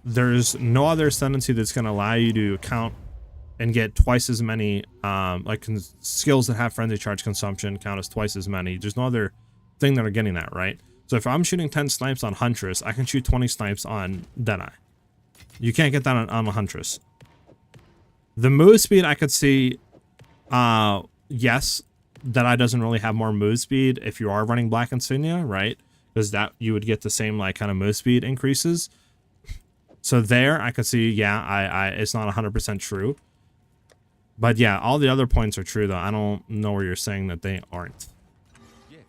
there's no other Ascendancy that's going to allow you to count and get twice as many skills that have Frenzy Charge consumption count as twice as many. There's no other thing that are getting that, right? So if I'm shooting 10 snipes on Huntress, I can shoot 20 snipes on Deadeye. You can't get that on a Huntress. The move speed, I could see, yes, Deadeye doesn't really have more move speed if you are running Black Insignia, right? Because that you would get the same like kind of move speed increases. So there, I could see, yeah, it's not 100% true. But yeah, all the other points are true, though. I don't know where you're saying that they aren't. Yes.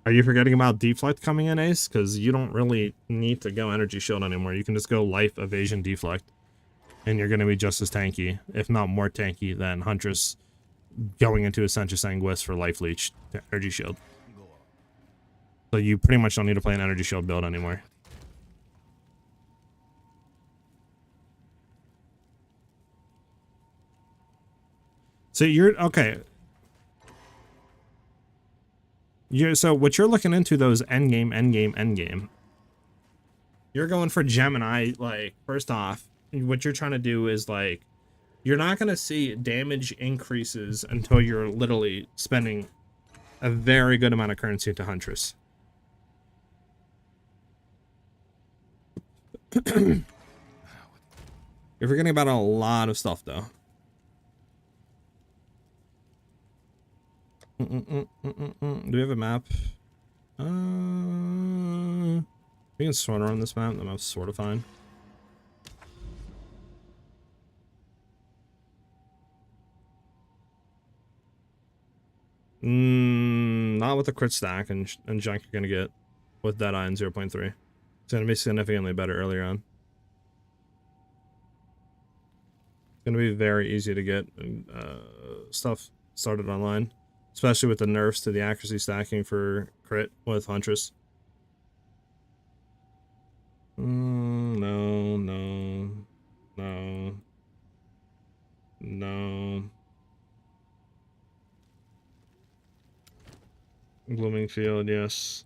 Are you forgetting about deflect coming in, Ace? Because you don't really need to go energy shield anymore. You can just go life, evasion, deflect. And you're going to be just as tanky, if not more tanky, than Huntress going into Essentia Sanguis for life leech to energy shield. So you pretty much don't need to play an energy shield build anymore. So you're... okay. So what you're looking into, those endgame. You're going for Gemini, like, first off, what you're trying to do is, like, you're not going to see damage increases until you're literally spending a very good amount of currency into Huntress. You're forgetting about a lot of stuff, though. Do we have a map? We can sort of run this map. The map's sort of fine. Not with the crit stack and junk you're gonna get with Deadeye in 0.3. It's gonna be significantly better earlier on. It's gonna be very easy to get stuff started online. Especially with the nerfs to the accuracy stacking for crit with Huntress. No. Blooming Field, yes.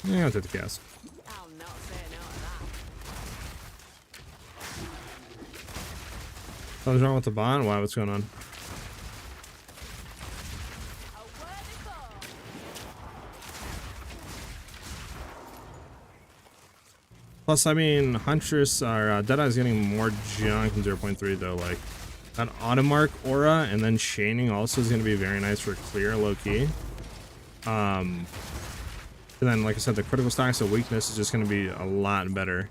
Yeah, I'll take the cast. I'll not say no to that. Something's wrong with the bond? Why? What's going on? A worthy foe. Plus, I mean, Huntress or Deadeye's getting more junk in 0.3 though. Like, That Automark aura and then chaining also is going to be very nice for clear low key. And then, like I said, the critical stacks of weakness is just going to be a lot better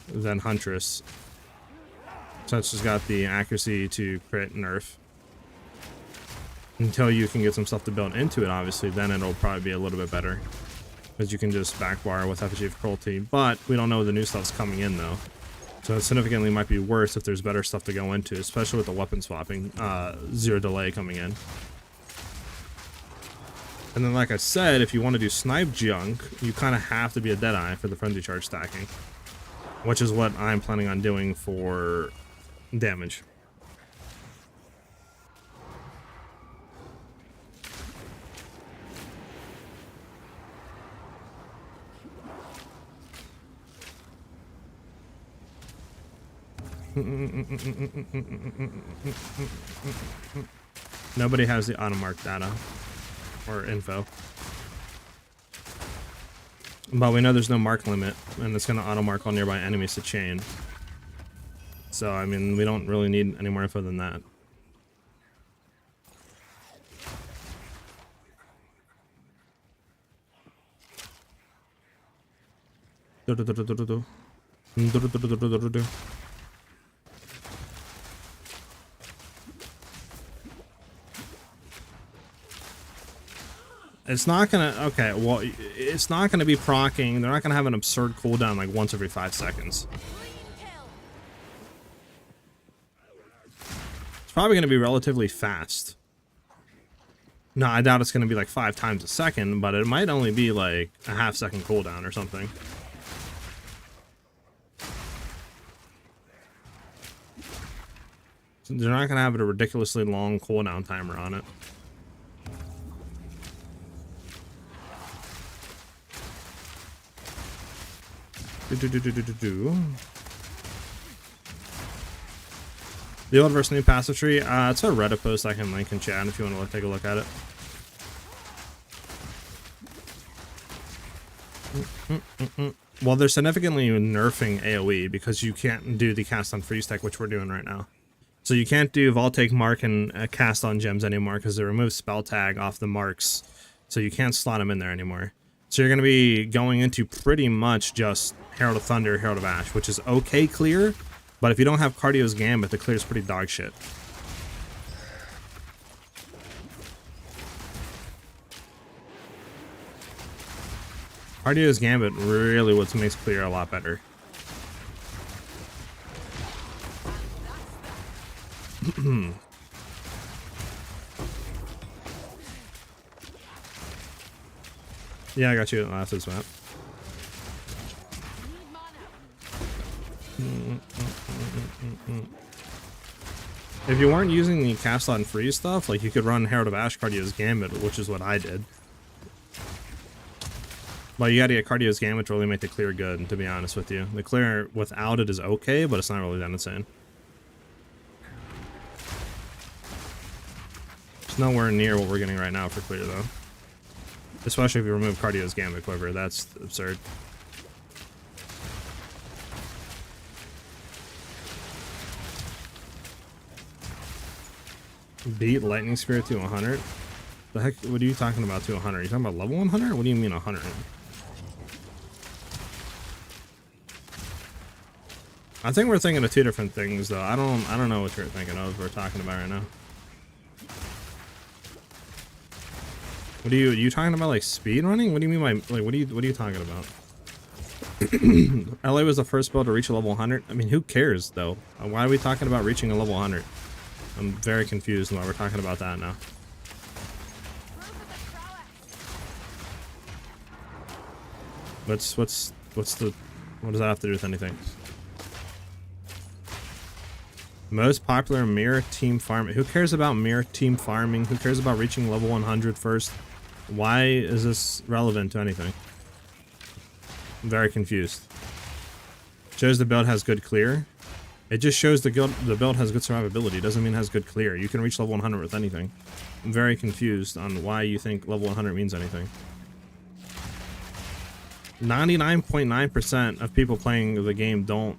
than Huntress. So it's just got the accuracy to crit nerf. Until you can get some stuff to build into it, obviously, then it'll probably be a little bit better. Because you can just backbar with effigy of cruelty. But we don't know the new stuff's coming in, though. So it significantly might be worse if there's better stuff to go into, especially with the weapon swapping, 0 delay coming in. And then, like I said, if you want to do snipe junk, you kind of have to be a Deadeye for the frenzy charge stacking. Which is what I'm planning on doing for damage. Nobody has the automark data or info, but we know there's no mark limit, and it's going to automark all nearby enemies to chain. So I mean, we don't really need any more info than that. It's not gonna, okay, well, it's not gonna be proccing. They're not gonna have an absurd cooldown like once every 5 seconds. It's probably gonna be relatively fast. No, I doubt it's gonna be like 5 times a second, but it might only be like a half-second cooldown or something. So they're not gonna have a ridiculously long cooldown timer on it. The old versus new passive tree. It's a Reddit post I can link in chat if you want to take a look at it. Well, they're significantly nerfing AoE because you can't do the cast on freeze tech, which we're doing right now. So you can't do Vault-Take Mark and cast on gems anymore because they remove spell tag off the marks. So you can't slot them in there anymore. So you're going to be going into pretty much just Herald of Thunder, Herald of Ash, which is okay clear, but if you don't have Cardio's Gambit, the clear is pretty dog shit. Cardio's Gambit really what makes clear a lot better. Yeah, I got you last this map. If you weren't using the cast on free stuff, like you could run Herald of Ash Cardio's Gambit, which is what I did. But you gotta get Cardio's Gambit to really make the clear good, to be honest with you. The clear without it is okay, but it's not really that insane. It's nowhere near what we're getting right now for clear, though. Especially if you remove Cardio's Gambit Quiver, that's absurd. Beat Lightning Spirit to 100? The heck, what are you talking about to 100? Are you talking about level 100? What do you mean 100? I think we're thinking of two different things, though. I don't know what you're thinking of. We're talking about right now. What are you talking about, like speed running? What do you mean by like what are you talking about? LA was the first build to reach a level 100. I mean, who cares though? Why are we talking about reaching a level 100? I'm very confused why we're talking about that now. What does that have to do with anything? Most popular mirror team farming. Who cares about mirror team farming? Who cares about reaching level 100 first? Why is this relevant to anything? I'm very confused. Shows the build has good clear. It just shows the build has good survivability. It doesn't mean it has good clear. You can reach level 100 with anything. I'm very confused on why you think level 100 means anything. 99.9% of people playing the game don't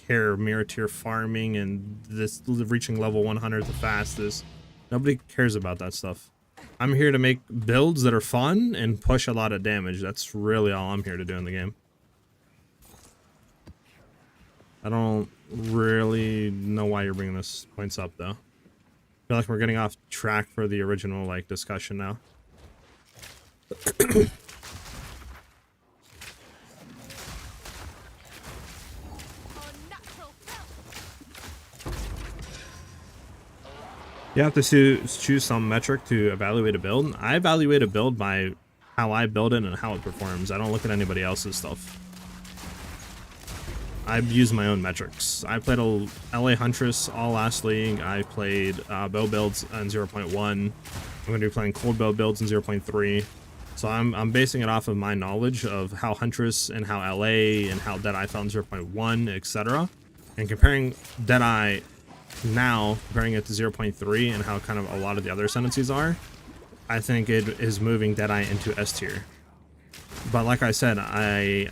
care mirror tier farming and this reaching level 100 the fastest. Nobody cares about that stuff. I'm here to make builds that are fun and push a lot of damage. That's really all I'm here to do in the game. I don't really know why you're bringing this points up though. I feel like we're getting off track for the original like discussion now. You have to choose some metric to evaluate a build. I evaluate a build by how I build it and how it performs. I don't look at anybody else's stuff. I use my own metrics. I played a LA Huntress all last league. I played bow builds in 0.1. I'm going to be playing cold bow builds in 0.3. So I'm basing it off of my knowledge of how Huntress and how LA and how Deadeye felt in 0.1, etc. And comparing Deadeye now, comparing it to 0.3 and how kind of a lot of the other ascendancies are, I think it is moving Deadeye into S tier. But like I said, I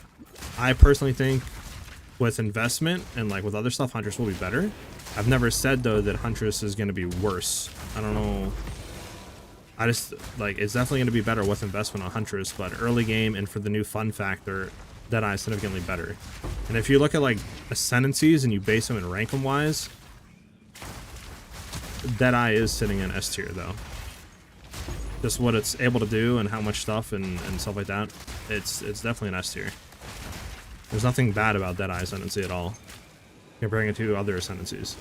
personally think with investment and like with other stuff, Huntress will be better. I've never said though that Huntress is going to be worse. I don't know. I just like it's definitely going to be better with investment on Huntress, but early game and for the new fun factor, Deadeye is significantly better. And if you look at like ascendancies and you base them and rank them wise, Deadeye is sitting in S tier though. Just what it's able to do and how much stuff and stuff like that, it's definitely an S tier. There's nothing bad about Deadeye ascendancy at all, comparing it to other ascendancies.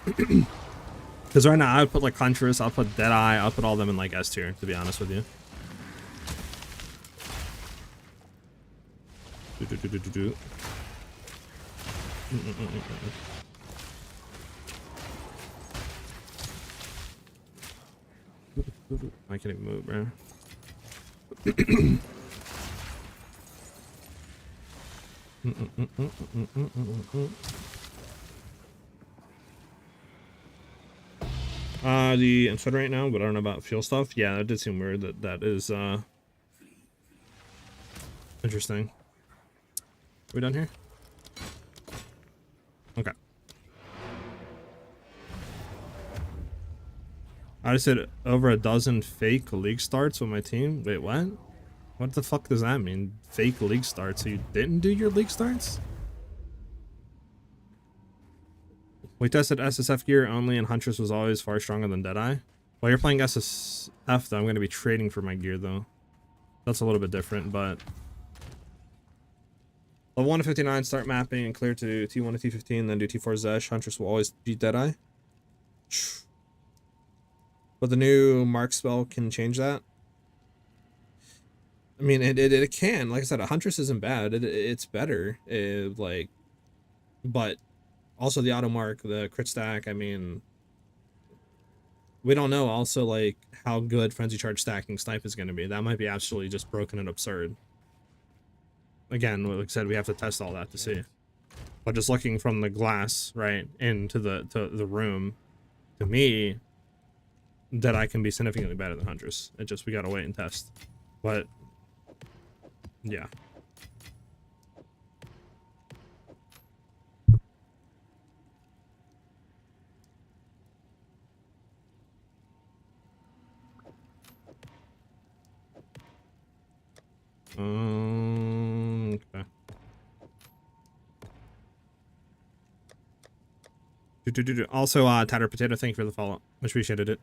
Because right now I would put like Huntress, I'll put Deadeye, I'll put all of them in like S tier, to be honest with you. I can't even move, bro. The instead right now, but I don't know about fuel stuff. Yeah, that did seem weird. That is interesting. Are we done here? Okay. I just said over a dozen fake league starts with my team. Wait, what? What the fuck does that mean? Fake league starts? So you didn't do your league starts? We tested SSF gear only and Huntress was always far stronger than Deadeye. While you're playing SSF though, I'm going to be trading for my gear though. That's a little bit different, but... Level 1 to 59, start mapping and clear to T1 to T15, then do T4 Zesh. Huntress will always beat Deadeye. But the new mark spell can change that. I mean, it can. Like I said, a Huntress isn't bad. It's better. But also the auto mark, the crit stack. I mean, we don't know also like how good frenzy charge stacking snipe is going to be. That might be absolutely just broken and absurd. Again, like I said, we have to test all that to see. But just looking from the glass right into the room, to me, that I can be significantly better than Huntress. It just we gotta wait and test. But yeah. Okay. Also, Tatter Potato, thank you for the follow. Much appreciated it.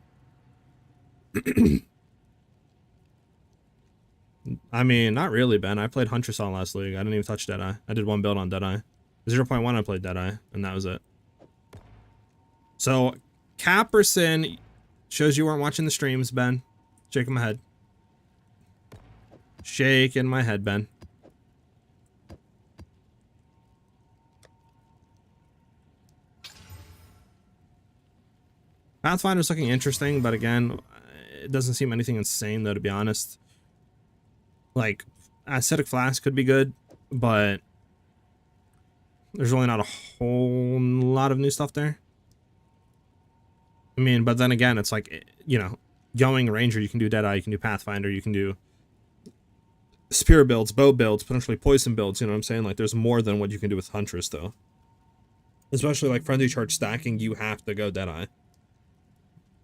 I mean, not really, Ben. I played Huntress on last league. I didn't even touch Deadeye. I did one build on Deadeye. 0.1 I played Deadeye, and that was it. So, Caperson shows you weren't watching the streams, Ben. Shaking my head. Shaking my head, Ben. Pathfinder's looking interesting, but again, it doesn't seem anything insane, though, to be honest. Like, Acidic Flask could be good, but there's really not a whole lot of new stuff there. I mean, but then again, it's like, you know, going Ranger, you can do Deadeye, you can do Pathfinder, you can do Spear builds, bow builds, potentially poison builds, you know what I'm saying? Like, there's more than what you can do with Huntress, though. Especially like frenzy charge stacking, you have to go Deadeye.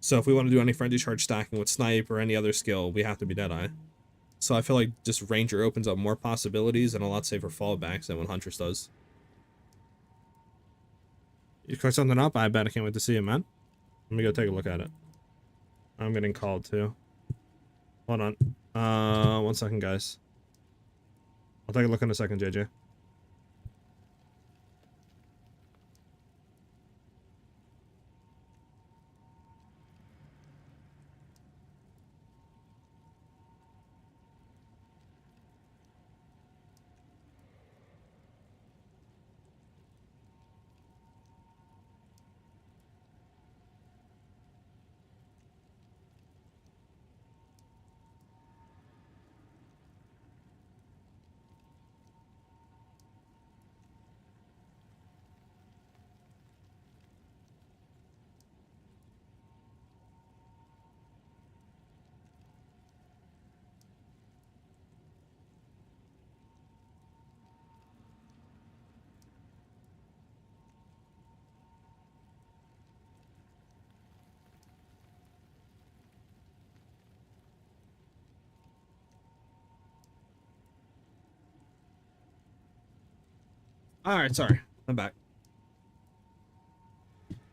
So if we want to do any frenzy charge stacking with snipe or any other skill, we have to be Deadeye. So I feel like just Ranger opens up more possibilities and a lot safer fallbacks than what Huntress does. You cook something up? I bet I can't wait to see it, man. Let me go take a look at it. I'm getting called too. Hold on. 1 second, guys. I'll take a look in a second, JJ. Alright, sorry. I'm back.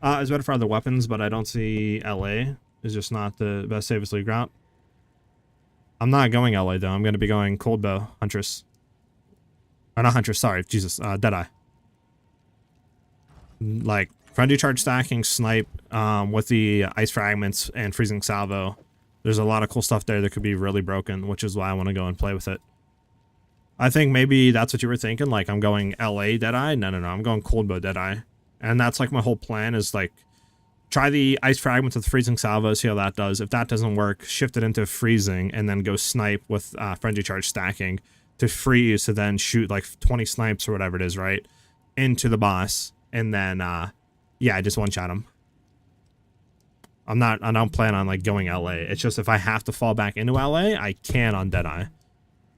It's better for other weapons, but I don't see LA. It's just not the best, safest league route. I'm not going LA, though. I'm going to be going Cold Bow, Huntress. Or not Huntress, sorry. Jesus. Deadeye. Like, frenzy charge stacking, snipe, with the ice fragments and freezing salvo. There's a lot of cool stuff there that could be really broken, which is why I want to go and play with it. I think maybe that's what you were thinking. Like, I'm going LA Deadeye. No. I'm going Cold Bow Deadeye. And that's like my whole plan is like, try the ice fragments with freezing salvo, see how that does. If that doesn't work, shift it into freezing and then go snipe with frenzy charge stacking to freeze to then shoot like 20 snipes or whatever it is, right? Into the boss. And then, yeah, I just one-shot him. I don't plan on like going LA. It's just if I have to fall back into LA, I can on Deadeye.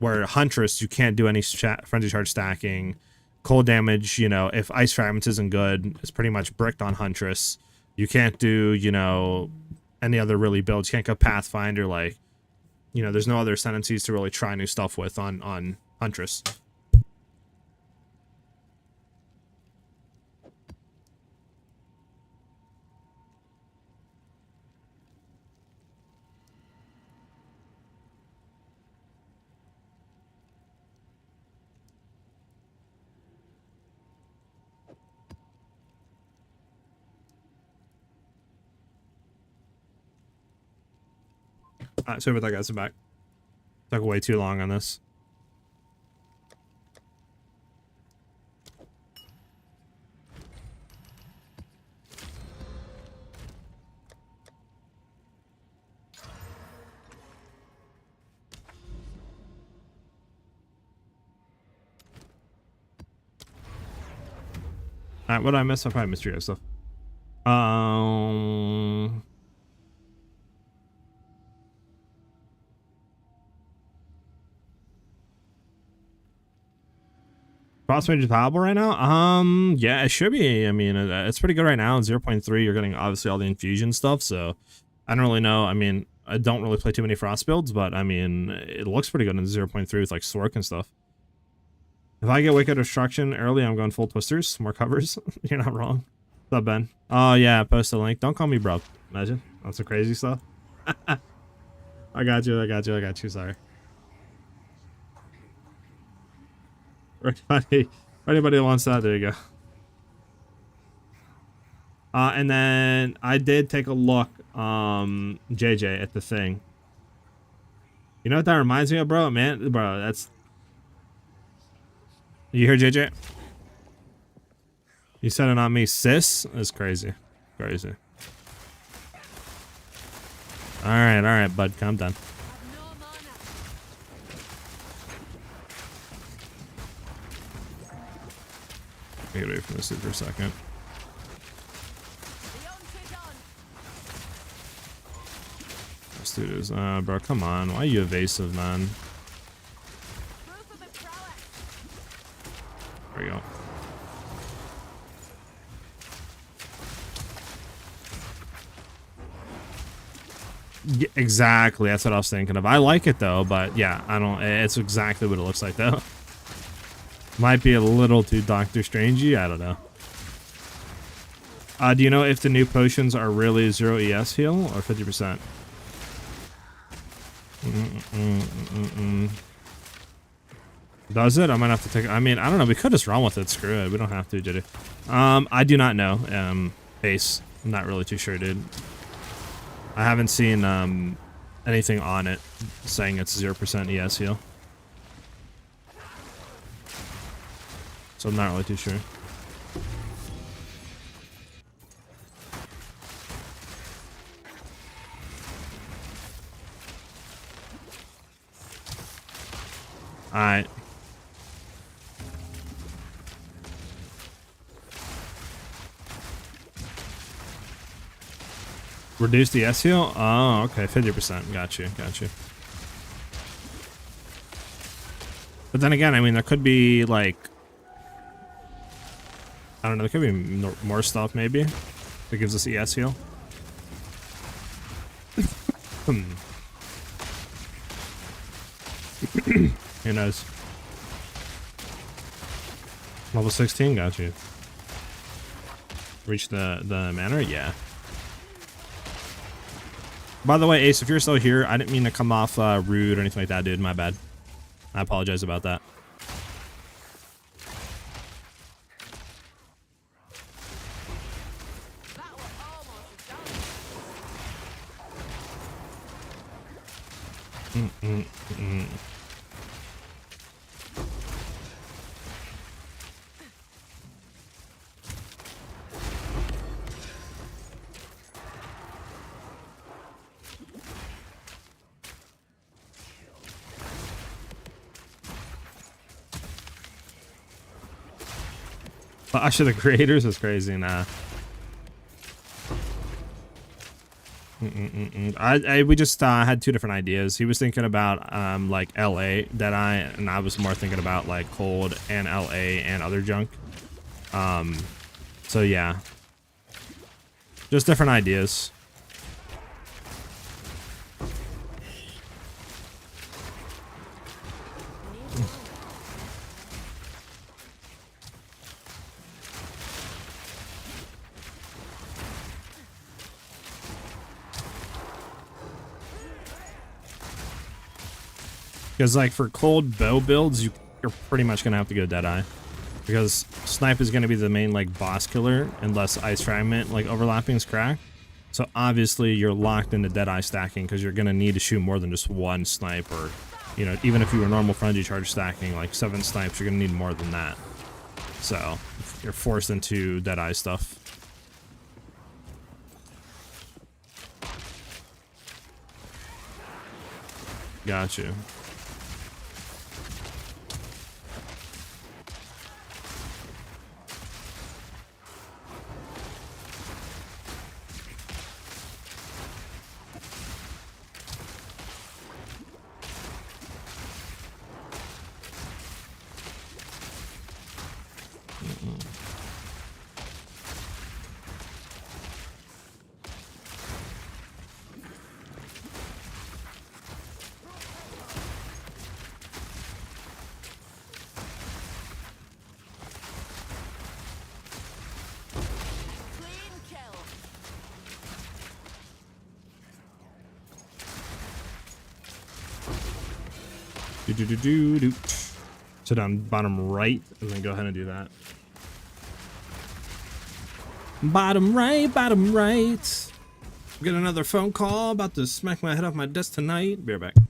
Where Huntress, you can't do any frenzy charge stacking. Cold damage, you know, if ice fragments isn't good, it's pretty much bricked on Huntress. You can't do, you know, any other really builds. You can't go Pathfinder, like, you know, there's no other ascendancies to really try new stuff with on Huntress. Sorry about that, guys. I'm back. Took way too long on this. Alright, what did I miss? I probably missed you guys stuff. Cross range is palatable right now? Yeah, it should be. I mean, it's pretty good right now. 0.3, you're getting obviously all the infusion stuff, so I don't really know. I mean, I don't really play too many frost builds, but I mean, it looks pretty good in 0.3 with like Sork and stuff. If I get Wicked Destruction early, I'm going full twisters, more covers. You're not wrong. What's up, Ben? Oh yeah, post a link. Don't call me broke. Imagine. That's some crazy stuff. I got you, sorry. For anybody that wants that, there you go. And then I did take a look, JJ, at the thing. You know what that reminds me of, bro? Man, bro, that's... You hear, JJ? You said it on me, sis? That's crazy. Crazy. Alright, bud, calm down. Get away from this dude for a second. This dude is, bro, come on. Why are you evasive, man? There we go. Exactly, that's what I was thinking of. I like it though, but yeah, I don't. It's exactly what it looks like though. Might be a little too Doctor Strangey. I don't know. Do you know if the new potions are really 0 ES heal or 50%? Does it? I might have to take. I mean, I don't know. We could just run with it. Screw it. We don't have to, did it? I do not know. Base. I'm not really too sure, dude. I haven't seen anything on it saying it's 0% ES heal. So I'm not really too sure. Alright. Reduce the S heal? Oh, okay. 50%. Got you. Got you. But then again, I mean, there could be, like... I don't know. There could be more stuff, maybe. That gives us ES heal. Who knows? Level 16, got you. Reach the manor? Yeah. By the way, Ace, if you're still here, I didn't mean to come off rude or anything like that, dude. My bad. I apologize about that. Clash of the Creators is crazy, nah. We just had two different ideas. He was thinking about like LA Deadeye, and I was more thinking about like Cold and LA and other junk. So yeah, just different ideas. Because like for cold bow builds, you're pretty much gonna have to go Deadeye, because snipe is gonna be the main like boss killer unless ice fragment like overlapping is cracked. So obviously you're locked into Deadeye stacking because you're gonna need to shoot more than just one snipe, or you know, even if you were normal frenzy charge stacking like 7 snipes, you're gonna need more than that. So you're forced into Deadeye stuff. Got you. So down bottom right, and then go ahead and do that. Bottom right, bottom right. Get another phone call, about to smack my head off my desk tonight. Be right back.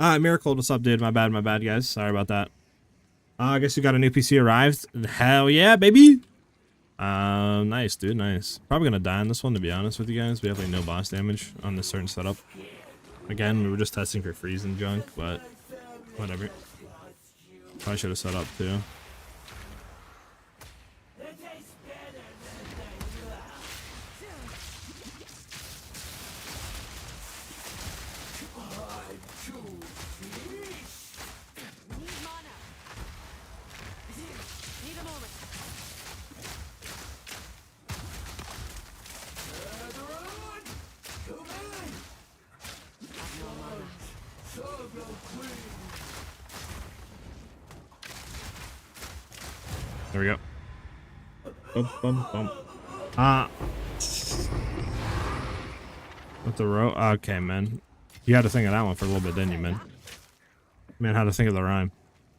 Miracle, what's up, dude? My bad, guys. Sorry about that. I guess you got a new PC arrived. Hell yeah, baby! Nice, dude, nice. Probably gonna die on this one, to be honest with you guys. We have like no boss damage on this certain setup. Again, we were just testing for freeze and junk, but whatever. Probably should have set up too. There we go. Bum, bum, bum. With the row? Okay, man. You had to think of that one for a little bit, didn't you, man? Man, how to think of the rhyme.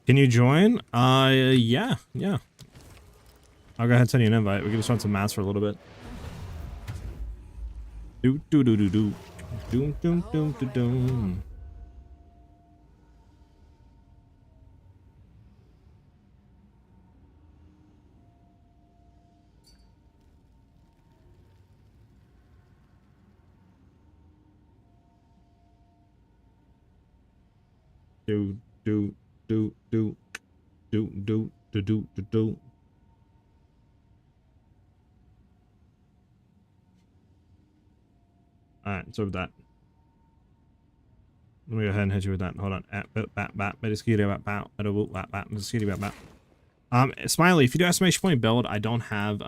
Can you join? Yeah. I'll go ahead and send you an invite. We can just run some maths for a little bit. Do do do do do. Doom doom doom doom doom. Do do do do do do do do do do. All right, so with that, let me go ahead and hit you with that. Hold on. Smiley, if you do estimation point build, I don't have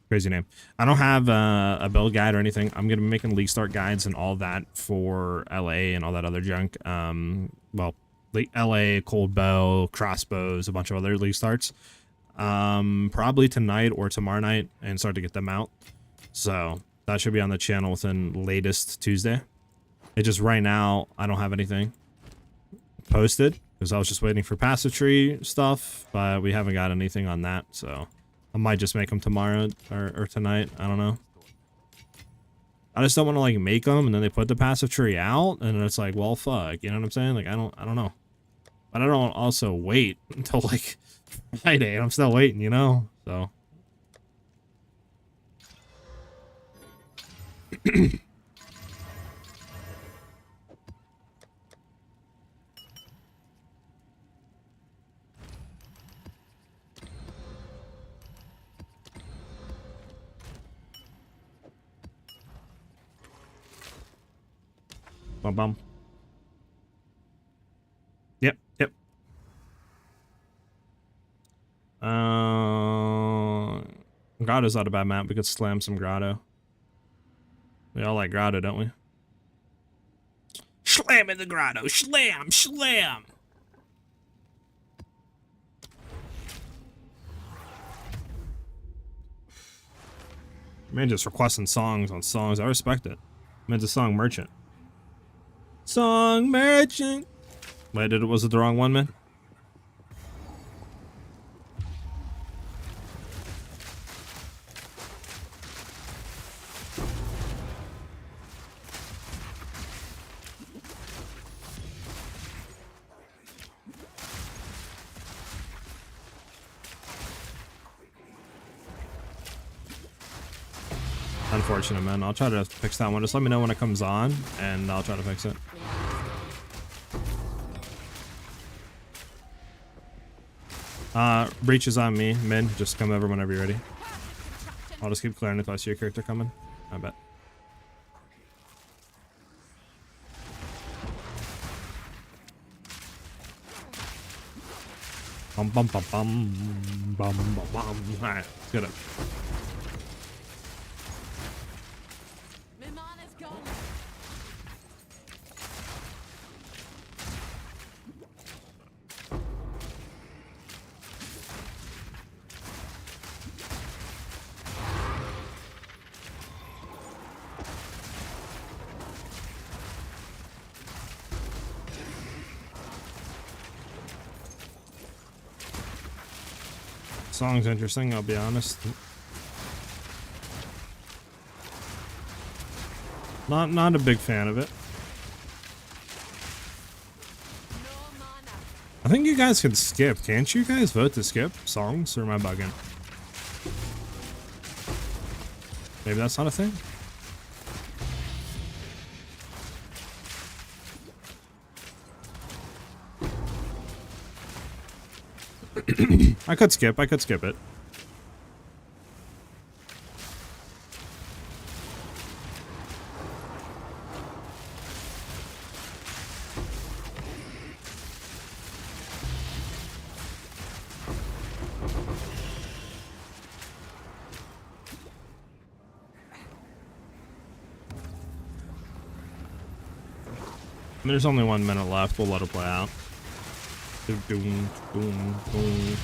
crazy name. I don't have a build guide or anything. I'm gonna be making league start guides and all that for LA and all that other junk. Well, the LA, cold bow, crossbows, a bunch of other league starts. Probably tonight or tomorrow night, and start to get them out. So that should be on the channel within latest Tuesday. It just right now I don't have anything posted because I was just waiting for passive tree stuff, but we haven't got anything on that, so I might just make them tomorrow or tonight. I don't know. I just don't want to like make them and then they put the passive tree out and it's like, well, fuck, you know what I'm saying? Like I don't know. But I don't also wait until like Friday and I'm still waiting, you know? So bum bum. Yep. Grotto's not a bad map. We could slam some Grotto. We all like Grotto, don't we? Slam in the Grotto. Slam. Man, just requesting songs on songs. I respect it. Man's a song merchant. Song merchant. Wait, was it the wrong one, man? Unfortunate, man. I'll try to fix that one. Just let me know when it comes on, and I'll try to fix it. Breach is on me. Min, just come over whenever you're ready. I'll just keep clearing if I see your character coming. I bet. Bum bum bum bum bum bum bum. Alright, let's get it. Song's interesting, I'll be honest. Not a big fan of it. I think you guys can skip. Can't you guys vote to skip songs, or am I bugging? Maybe that's not a thing? I could skip it. There's only 1 minute left. We'll let it play out. Boom, boom, boom.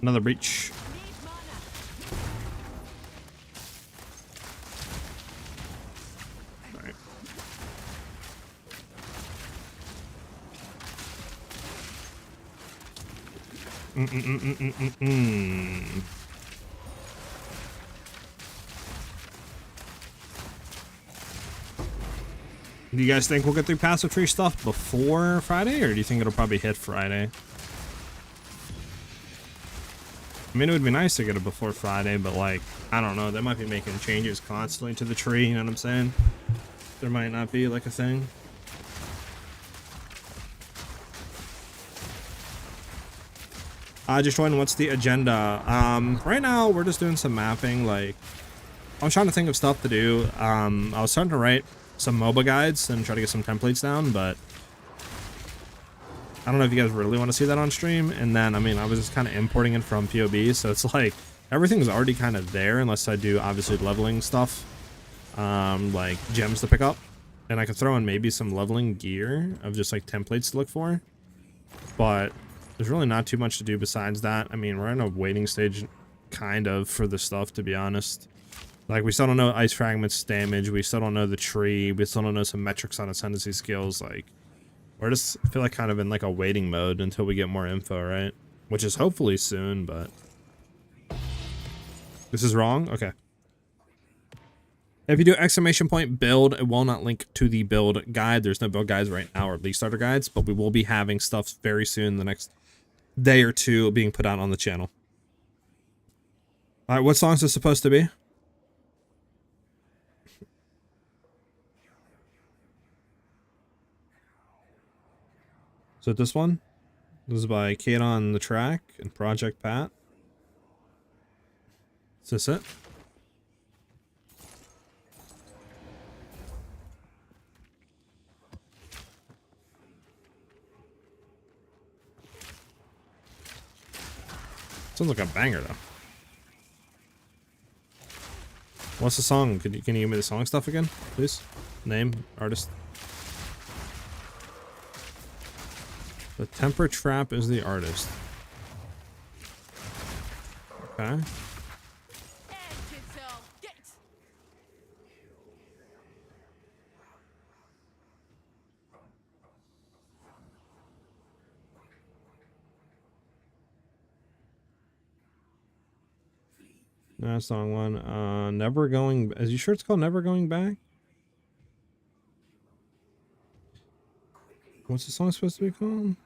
Another breach. Alright. Do you guys think we'll get through passive tree stuff before Friday, or do you think it'll probably hit Friday? I mean, it would be nice to get it before Friday, but like, I don't know. They might be making changes constantly to the tree, you know what I'm saying? There might not be like a thing. Just joined. What's the agenda? Right now we're just doing some mapping. Like, I was trying to think of stuff to do. I was starting to write some MOBA guides and try to get some templates down, but I don't know if you guys really want to see that on stream. And then, I mean, I was just kind of importing it from PoE, so it's like everything's already kind of there, unless I do obviously leveling stuff, like gems to pick up, and I could throw in maybe some leveling gear of just like templates to look for, but there's really not too much to do besides that. I mean, we're in a waiting stage kind of for the stuff, to be honest. Like, we still don't know ice fragments damage, we still don't know the tree, we still don't know some metrics on ascendancy skills. Like, we're just, I feel like, kind of in like a waiting mode until we get more info, right? Which is hopefully soon, but this is wrong. Okay. If you do exclamation point build, it will not link to the build guide. There's no build guides right now, or league starter guides, but we will be having stuff very soon, the next day or two, being put out on the channel. All right, what song is this supposed to be? Is it this one? This is by Kate on the Track and Project Pat. Is this it? Sounds like a banger though. What's the song? Can you give me the song stuff again, please? Name, artist. The Temper Trap is the artist. Okay. No, song one. Never Going. Is you sure it's called Never Going Back? What's the song supposed to be called?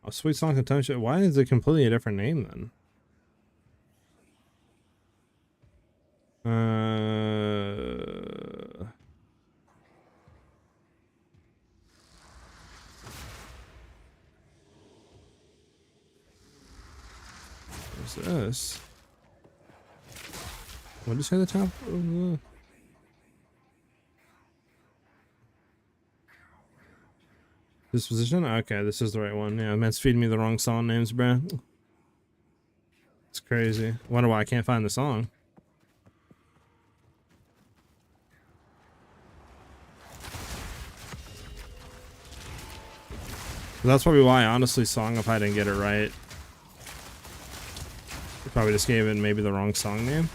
Oh, Sweet Song Contention. Why is it completely a different name then? What's this? What did you say the top? Disposition? Okay, this is the right one. Yeah, man's feeding me the wrong song names, bro. It's crazy. Wonder why I can't find the song. That's probably why, honestly, Song if I didn't get it right. Probably just gave it maybe the wrong song name.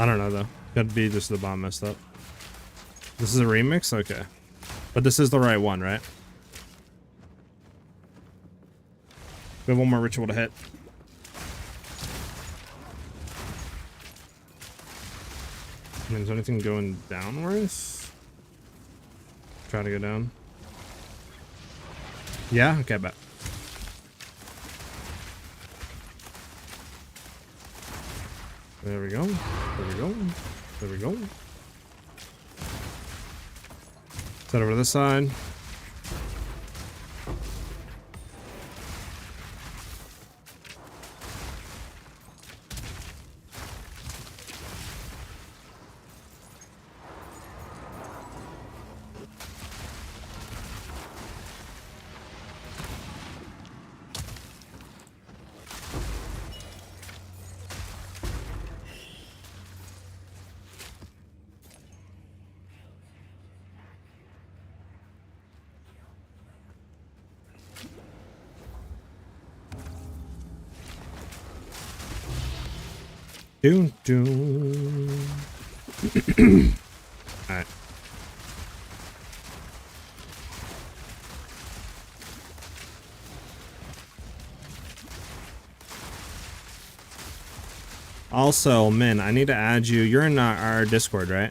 I don't know though. Could be just the bomb messed up. This is a remix? Okay. But this is the right one, right? We have one more ritual to hit. I mean, is anything going downwards? Try to go down. Yeah? Okay, bet. There we go. There we go. There we go. Set over to this side. Doom, doom. Alright. Also, Min, I need to add you. You're in our Discord, right?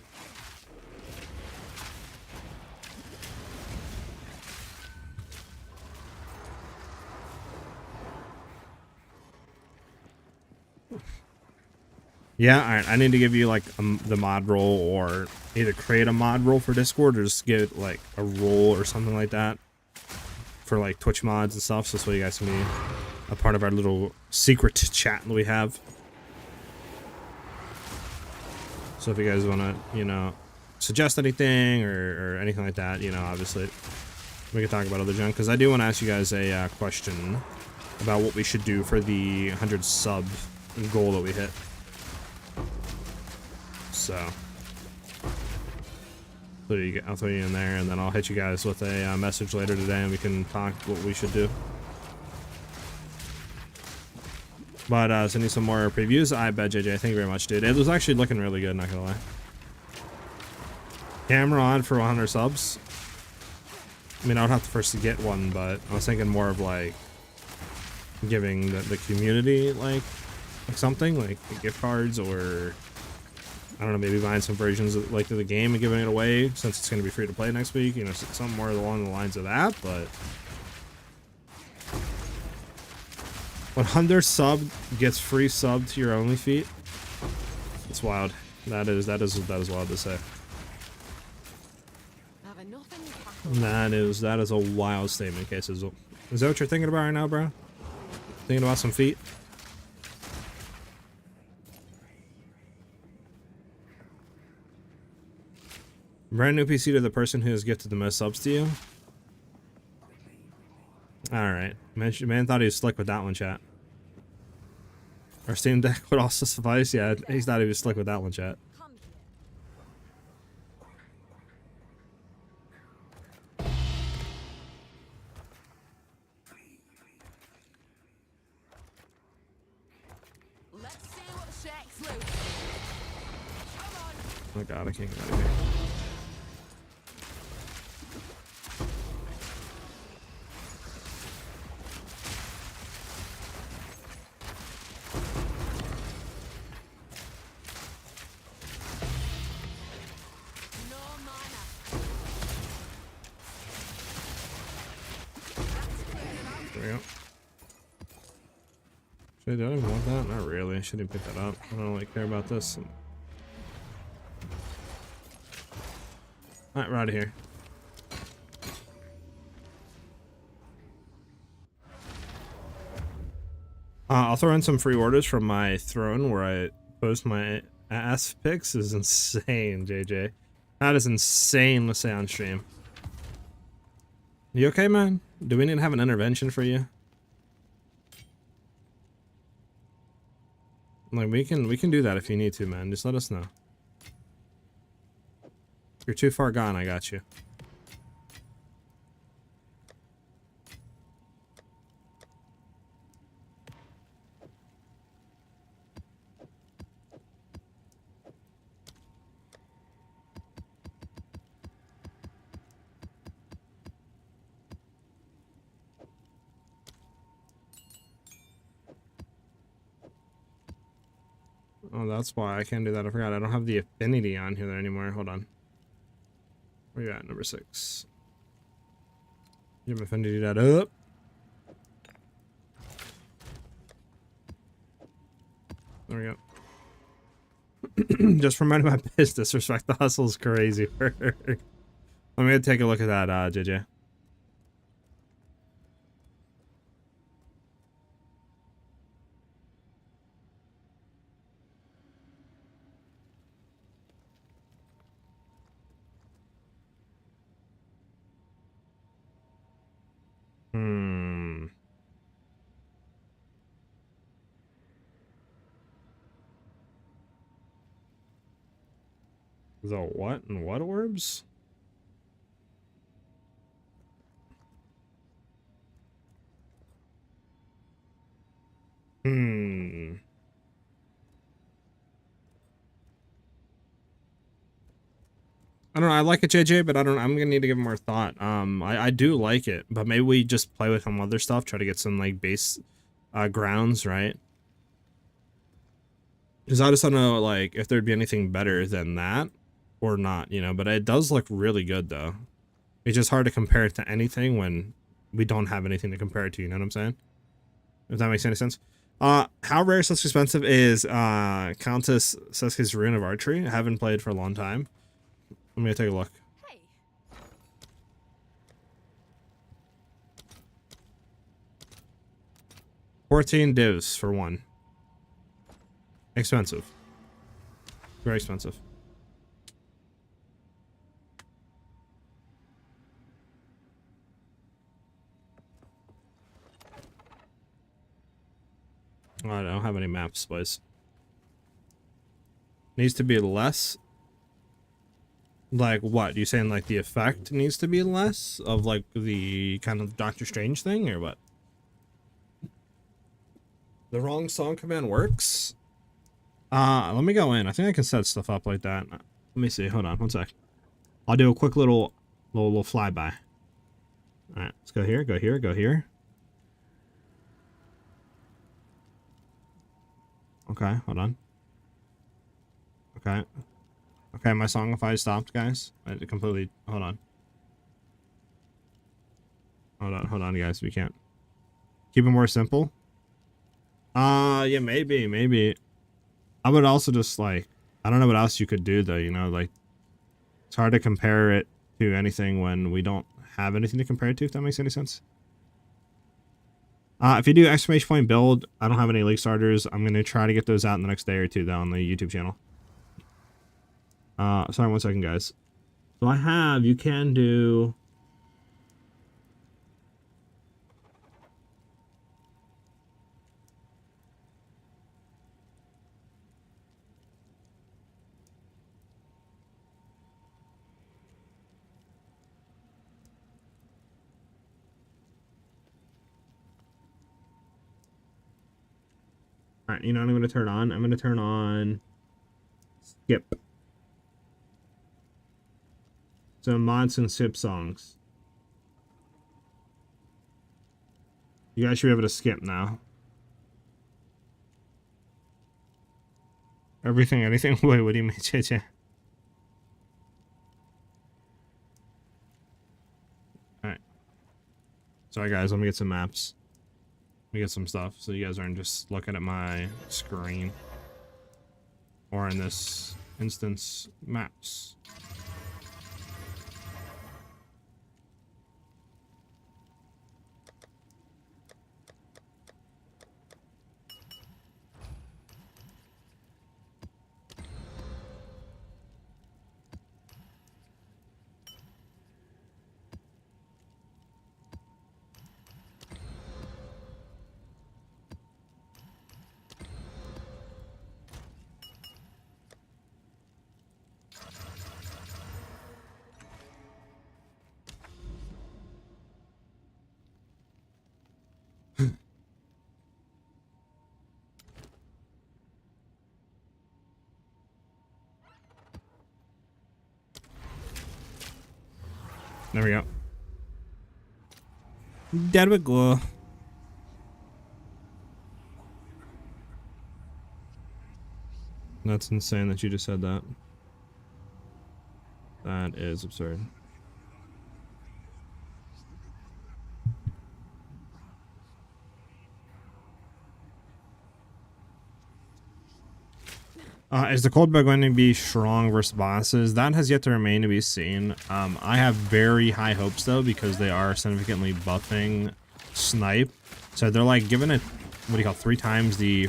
Yeah, alright. I need to give you like the mod role, or either create a mod role for Discord or just get like a role or something like that for like Twitch mods and stuff, so you guys can be a part of our little secret chat that we have. So if you guys want to, you know, suggest anything or anything like that, you know, obviously we can talk about other junk, because I do want to ask you guys a question about what we should do for the 100 sub goal that we hit. So I'll throw you in there, and then I'll hit you guys with a message later today, and we can talk what we should do. But sending some more previews. I bet, JJ. Thank you very much, dude. It was actually looking really good, not gonna lie. Camera on for 100 subs. I mean, I would have to first get one, but I was thinking more of like giving the community like something like gift cards, or I don't know, maybe buying some versions of like the game and giving it away since it's going to be free to play next week. You know, something more along the lines of that. But 100 sub gets free sub to your only feat. It's wild. That is wild to say. That is a wild statement, Cases. Is that what you're thinking about right now, bro? Thinking about some feet? Brand new PC to the person who has gifted the most subs to you. Alright. Man thought he was slick with that one, chat. Our Steam Deck would also suffice. Yeah, he thought he was slick with that one, chat. Oh god, I can't get out of here. There we go. Should I do even want that? Not really. I shouldn't pick that up. I don't really care about this. Alright, we're out of here. I'll throw in some free orders from my throne where I post my ass pics. Is insane, JJ. That is insane to say on stream. You okay, man? Do we need to have an intervention for you? Like we can do that if you need to, man. Just let us know. If you're too far gone, I got you. Oh, that's why I can't do that. I forgot. I don't have the affinity on here anymore. Hold on. Where you at? Number 6. Get my affinity that up. There we go. Just for minding my business. Respect the hustle is crazy. Let me take a look at that, JJ. Hmm. The what and what orbs? Hmm. I don't know. I like it, JJ, but I don't. I'm gonna need to give it more thought. I do like it, but maybe we just play with some other stuff, try to get some like base, grounds, right? Because I just don't know, like, if there'd be anything better than that or not, you know. But it does look really good, though. It's just hard to compare it to anything when we don't have anything to compare it to. You know what I'm saying? If that makes any sense. How rare / expensive is Countess Seski's Rune of Archery? I haven't played for a long time. Let me take a look. Hey. 14 divs for one. Expensive. Very expensive. Oh, I don't have any maps, boys. Needs to be less. Like what? You saying like the effect needs to be less of like the kind of Doctor Strange thing or what? The wrong song command works? Let me go in. I think I can set stuff up like that. Let me see. Hold on, one sec. I'll do a quick little flyby. Alright, let's go here, go here, go here. Okay, hold on. Okay. Okay, my songify stopped, guys. I completely hold on. Hold on, guys. We can't keep it more simple. Yeah, maybe. I would also just like, I don't know what else you could do though, you know, like it's hard to compare it to anything when we don't have anything to compare it to, if that makes any sense. If you do exclamation point build, I don't have any league starters. I'm gonna try to get those out in the next day or two though on the YouTube channel. Sorry, one second, guys. So I have, you can do. All right, you know what I'm gonna turn on? I'm gonna turn on skip. So mods and skip songs. You guys should be able to skip now. Everything, anything. Wait, what do you mean, JJ? Alright. Sorry, guys. Let me get some maps. Let me get some stuff so you guys aren't just looking at my screen. Or in this instance, maps. There we go. There we go. That's insane that you just said that. That is absurd. Is the cold bug going to be strong versus bosses? That has yet to remain to be seen. I have very high hopes though, because they are significantly buffing snipe. So they're like giving it, what do you call, 3 times the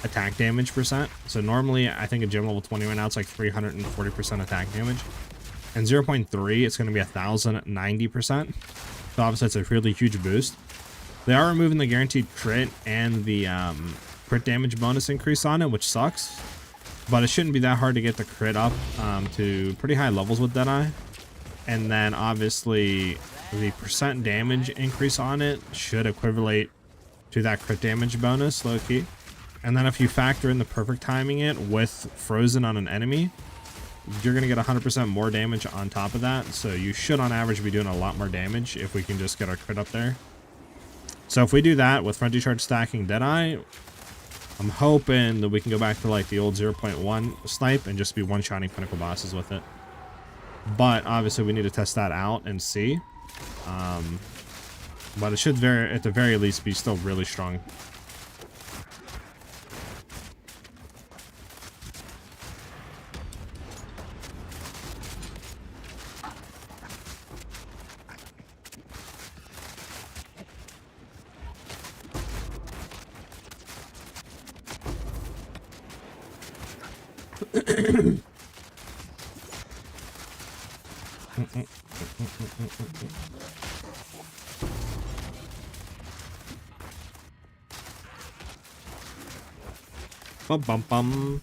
attack damage percent. So normally I think at gym level 20 right now it's like 340% attack damage. And 0.3 it's going to be 1090%. So obviously it's a really huge boost. They are removing the guaranteed crit and the crit damage bonus increase on it, which sucks. But it shouldn't be that hard to get the crit up to pretty high levels with Deadeye. And then obviously the percent damage increase on it should equivalent to that crit damage bonus, low key. And then if you factor in the perfect timing it with frozen on an enemy, you're going to get 100% more damage on top of that. So you should on average be doing a lot more damage if we can just get our crit up there. So if we do that with Frenzy Charge stacking Deadeye, I'm hoping that we can go back to like the old 0.1 snipe and just be one-shotting pinnacle bosses with it. But obviously we need to test that out and see. But it should at the very least be still really strong. Bum bum bum.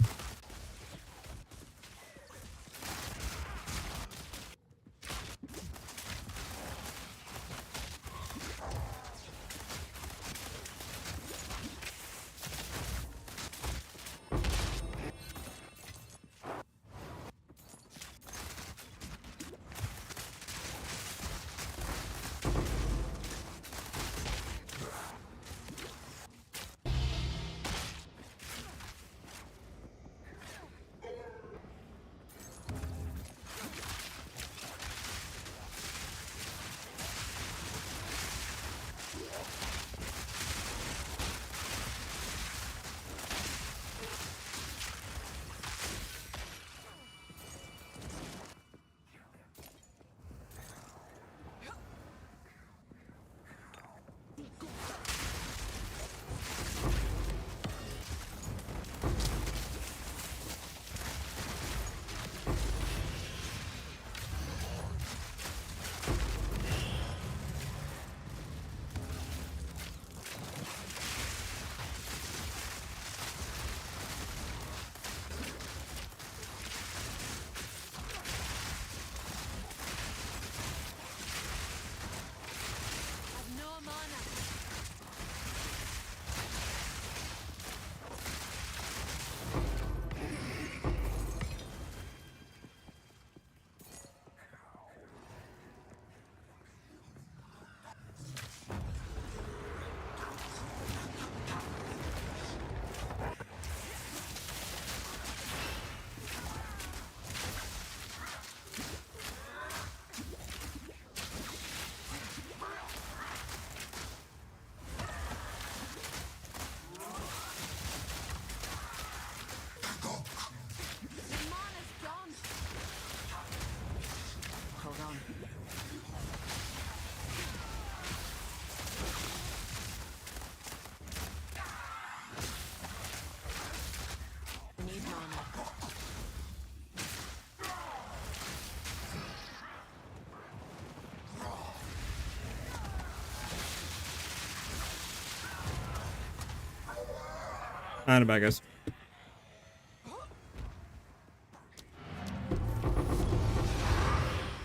Not bad, guys.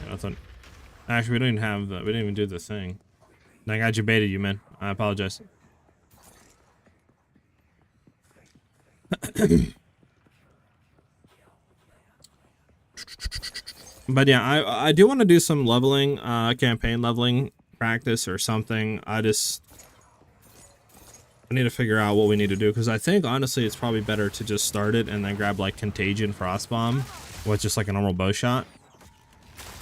Yeah, nothing. Actually, we don't even have the. We didn't even do the thing. I got you baited, you man. I apologize. But yeah, I do want to do some leveling, campaign leveling practice or something. I need to figure out what we need to do, because I think honestly it's probably better to just start it and then grab like Contagion Frostbomb with just like a normal bow shot,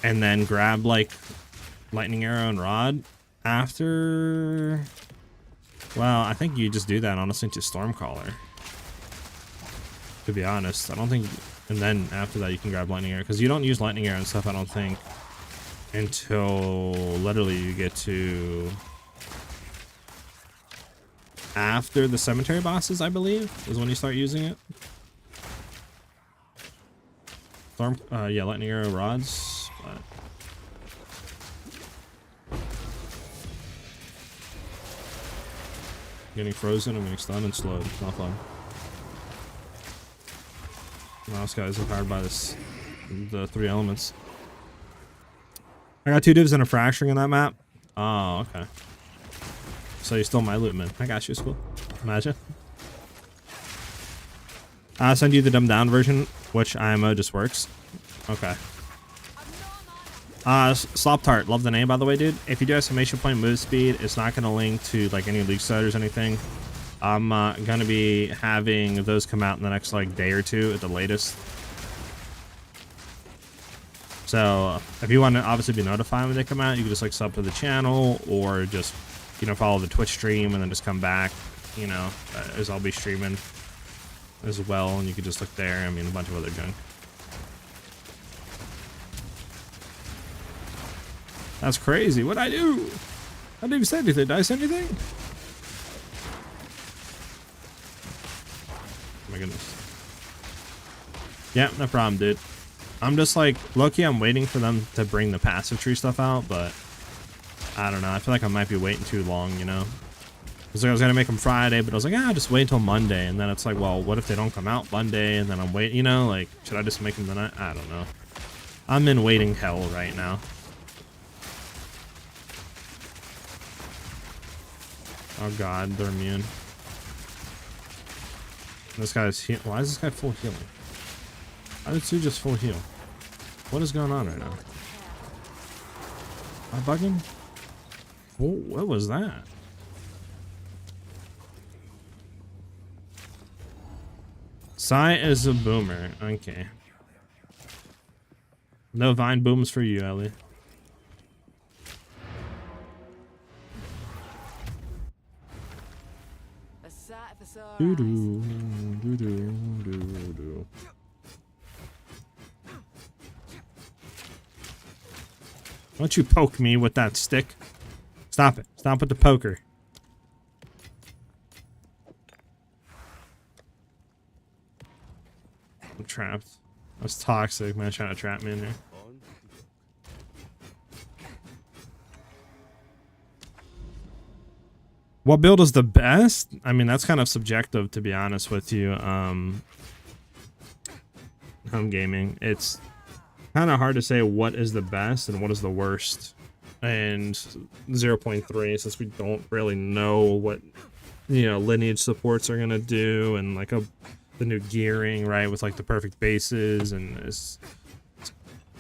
and then grab like Lightning Arrow and Rod after. Well, I think you just do that honestly to Stormcaller, to be honest. I don't think, and then after that you can grab Lightning Arrow, because you don't use Lightning Arrow and stuff, I don't think, until literally you get to after the cemetery bosses, I believe, is when you start using it. Storm, yeah, Lightning Arrow rods. But getting frozen and getting stunned and slowed. It's not fun. Now this guy's empowered by this, the 3 elements. I got 2 divs and a fracturing in that map. Oh, okay. So you stole my loot, man. I got you, school. Imagine. I'll send you the dumbed down version, which IMO just works. Okay. Slop Tart, love the name, by the way, dude. If you do exclamation point move speed, it's not going to link to like any league starters or anything. I'm going to be having those come out in the next like day or 2 at the latest. So if you want to obviously be notified when they come out, you can just like sub to the channel, or just, you know, follow the Twitch stream and then just come back, you know, as I'll be streaming as well, and you can just look there. I mean, a bunch of other junk. That's crazy. What'd I do? I didn't even say anything. Did I say anything? Oh my goodness. Yeah, no problem, dude. I'm just like, low-key, I'm waiting for them to bring the passive tree stuff out, but I don't know. I feel like I might be waiting too long, you know? Because I was gonna make them Friday, but I was like, just wait until Monday. And then it's like, well, what if they don't come out Monday? And then I'm waiting, you know? Like, should I just make them tonight? I don't know. I'm in waiting hell right now. Oh god, they're immune. This guy's why is this guy full healing? Why did Sue just full heal? What is going on right now? Am I bugging? Oh, what was that? SiahZ a boomer. Okay. No vine booms for you, Ellie. A sight for sore Doo eyes. doo doo doo doo doo. Don't you poke me with that stick. Stop it. Stop with the poker. I'm trapped. That's toxic, man, trying to trap me in there. What build is the best? I mean, that's kind of subjective, to be honest with you. Home gaming. It's kind of hard to say what is the best and what is the worst. And 0.3, since we don't really know what, you know, lineage supports are gonna do, and like the new gearing, right, with like the perfect bases, and it's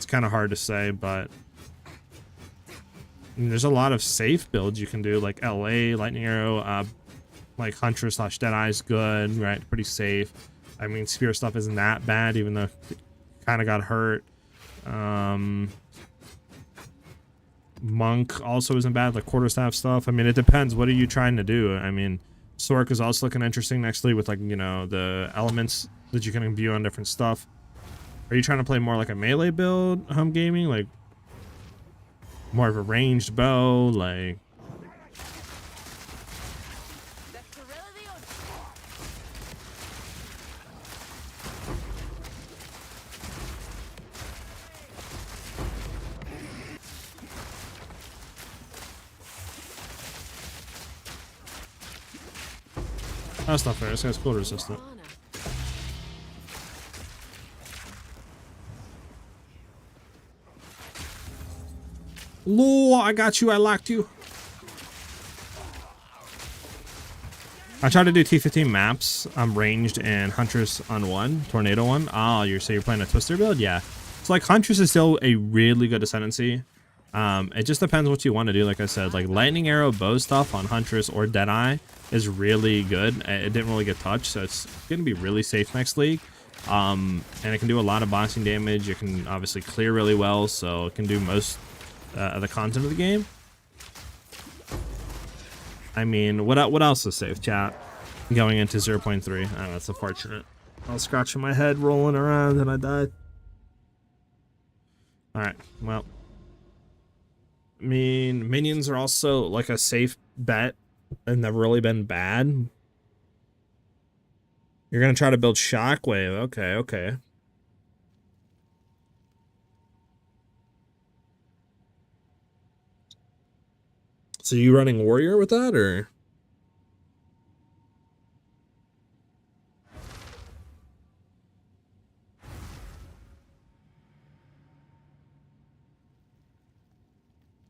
kind of hard to say, but I mean, there's a lot of safe builds you can do, like LA, Lightning Arrow, like Huntress / Deadeye is good, right, pretty safe. I mean, Spear stuff isn't that bad, even though it kind of got hurt. Monk also isn't bad, like quarterstaff stuff. I mean, it depends. What are you trying to do? I mean, Sork is also looking interesting nextly with, like, you know, the elements that you can imbue on different stuff. Are you trying to play more like a melee build, home gaming, like more of a ranged bow, like? That's not fair. This guy's cold resistant. Lol, I got you. I locked you. I tried to do T15 maps. I'm ranged and Huntress on 1, Tornado 1. Oh, you're playing a Twister build? Yeah. So like Huntress is still a really good ascendancy. It just depends what you want to do. Like I said, like lightning arrow bow stuff on Huntress or Deadeye is really good. It didn't really get touched, so it's gonna be really safe next league. And it can do a lot of boxing damage. It can obviously clear really well, so it can do most of the content of the game. I mean, what else is safe, chat? Going into 0.3. I don't know, that's unfortunate. I was scratching my head, rolling around, and I died. Alright, well. I mean, minions are also like a safe bet, and they've really been bad. You're gonna try to build Shockwave. Okay, okay. So you running Warrior with that, or?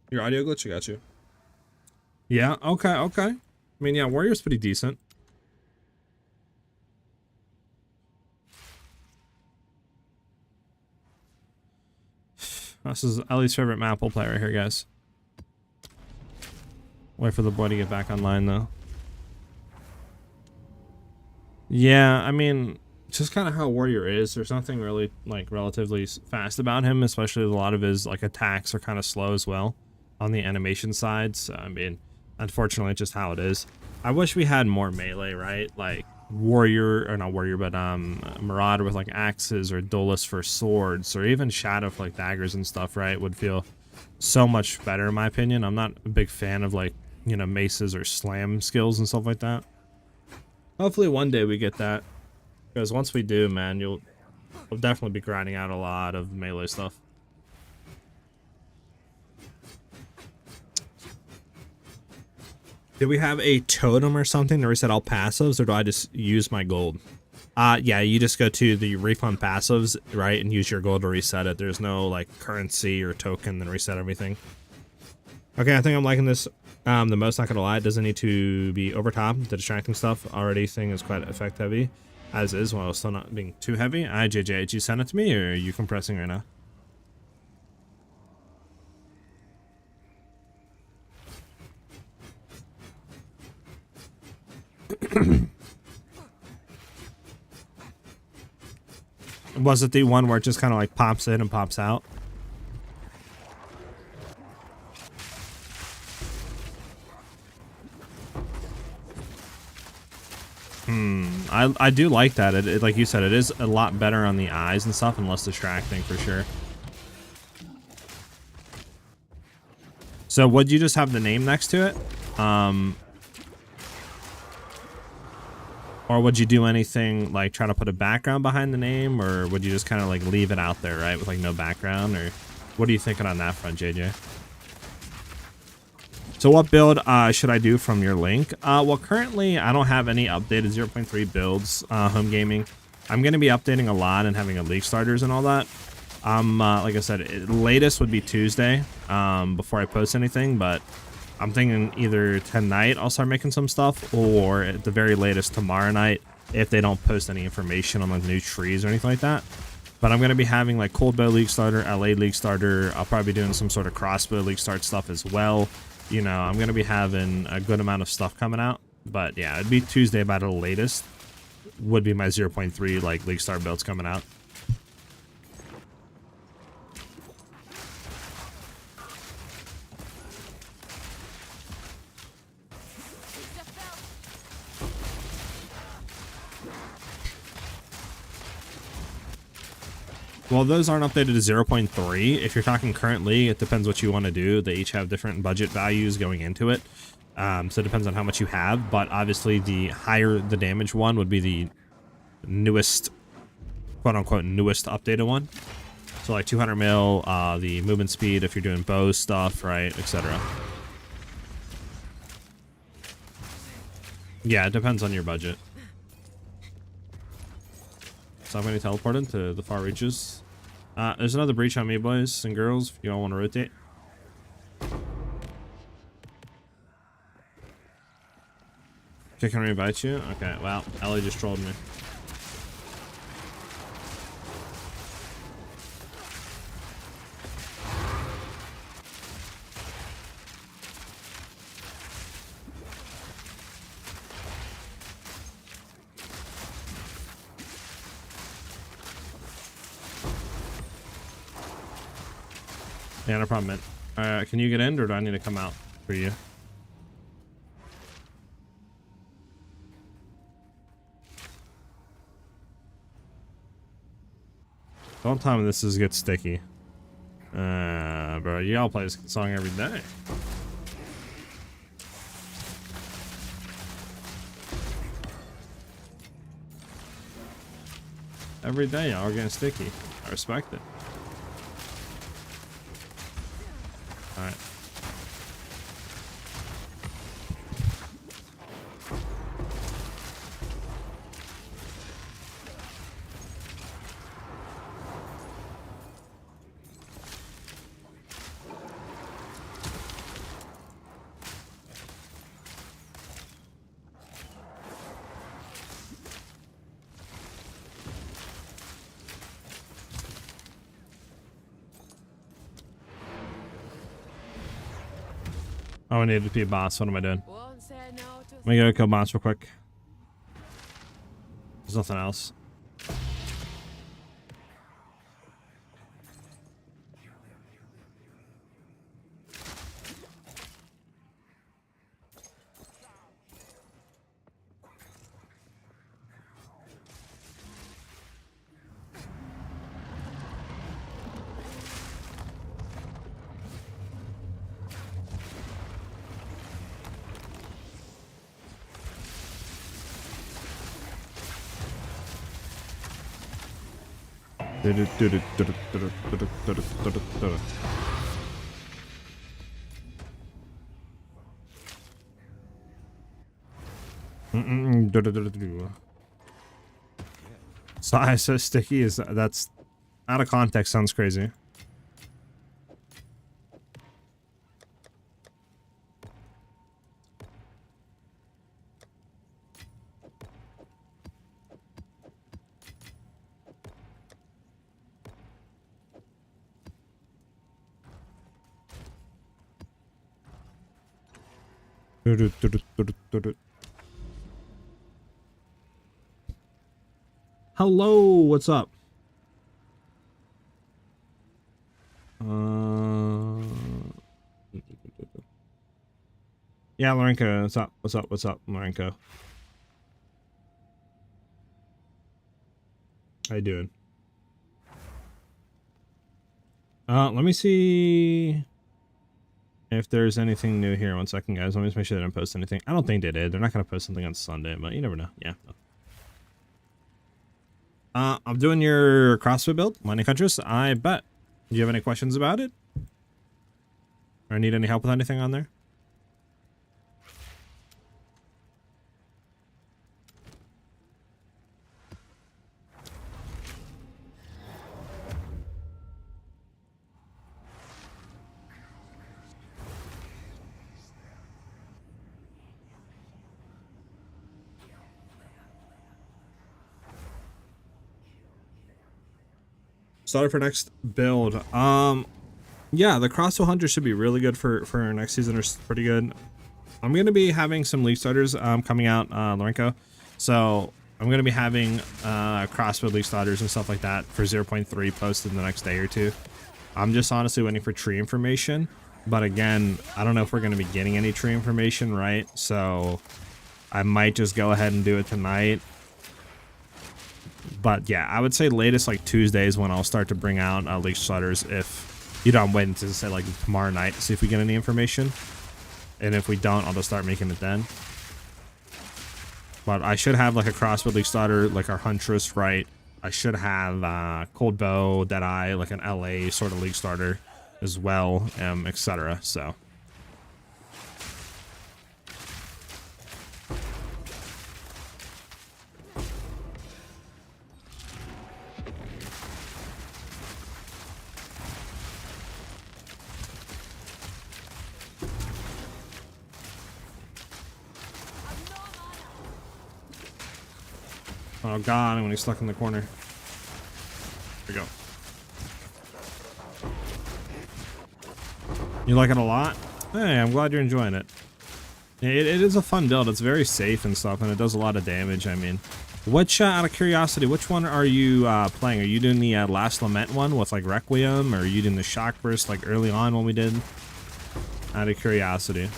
Your audio glitch, I got you. Yeah, okay, okay. I mean, yeah, Warrior's pretty decent. This is Ellie's favorite map. We'll play right here, guys. Wait for the boy to get back online, though. Yeah, I mean, just kind of how Warrior is. There's nothing really, like, relatively fast about him, especially a lot of his, like, attacks are kind of slow as well on the animation side. So, I mean, unfortunately, it's just how it is. I wish we had more melee, right? Like, Warrior, or not Warrior, but Marauder with, like, axes, or Duelist for swords, or even Shadow for, like, daggers and stuff, right? Would feel so much better, in my opinion. I'm not a big fan of, like, you know, maces or slam skills and stuff like that. Hopefully one day we get that, because once we do, man, we'll definitely be grinding out a lot of melee stuff. Do we have a totem or something to reset all passives, or do I just use my gold? Yeah, you just go to the refund passives, right, and use your gold to reset it. There's no, like, currency or token to reset everything. Okay, I think I'm liking this the most, not gonna lie. It doesn't need to be over top. The distracting stuff already thing is quite effect heavy, as is, while still not being too heavy. JJ, did you send it to me, or are you compressing right now? Was it the one where it just kind of like pops in and pops out? I do like that. It, like you said, it is a lot better on the eyes and stuff and less distracting for sure. So would you just have the name next to it? Or would you do anything like try to put a background behind the name, or would you just kind of like leave it out there, right, with like no background? Or what are you thinking on that front, JJ? So what build should I do from your link? Well, currently I don't have any updated 0.3 builds, home gaming. I'm going to be updating a lot and having a league starters and all that. Like I said, latest would be Tuesday before I post anything, but I'm thinking either tonight I'll start making some stuff, or at the very latest tomorrow night if they don't post any information on like new trees or anything like that. But I'm going to be having like Cold Bow League Starter, LA League Starter. I'll probably be doing some sort of Crossbow League Start stuff as well. You know, I'm going to be having a good amount of stuff coming out. But yeah, it'd be Tuesday by the latest would be my 0.3 like League Start builds coming out. Well, those aren't updated to 0.3. If you're talking currently, it depends what you want to do. They each have different budget values going into it. So it depends on how much you have. But obviously, the higher the damage one would be the newest, quote-unquote, newest updated one. So like 200 mil, the movement speed if you're doing bow stuff, right, etc. Yeah, it depends on your budget. So I'm going to teleport into the far reaches. There's another breach on me, boys and girls, if you all want to rotate. Okay, can I invite you? Okay, well, Ellie just trolled me. Yeah, no problem, man. Can you get in, or do I need to come out for you? Don't tell me this is get sticky. Bro, y'all play this song every day. Every day, y'all are getting sticky. I respect it. Alright. Oh, I need to be a boss. What am I doing? Won't say no to Let me go kill boss real quick. There's nothing else. So sticky is that's out of context sounds crazy. Hello, what's up? Yeah, Lorenko, what's up? What's up? What's up, Lorenko? How you doing? Let me see if there's anything new here. 1 second, guys. Let me just make sure they didn't post anything. I don't think they did. They're not gonna post something on Sunday, but you never know. Yeah. I'm doing your CrossFit build, Mining Countries. I bet. Do you have any questions about it? Or need any help with anything on there? Started for next build. Yeah, the CrossFit Hunter should be really good for next season. Or pretty good. I'm gonna be having some league starters coming out, Lorenko. So I'm gonna be having CrossFit league starters and stuff like that for 0.3 posted in the next day or two. I'm just honestly waiting for tree information, but again, I don't know if we're gonna be getting any tree information, right? So I might just go ahead and do it tonight. But yeah, I would say latest like Tuesdays when I'll start to bring out league starters. If you know, I'm waiting to say like tomorrow night to see if we get any information, and if we don't, I'll just start making it then. But I should have like a CrossFit league starter, like our Huntress, right? I should have Cold Bow, Deadeye, like an LA sort of league starter as well, etc. So. Oh god, when he's stuck in the corner. There we go. You like it a lot? Hey, I'm glad you're enjoying it. It is a fun build. It's very safe and stuff, and it does a lot of damage, I mean. Which, out of curiosity, which one are you playing? Are you doing the Last Lament one with like Requiem, or are you doing the Shock Burst like early on when we did? Out of curiosity.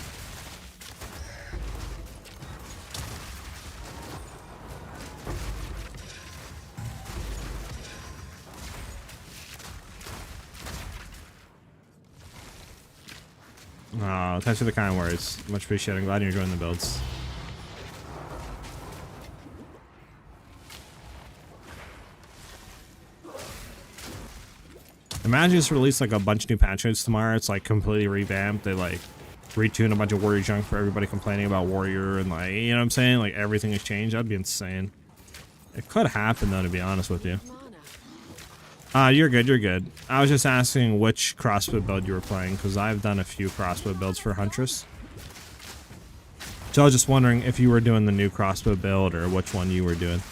Oh, thanks for the kind words. Much appreciated. I'm glad you're enjoying the builds. Imagine just release like a bunch of new patch notes tomorrow. It's like completely revamped. They like retune a bunch of warrior junk for everybody complaining about warrior and like, you know what I'm saying? Like everything has changed. That'd be insane. It could happen though, to be honest with you. You're good, you're good. I was just asking which crossbow build you were playing, because I've done a few crossbow builds for Huntress. So I was just wondering if you were doing the new crossbow build or which one you were doing.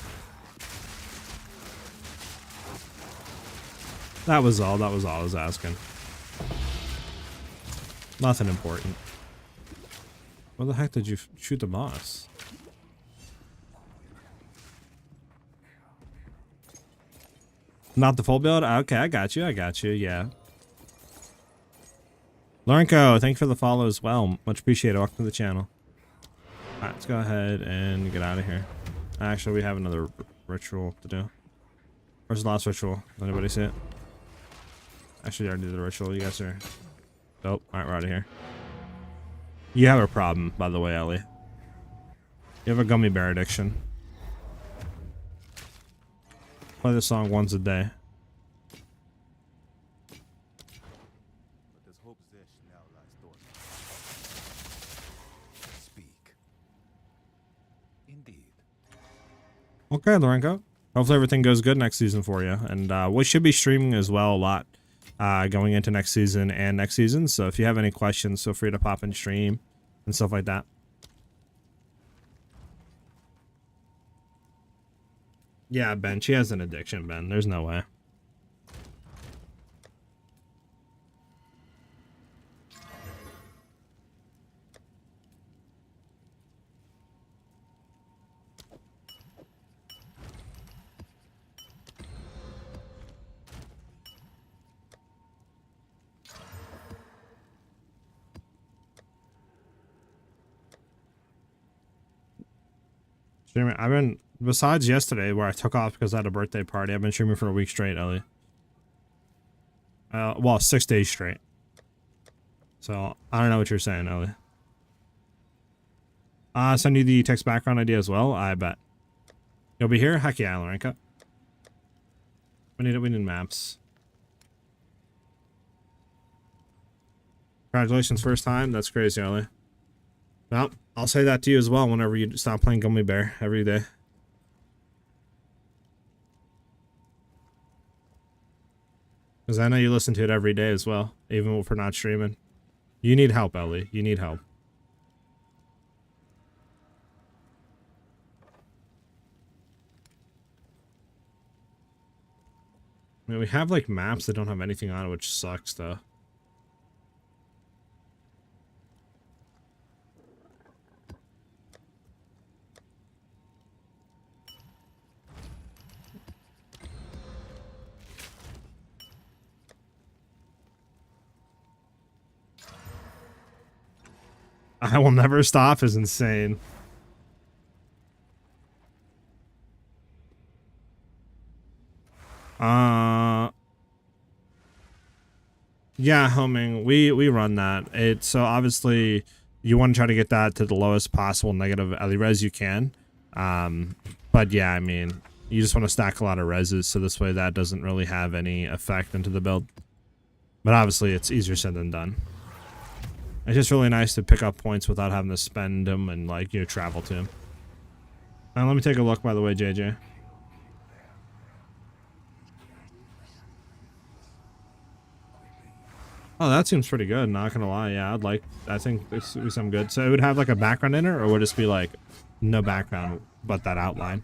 That was all I was asking. Nothing important. Where the heck did you shoot the boss? Not the full build? Okay, I got you, yeah. Lorenko, thank you for the follow as well. Much appreciated. Welcome to the channel. Alright, let's go ahead and get out of here. Actually, we have another ritual to do. Where's the last ritual? Does anybody see it? Actually, I already did the ritual. You guys are... Dope. Alright, we're out of here. You have a problem, by the way, Ellie. You have a gummy bear addiction. Play this song once a day. But there's hope there now lies dormant. Speak. Indeed. Okay, Lorenko. Hopefully everything goes good next season for you. And we should be streaming as well a lot going into next season and next season. So if you have any questions, feel free to pop in stream and stuff like that. Yeah, Ben, she has an addiction, Ben. There's no way. Streaming. I've been, besides yesterday where I took off because I had a birthday party, I've been streaming for a week straight, Ellie. Well, 6 days straight. So, I don't know what you're saying, Ellie. Send you the text background idea as well, I bet. You'll be here? Heck yeah, Lorenka. We need maps. Congratulations, first time. That's crazy, Ellie. Well, I'll say that to you as well whenever you stop playing Gummy Bear every day. Because I know you listen to it every day as well, even if we're not streaming. You need help, Ellie. You need help. I mean, we have like maps that don't have anything on it, which sucks though. I will never stop is insane. Yeah, homing. We run that. It's so obviously you want to try to get that to the lowest possible negative LE res you can. But yeah, I mean, you just want to stack a lot of reses so this way that doesn't really have any effect into the build. But obviously it's easier said than done. It's just really nice to pick up points without having to spend them and like, you know, travel to them. Now let me take a look, by the way, JJ. Oh, that seems pretty good, not gonna lie. Yeah, I think this would be some good. So it would have like a background in it, or would it just be like no background but that outline?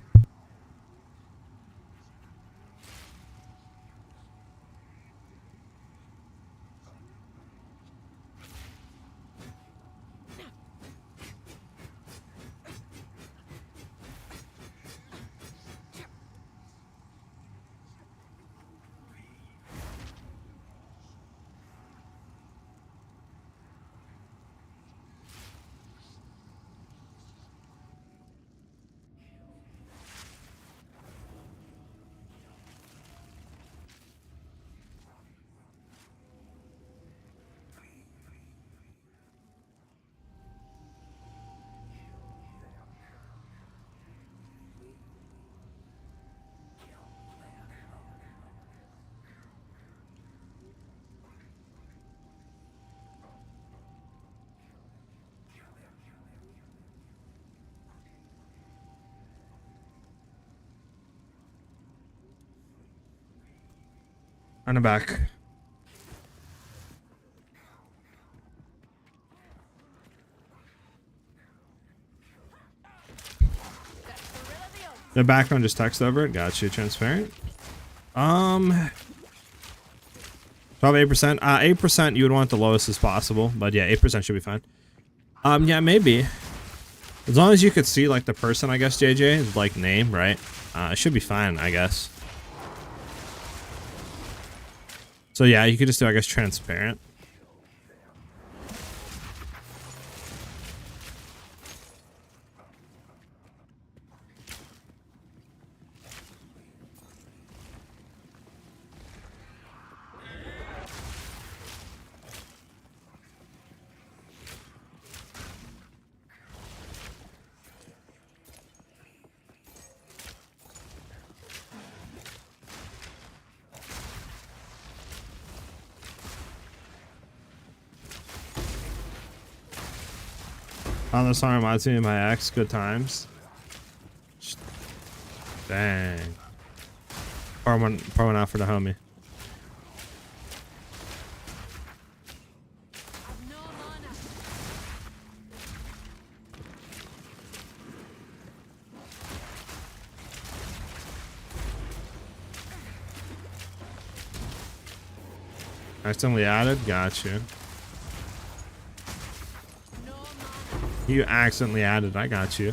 On the back. The background just text over it. Got you. Transparent. Probably 8%. 8% you would want the lowest as possible, but yeah, 8% should be fine. Yeah, maybe. As long as you could see like the person, I guess, JJ, like name, right? It should be fine, I guess. So yeah, you could just do, I guess, transparent. On the song reminds me of my ex. Good times. Dang. Pour one out for the homie. Accidentally added. Got you. You accidentally added. I got you.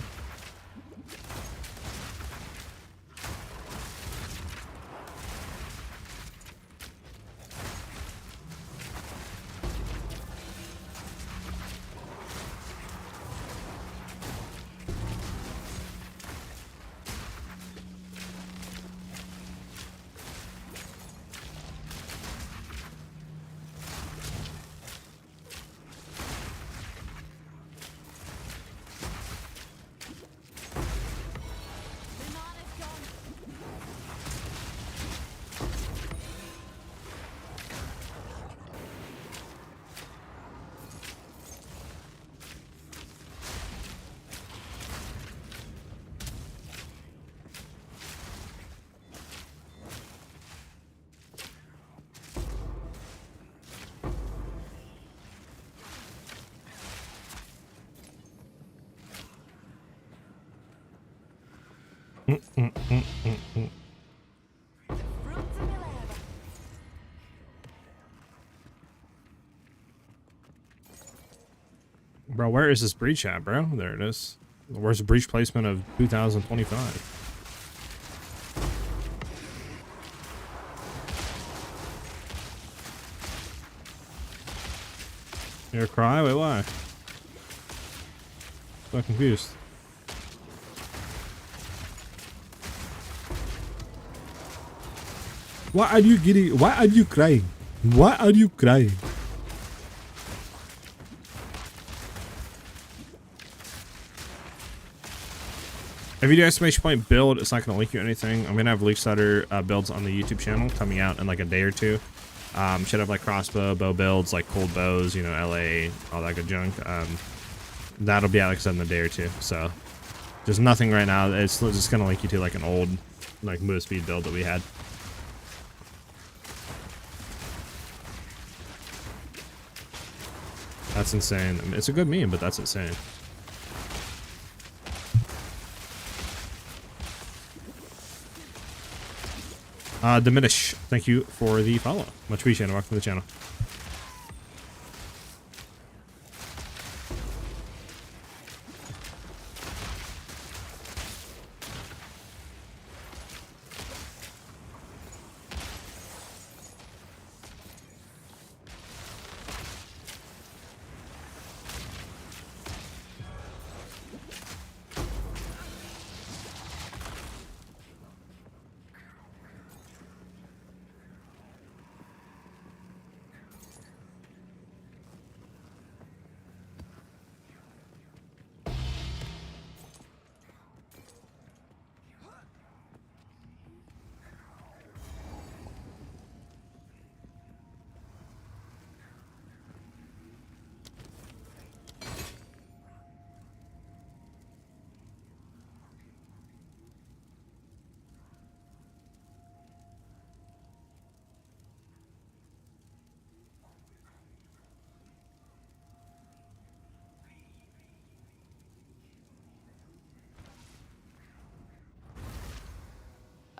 Bro, where is this breach at, bro? There it is. Where's the breach placement of 2025? You're a cry? Wait, why? So confused. Why are you getting? Why are you crying? Why are you crying? If you do exclamation point build, it's not going to link you anything. I'm going to have leak setter builds on the YouTube channel coming out in like a day or two. Should have like crossbow, bow builds, like cold bows, you know, LA, all that good junk. That'll be out, like I said, in a day or two. So there's nothing right now. It's just going to link you to like an old like move speed build that we had. That's insane. I mean, it's a good meme, but that's insane. Diminish, thank you for the follow. Much appreciated. Welcome to the channel.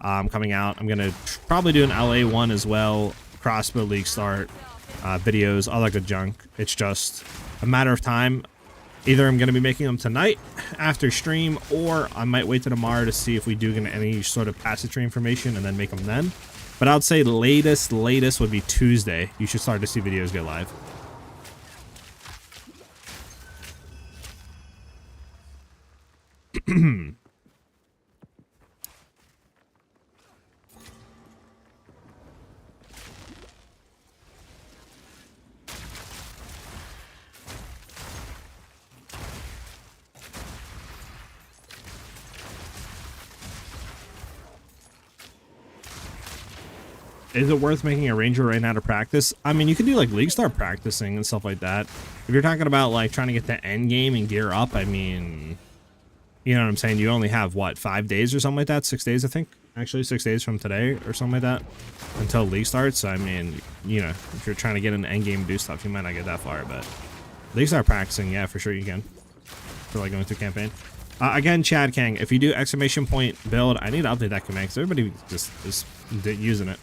coming out. I'm gonna probably do an LA one as well. Crossbow League start, videos, all that good junk. It's just a matter of time. Either I'm gonna be making them tonight after stream, or I might wait till tomorrow to see if we do get any sort of passage tree information and then make them then. But I'd say latest would be Tuesday. You should start to see videos go live. Is it worth making a ranger right now to practice? I mean, you could do like league start practicing and stuff like that. If you're talking about like trying to get the end game and gear up, I mean, you know what I'm saying? You only have what, 5 days or something like that? 6 days, I think. Actually, 6 days from today or something like that until league starts. I mean, you know, if you're trying to get in the end game and do stuff, you might not get that far, but league start practicing, yeah, for sure you can. For like going through campaign. Again, Chad Kang, if you do exclamation point build, I need to update that command because everybody just is using it.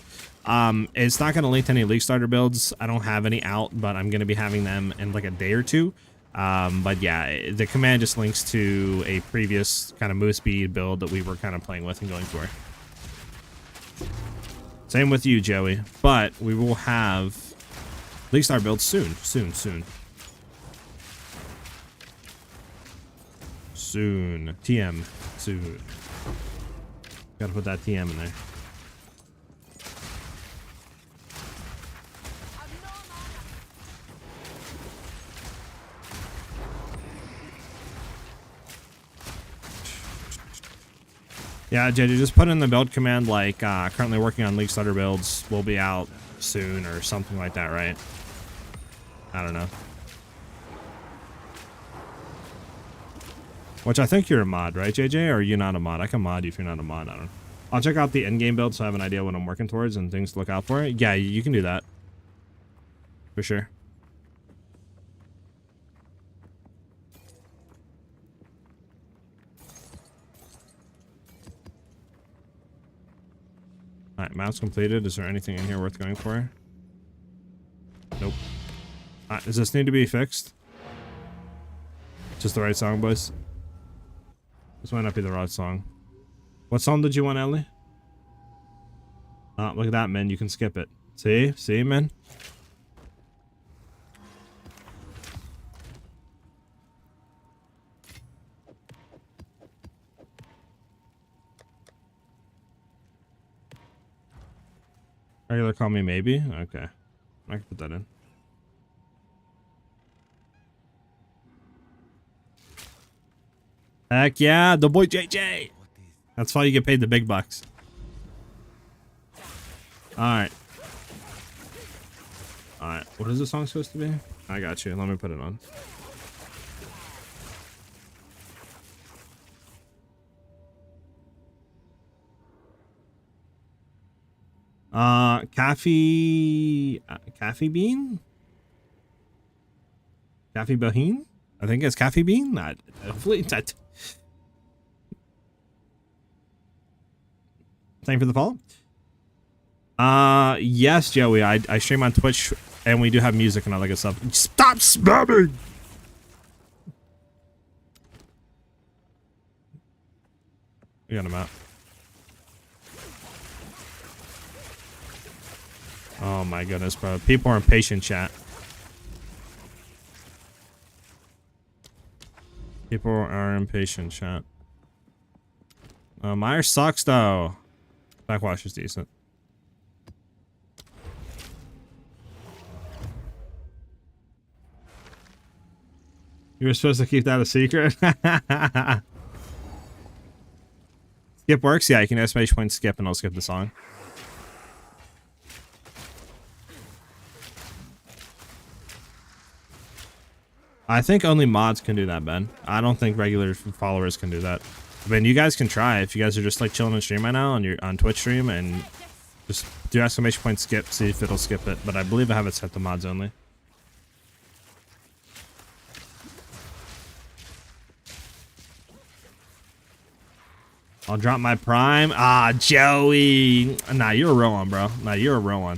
It's not going to link to any league starter builds. I don't have any out, but I'm going to be having them in like a day or two. But yeah, the command just links to a previous kind of move speed build that we were kind of playing with and going for. Same with you, Joey, but we will have league start builds soon. TM, soon. Gotta put that TM in there. Yeah, JJ, just put in the build command like currently working on league starter builds. Will be out soon or something like that, right? I don't know. Which I think you're a mod, right, JJ? Or are you not a mod? I can mod you if you're not a mod. I don't know. I'll check out the end game build so I have an idea what I'm working towards and things to look out for. Yeah, you can do that. For sure. Alright, map's completed. Is there anything in here worth going for? Nope. Does this need to be fixed? Just the right song, boys? This might not be the right song. What song did you want, Ellie? Look at that, man. You can skip it. See? See, man? Regular call me maybe? Okay. I can put that in. Heck yeah, the boy JJ! That's why you get paid the big bucks. Alright. Alright, what is the song supposed to be? I got you, let me put it on. Caffee bean? Caffee bean? I think it's caffee bean. Hopefully that. Thank you for the follow. Yes, Joey. I stream on Twitch and we do have music and all that good stuff. Stop spamming! We got him out. Oh my goodness, bro. People are impatient, chat. People are impatient, chat. Meyer sucks, though. Backwash is decent. You were supposed to keep that a secret? Skip works? Yeah, you can exclamation point skip and I'll skip the song. I think only mods can do that, Ben. I don't think regular followers can do that. I mean, you guys can try if you guys are just like chilling on stream right now on Twitch stream and just do exclamation point skip, see if it'll skip it. But I believe I have it set to mods only. I'll drop my prime. Ah, Joey. Nah, you're a real one, bro. Nah, you're a real one.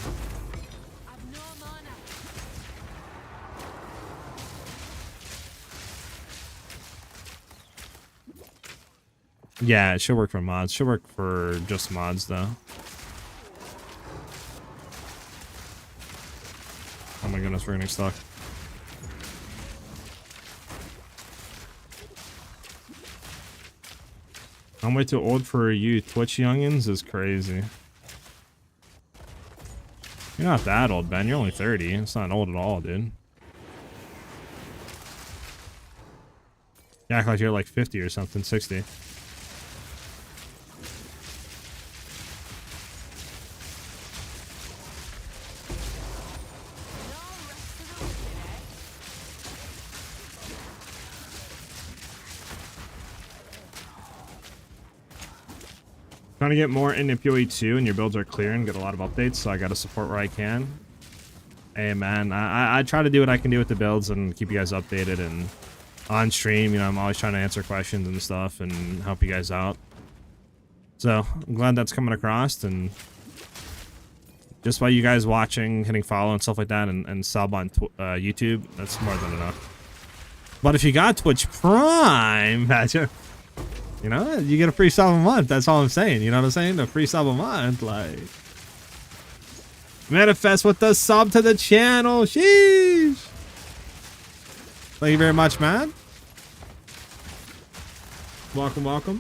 I've no mana. Yeah, it should work for mods. Should work for just mods, though. Oh my goodness, we're getting stuck. I'm way too old for you Twitch youngins is crazy. You're not that old, Ben. You're only 30. It's not old at all, dude. You act like you're like 50 or something, 60. Trying to get more into PoE 2 and your builds are clear and get a lot of updates, so I gotta support where I can. Hey man, I try to do what I can do with the builds and keep you guys updated and on stream, you know, I'm always trying to answer questions and stuff and help you guys out. So I'm glad that's coming across, and just by you guys watching, hitting follow and stuff like that, and sub on YouTube, that's more than enough. But if you got Twitch Prime, you know, you get a free sub a month. That's all I'm saying. You know what I'm saying? A free sub a month, like. Manifest with the sub to the channel. Sheesh. Thank you very much, man. Welcome, welcome.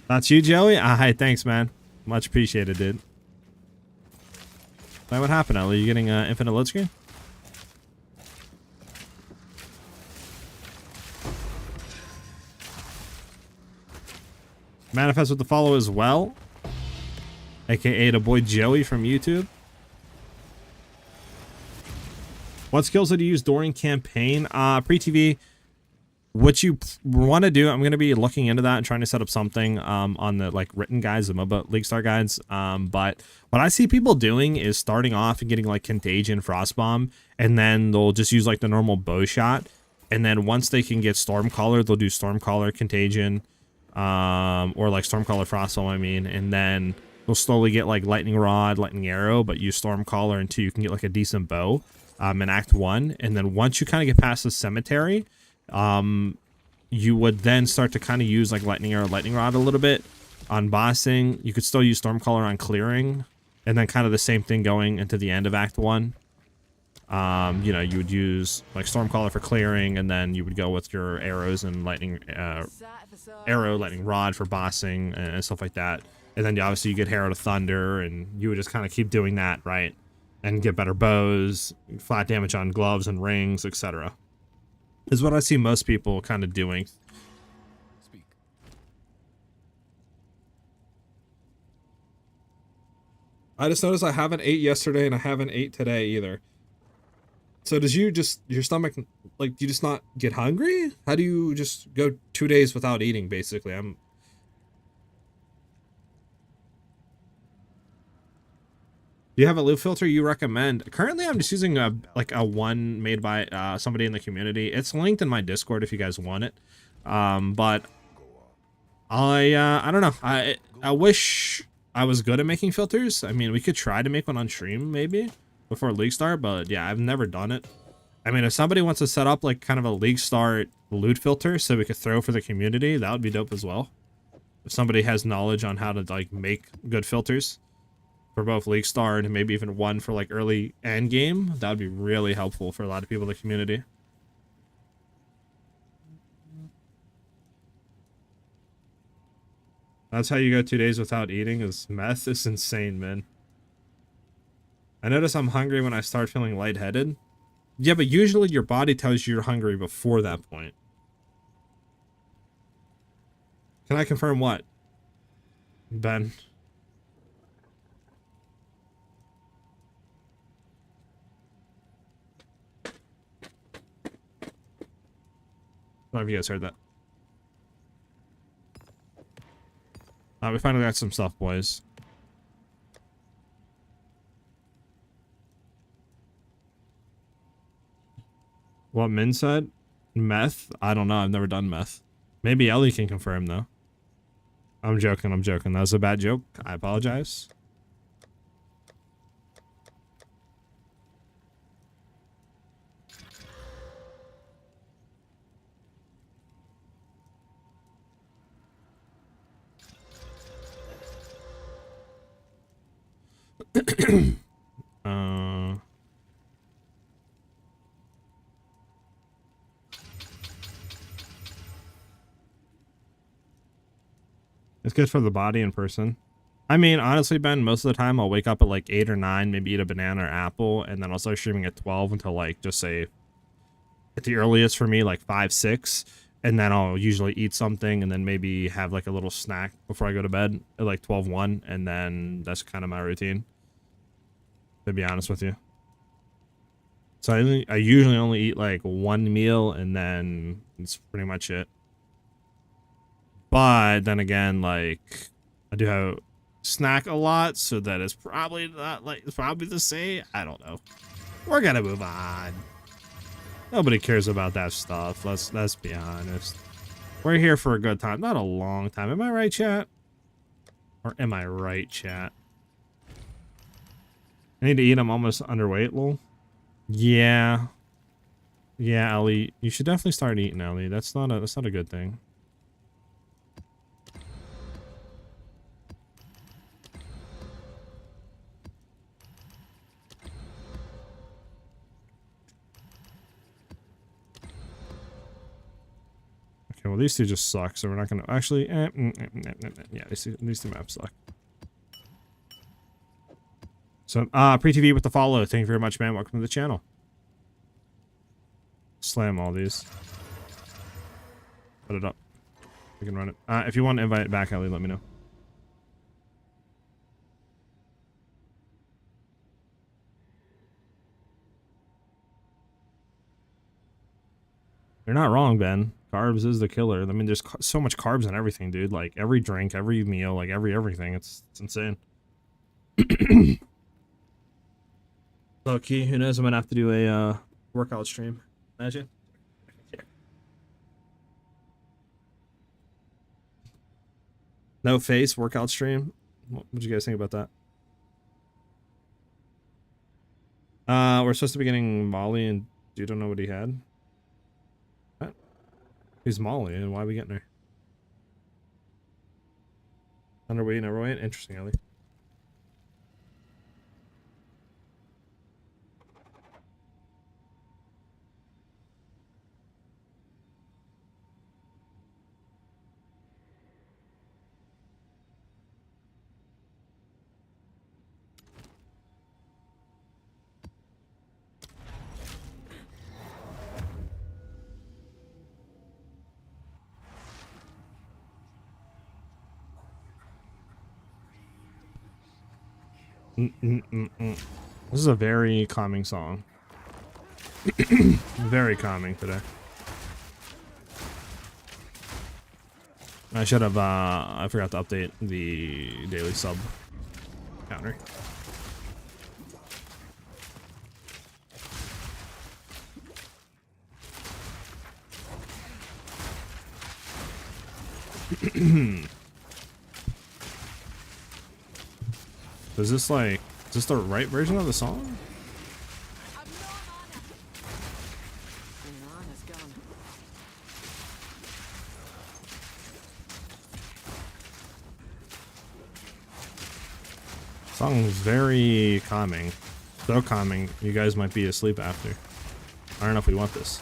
That's you, Joey? Ah, hi, thanks, man. Much appreciated, dude. Wait, what happened, Ellie? You getting infinite load screen? Manifest with the follow as well. AKA the boy Joey from YouTube. What skills did you use during campaign? Pre-TV. What you want to do, I'm going to be looking into that and trying to set up something on the like written guides, the MOBA League Star guides. But what I see people doing is starting off and getting like Contagion, Frostbomb, and then they'll just use like the normal bow shot. And then once they can get Stormcaller, they'll do Stormcaller, Contagion, or like Stormcaller, Frostbomb, I mean. And then they'll slowly get like Lightning Rod, Lightning Arrow, but use Stormcaller until you can get like a decent bow in Act 1. And then once you kind of get past the Cemetery, you would then start to kind of use like Lightning Arrow, Lightning Rod a little bit on bossing. You could still use Stormcaller on clearing, and then kind of the same thing going into the end of Act 1. You know, you would use like Stormcaller for clearing, and then you would go with your arrows and Lightning Arrow, Lightning Rod for bossing and stuff like that. And then obviously you get Herald of Thunder, and you would just kind of keep doing that, right? And get better bows, flat damage on gloves and rings, etc. Is what I see most people kind of doing. Speak. I just noticed I haven't ate yesterday and I haven't ate today either. So does you just, your stomach, like, do you just not get hungry? How do you just go 2 days without eating, basically? Do you have a loop filter you recommend? Currently, I'm just using a one made by somebody in the community. It's linked in my Discord if you guys want it. But I don't know. I wish I was good at making filters. I mean, we could try to make one on stream maybe before League Start, but yeah, I've never done it. I mean, if somebody wants to set up like kind of a League Start loot filter so we could throw for the community, that would be dope as well. If somebody has knowledge on how to like make good filters for both League Star and maybe even one for like early end game, that would be really helpful for a lot of people in the community. That's how you go 2 days without eating, is meth is insane, man. I notice I'm hungry when I start feeling lightheaded. Yeah, but usually your body tells you you're hungry before that point. Can I confirm what? Ben? I don't know if you guys heard that. We finally got some stuff, boys. What Min said? Meth? I don't know. I've never done meth. Maybe Ellie can confirm though. I'm joking. I'm joking. That was a bad joke. I apologize. uh, it's good for the body in person. I mean, honestly, Ben, most of the time I'll wake up at like 8 or 9, maybe eat a banana or apple, and then I'll start streaming at 12 until like, just say, at the earliest for me, like 5, 6. And then I'll usually eat something and then maybe have like a little snack before I go to bed at like 12, 1. And then that's kind of my routine, to be honest with you. So I usually only eat like one meal and then it's pretty much it. But then again, like I do have snack a lot, so that is probably not like, it's probably the same. I don't know. We're gonna move on. Nobody cares about that stuff. Let's be honest. We're here for a good time, not a long time. Am I right, chat? Or am I right, chat? I need to eat. I'm almost underweight, lol. Yeah. Yeah, Ellie. You should definitely start eating, Ellie. That's not a good thing. Okay, well these two just suck, so we're not gonna actually. Yeah, these two maps suck. So, pre-TV with the follow. Thank you very much, man. Welcome to the channel. Slam all these. Put it up. We can run it. If you want to invite it back, Ellie, let me know. You're not wrong, Ben. Carbs is the killer. I mean, there's so much carbs in everything, dude. Like, every drink, every meal, like, everything. It's insane. Low key, who knows? I'm gonna have to do a, workout stream. Imagine. No face workout stream. What'd you guys think about that? We're supposed to be getting Molly, and you don't know what he had. What? Who's Molly, and why are we getting her? Underweight, overweight. Interesting, Ellie. This is a very calming song. Very calming today. I should have, I forgot to update the daily sub counter. Is this like, is this the right version of the song? Song is very calming. So calming, you guys might be asleep after. I don't know if we want this.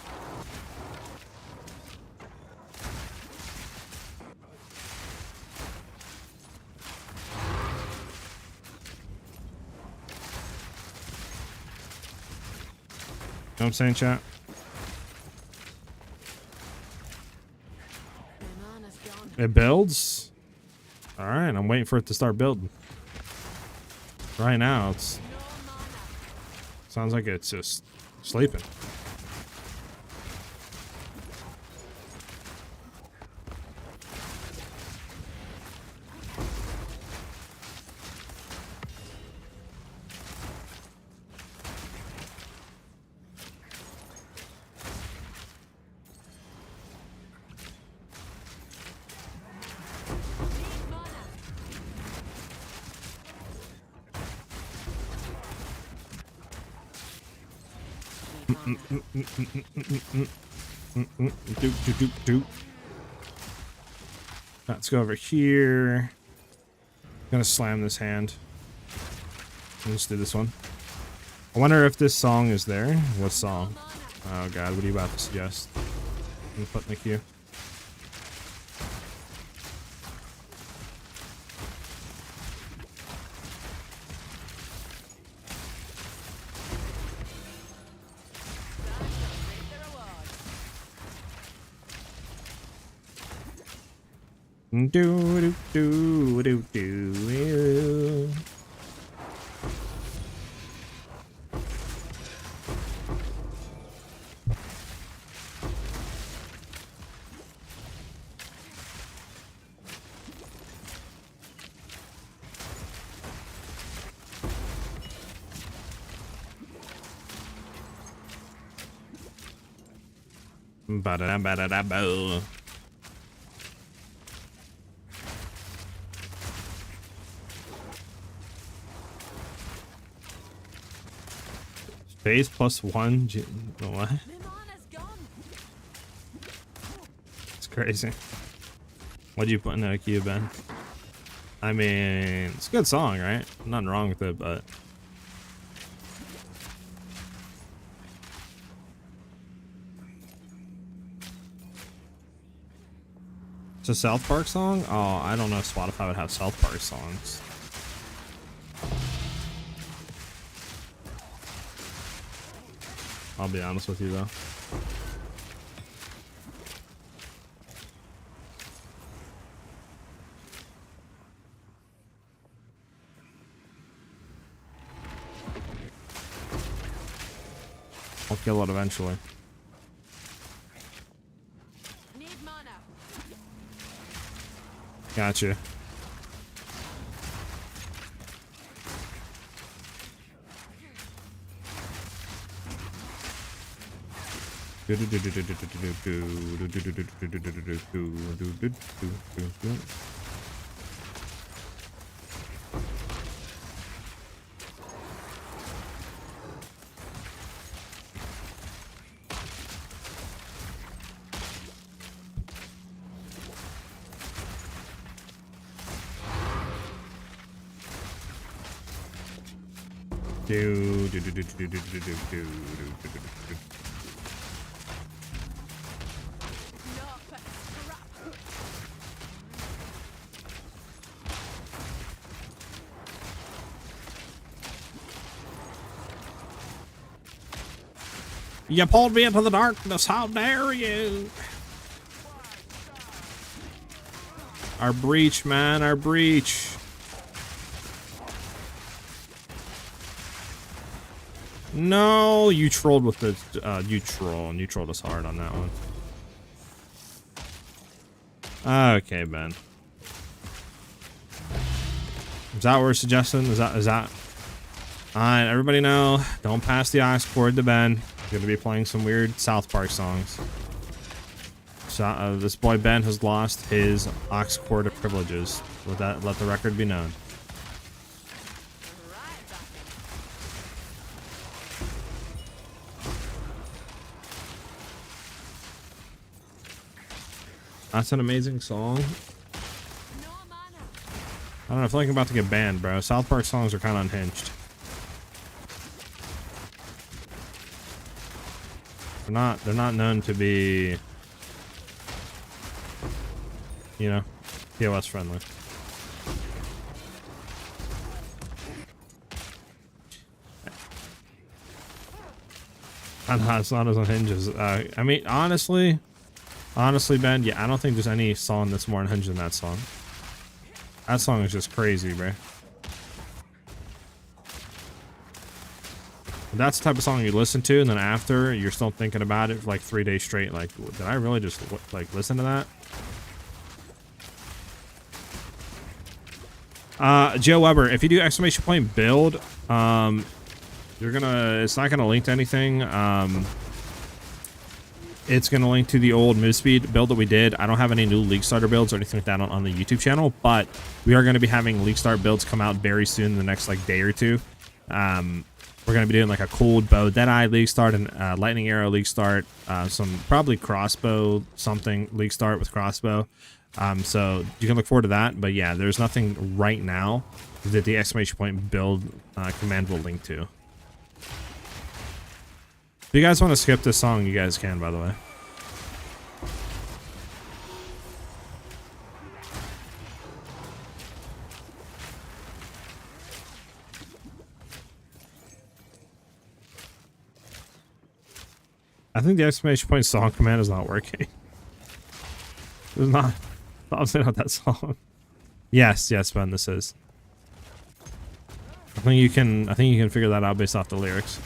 You know what I'm saying, chat? It builds? Alright, I'm waiting for it to start building. Right now, it's... sounds like it's just sleeping. Let's go over here. Gonna slam this hand. Let's do this one. I wonder if this song is there. What song? Oh god, what are you about to suggest? I'm gonna put in the queue. Do do do do do. Ba-da-da-ba-da-da-bo. Phase +1. What? It's crazy. What'd you put in that queue, Ben? I mean, it's a good song, right? Nothing wrong with it, but it's a South Park song? Oh, I don't know if Spotify would have South Park songs. I'll be honest with you though. I'll kill it eventually. Need mana. Gotcha. You pulled me into the darkness, how dare you? Our breach, man, our breach. No, you trolled with the, you trolled us hard on that one. Okay, Ben. Is that what we're suggesting? Is that? Alright, everybody know, don't pass the aux cord to Ben. He's gonna be playing some weird South Park songs. So, this boy Ben has lost his aux cord privileges. Let the record be known. That's an amazing song. I don't know, I feel like I'm about to get banned, bro. South Park songs are kind of unhinged. They're not known to be, you know, POS friendly. And it's not as unhinged as, I mean, honestly, Ben, yeah, I don't think there's any song that's more unhinged than that song. That song is just crazy, bro. That's the type of song you listen to, and then after, you're still thinking about it for like 3 days straight. Like, did I really just, like, listen to that? Joe Weber, if you do exclamation point build, you're gonna, it's not gonna link to anything. It's going to link to the old move speed build that we did. I don't have any new League Starter builds or anything like that on the YouTube channel, but we are going to be having League Start builds come out very soon in the next like day or two. We're going to be doing like a cold bow Deadeye league start and lightning arrow league start. Some probably crossbow something league start with crossbow. So you can look forward to that. But yeah, there's nothing right now that the exclamation point build command will link to. If you guys want to skip this song, you guys can, by the way. I think the exclamation point song command is not working. It's not. Obviously not that song. Yes, yes, Ben, this is. I think you can figure that out based off the lyrics.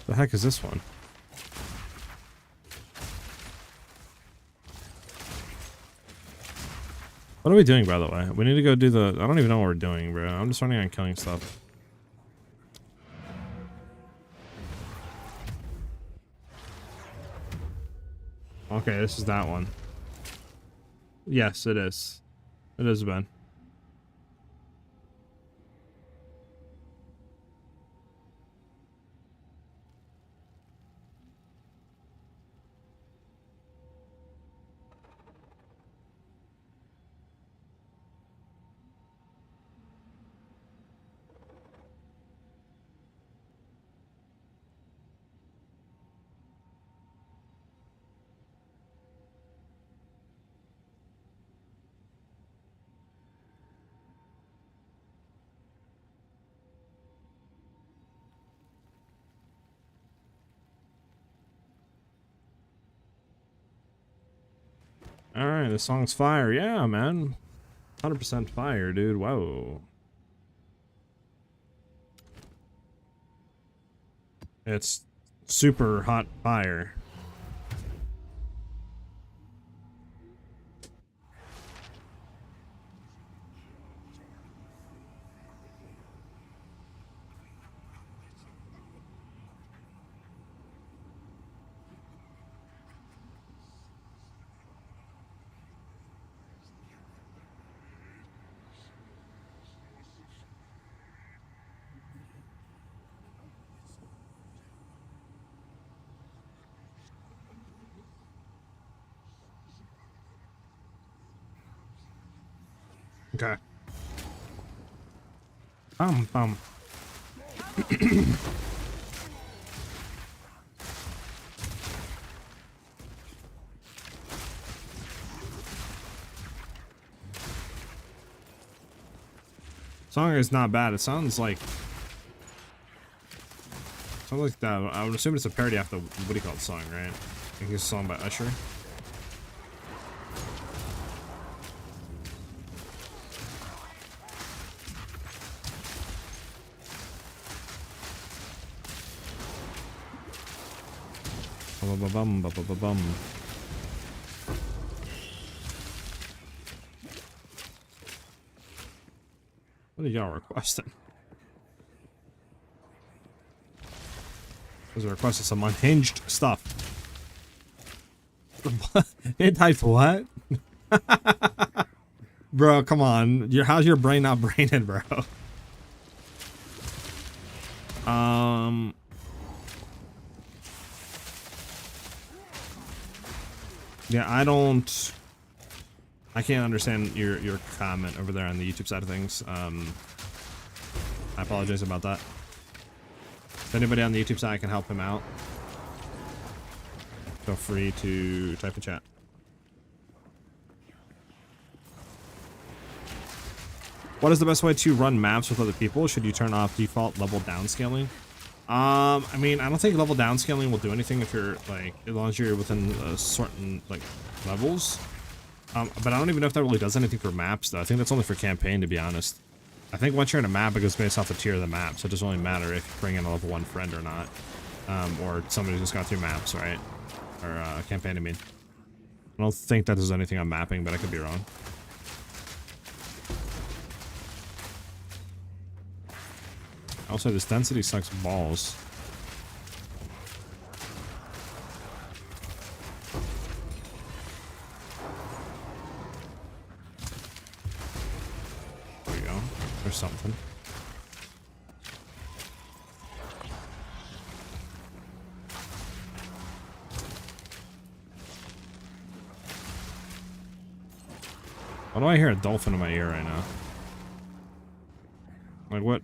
The heck is this one? What are we doing, by the way? We need to go do the... I don't even know what we're doing, bro. I'm just running on killing stuff. Okay, this is that one. Yes, it is. It is, Ben. Alright, the song's fire. Yeah, man. 100% fire, dude. Whoa. It's super hot fire. Okay. Bum. Song is not bad. It sounds like that. I would assume it's a parody after what do you call it song, right? I think it's a song by Usher. Bum. What are y'all requesting? Those are requesting some unhinged stuff. It types what? Bro, come on. How's your brain not braining, bro? Yeah, I can't understand your comment over there on the YouTube side of things. I apologize about that. If anybody on the YouTube side can help him out, feel free to type in chat. What is the best way to run maps with other people? Should you turn off default level downscaling? I mean, I don't think level downscaling will do anything if you're like, as long as you're within certain like levels. But I don't even know if that really does anything for maps though. I think that's only for campaign, to be honest. I think once you're in a map, it goes based off the tier of the map, so it doesn't really matter if you bring in a level 1 friend or not. Or somebody who's got 3 maps, right? Or campaign, I mean. I don't think that does anything on mapping, but I could be wrong. Also, this density sucks balls. Why do I hear a dolphin in my ear right now? Like what?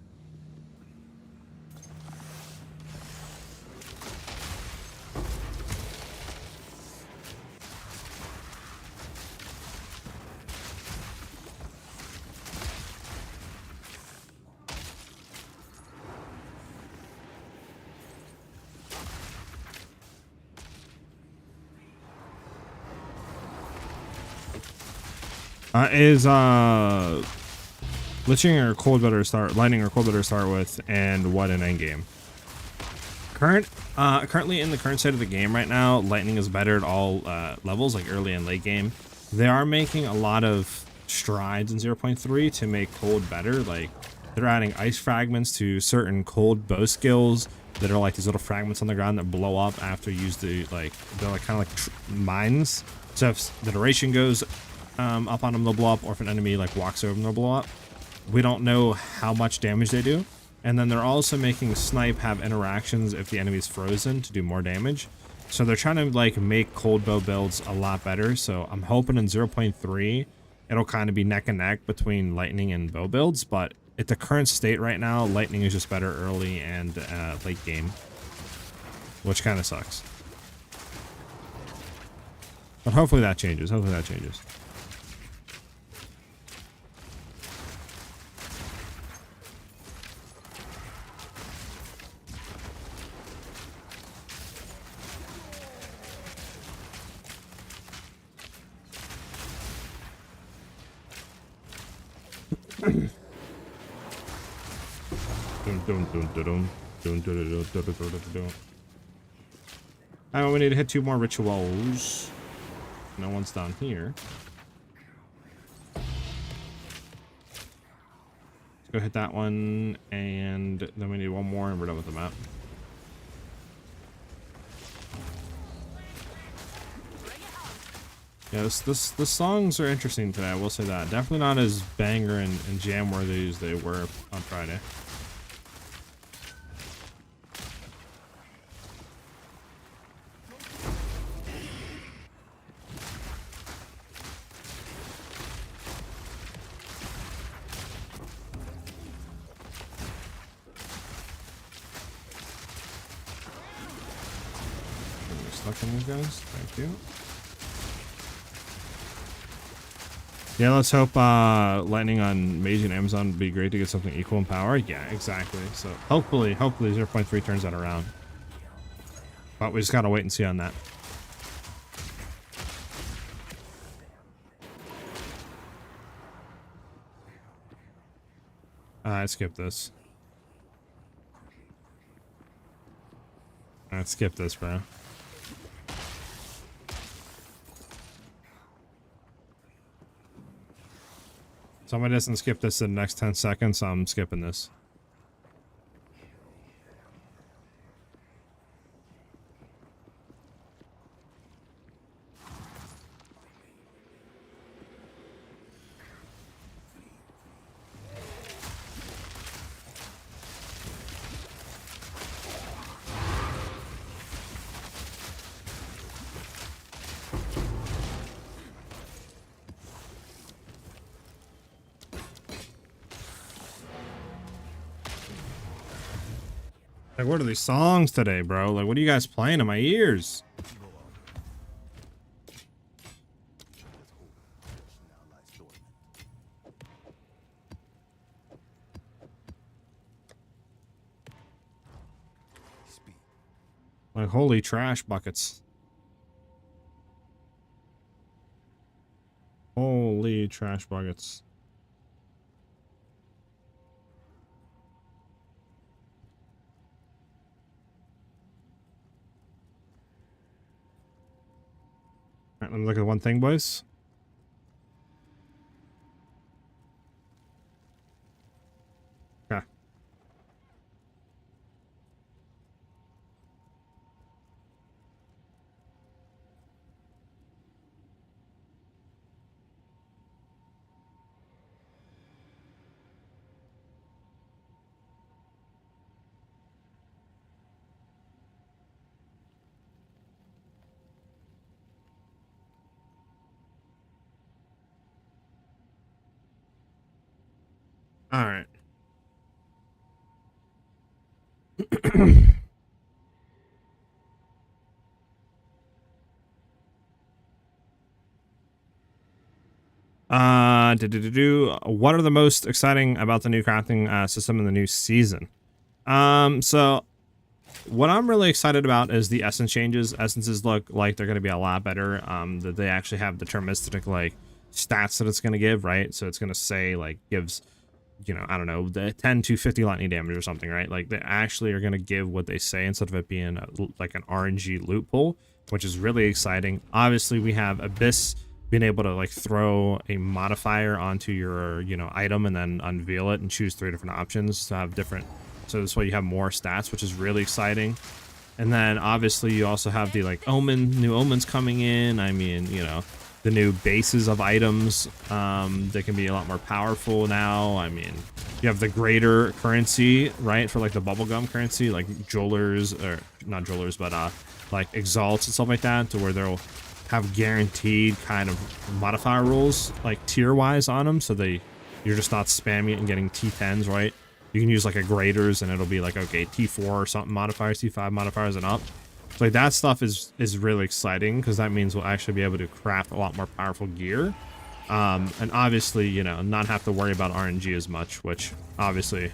Is Liching or cold better start, lightning or cold better start with, and what an endgame? Currently in the current state of the game right now, lightning is better at all levels, like early and late game. They are making a lot of strides in 0.3 to make cold better. Like they're adding ice fragments to certain cold bow skills that are like these little fragments on the ground that blow up after you use the like they're like kind of like mines. So if the duration goes up on them, they'll blow up, or if an enemy like walks over them, they'll blow up. We don't know how much damage they do. And then they're also making snipe have interactions if the enemy's frozen to do more damage. So they're trying to like make cold bow builds a lot better. So I'm hoping in 0.3 it'll kind of be neck and neck between lightning and bow builds, but at the current state right now, lightning is just better early and late game, which kind of sucks. But hopefully that changes. Hopefully that changes. We need to hit 2 more rituals. No one's down here. Let's go hit that one, and then we need 1 more, and we're done with the map. Yeah, the songs are interesting today, I will say that. Definitely not as banger and jam worthy as they were on Friday. Stuck on these guys, thank you. Yeah, let's hope lightning on Mage and Amazon would be great to get something equal in power. Yeah, exactly. So hopefully 0.3 turns that around. But we just gotta wait and see on that. I skip this. I skip this, bro. Somebody doesn't skip this in the next 10 seconds, so I'm skipping this. Like, what are these songs today, bro? Like, what are you guys playing in my ears? Like, holy trash buckets. Holy trash buckets. Alright, let me look at one thing, boys. Okay. All right. What are the most exciting about the new crafting system in the new season? So what I'm really excited about is the essence changes. Essences look like they're going to be a lot better. That they actually have deterministic like stats that it's going to give, right? So it's going to say like gives, you know, I don't know, the 10 to 50 lightning damage or something, right? Like they actually are going to give what they say instead of it being like an RNG loot pool, which is really exciting. Obviously, we have Abyss being able to like throw a modifier onto your, you know, item and then unveil it and choose 3 different options to have different. So this way you have more stats, which is really exciting. And then obviously you also have the like new omens coming in. I mean, you know, the new bases of items that can be a lot more powerful now. I mean, you have the greater currency, right, for like the bubblegum currency, like jewelers, or not jewelers, but like exalts and stuff like that, to where they'll have guaranteed kind of modifier rules like tier wise on them, so you're just not spamming it and getting T10s, right? You can use like a graders and it'll be like, okay, T4 or something modifiers, T5 modifiers and up. So like that stuff is really exciting, because that means we'll actually be able to craft a lot more powerful gear. And obviously, you know, not have to worry about RNG as much, which obviously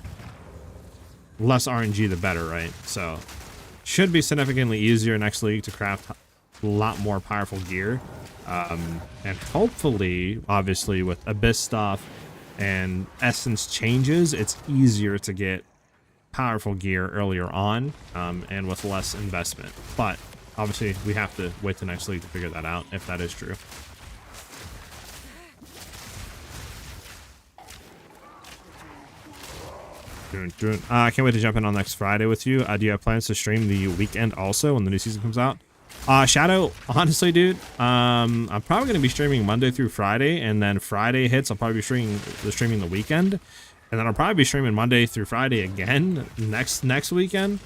less RNG the better, right? So should be significantly easier next league to craft a lot more powerful gear. And hopefully, obviously, with Abyss stuff and essence changes, it's easier to get powerful gear earlier on, and with less investment. But obviously, we have to wait till next league to figure that out, if that is true. I can't wait to jump in on next Friday with you. Do you have plans to stream the weekend also when the new season comes out? Shadow, honestly, dude, I'm probably going to be streaming Monday through Friday, and then Friday hits, I'll probably be streaming the weekend, and then I'll probably be streaming Monday through Friday again next weekend.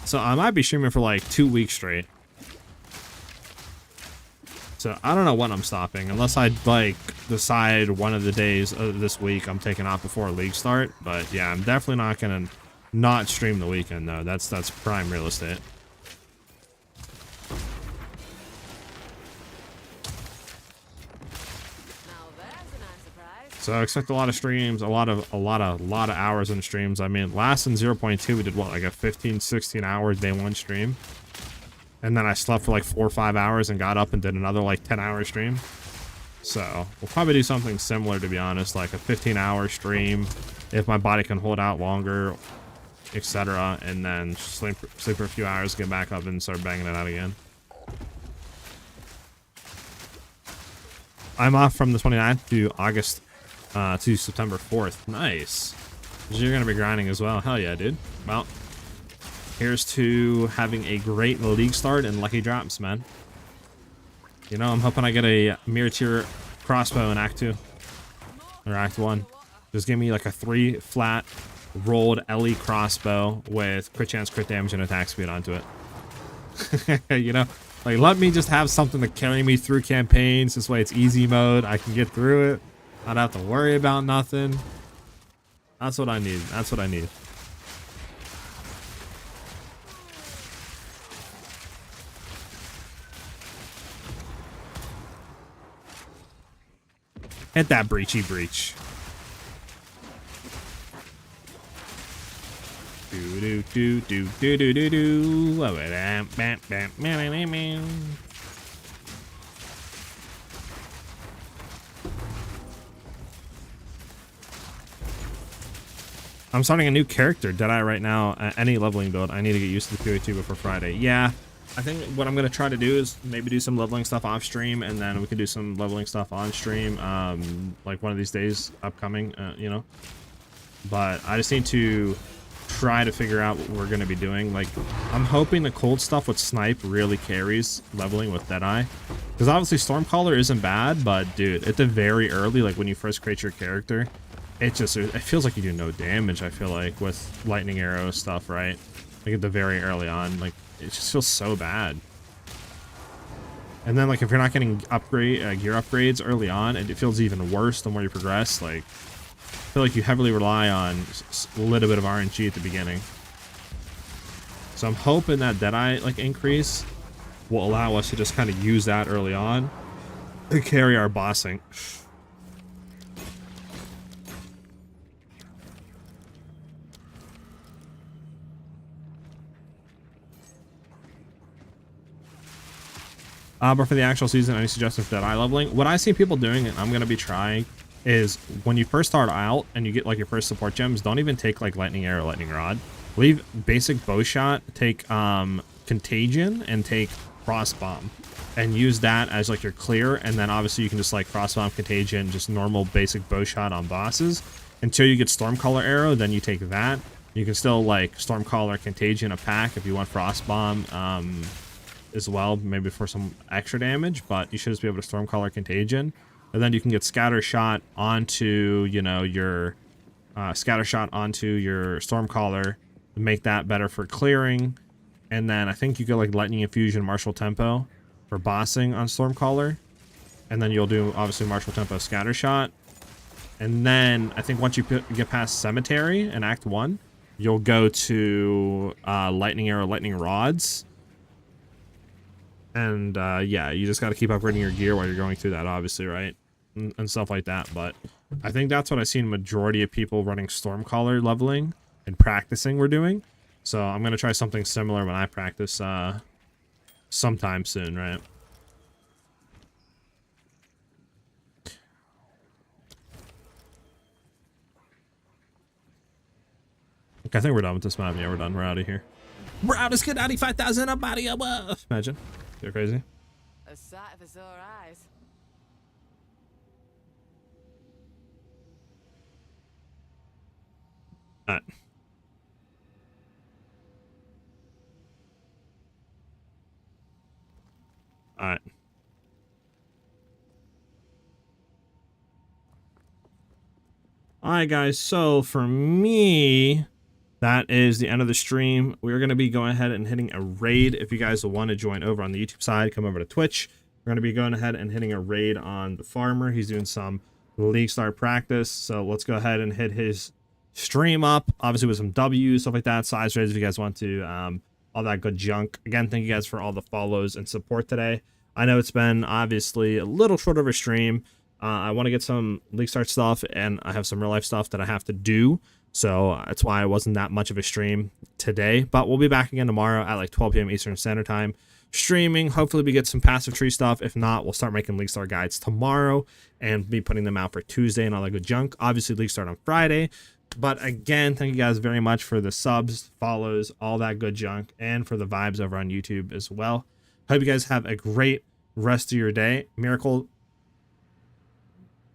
So I might be streaming for like 2 weeks straight. So I don't know when I'm stopping, unless I like decide one of the days of this week I'm taking off before a league start. But yeah, I'm definitely not gonna not stream the weekend though. That's prime real estate. Now there's a nice surprise. So I expect a lot of streams, a lot of hours in streams. I mean, last in 0.2 we did what, like a 15-16 hour day 1 stream. And then I slept for like 4 or 5 hours and got up and did another like 10-hour stream. So we'll probably do something similar, to be honest, like a 15-hour stream if my body can hold out longer, etc. And then sleep for a few hours, get back up and start banging it out again. I'm off from the 29th to August to September 4th. Nice. You're gonna be grinding as well. Hell yeah, dude. Well, here's to having a great league start and lucky drops, man. You know, I'm hoping I get a mirror tier crossbow in Act 2 or Act 1. Just give me like a 3 flat rolled LE crossbow with crit chance, crit damage, and attack speed onto it. You know, like let me just have something to carry me through campaigns. This way it's easy mode. I can get through it. I don't have to worry about nothing. That's what I need. That's what I need. Hit that breachy breach. Do do do do do do do do. I'm starting a new character, Deadeye, right now. Any leveling build. I need to get used to the PoE 2 before Friday. Yeah. I think what I'm going to try to do is maybe do some leveling stuff off stream, and then we can do some leveling stuff on stream, like one of these days upcoming, you know. But I just need to try to figure out what we're going to be doing. Like, I'm hoping the cold stuff with Snipe really carries leveling with Deadeye. Because obviously Stormcaller isn't bad, but dude, at the very early, like when you first create your character, it feels like you do no damage, I feel like, with lightning arrow stuff, right? Like at the very early on, like it just feels so bad. And then like if you're not getting gear upgrades early on, it feels even worse the more you progress. Like feel like you heavily rely on a little bit of RNG at the beginning. So I'm hoping that Deadeye like increase will allow us to just kind of use that early on to carry our bossing. But for the actual season, any suggestions for Deadeye leveling? What I see people doing, and I'm going to be trying, is when you first start out and you get like your first support gems, don't even take like lightning arrow, lightning rod. Leave basic bow shot, take contagion, and take crossbomb, and use that as like your clear. And then obviously you can just like crossbomb, contagion, just normal basic bow shot on bosses until you get stormcaller arrow. Then you take that. You can still like stormcaller, contagion a pack if you want frostbomb as well, maybe for some extra damage, but you should just be able to stormcaller, contagion, and then you can get scatter shot onto, you know, your scatter shot onto your stormcaller, make that better for clearing. And then I think you go like lightning infusion, martial tempo for bossing on stormcaller, and then you'll do obviously martial tempo, scatter shot. And then I think once you get past cemetery in act 1, you'll go to lightning arrow, lightning rods. And yeah, you just got to keep upgrading your gear while you're going through that, obviously, right? And stuff like that. But I think that's what I've seen majority of people running Stormcaller leveling and practicing we're doing. So I'm going to try something similar when I practice sometime soon, right? Okay, I think we're done with this map. Yeah, we're done. We're out of here. We're out. Let's get 95,000 a body above. Imagine. You're crazy. A sight for sore eyes. All right. All right. All right, guys. So for me, that is the end of the stream. We're going to be going ahead and hitting a raid. If you guys want to join over on the YouTube side, come over to Twitch. We're going to be going ahead and hitting a raid on the farmer. He's doing some league start practice. So let's go ahead and hit his stream up. Obviously with some W's, stuff like that. Size raids if you guys want to. All that good junk. Again, thank you guys for all the follows and support today. I know it's been obviously a little short of a stream. I want to get some league start stuff, and I have some real life stuff that I have to do. So that's why it wasn't that much of a stream today. But we'll be back again tomorrow at like 12 p.m. Eastern Standard Time. Streaming. Hopefully we get some passive tree stuff. If not, we'll start making League Start guides tomorrow and be putting them out for Tuesday and all that good junk. Obviously, League Start on Friday. But again, thank you guys very much for the subs, follows, all that good junk, and for the vibes over on YouTube as well. Hope you guys have a great rest of your day. Miracle.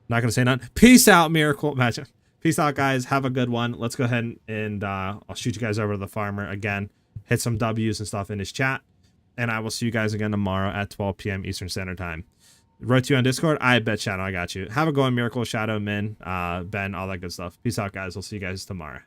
Not going to say none. Peace out, Miracle. Imagine. Peace out, guys. Have a good one. Let's go ahead and I'll shoot you guys over to the farmer again. Hit some W's and stuff in his chat. And I will see you guys again tomorrow at 12 p.m. Eastern Standard Time. Wrote to you on Discord. I bet, Shadow. I got you. Have a good one, Miracle, Shadow, Min, Ben, all that good stuff. Peace out, guys. We'll see you guys tomorrow.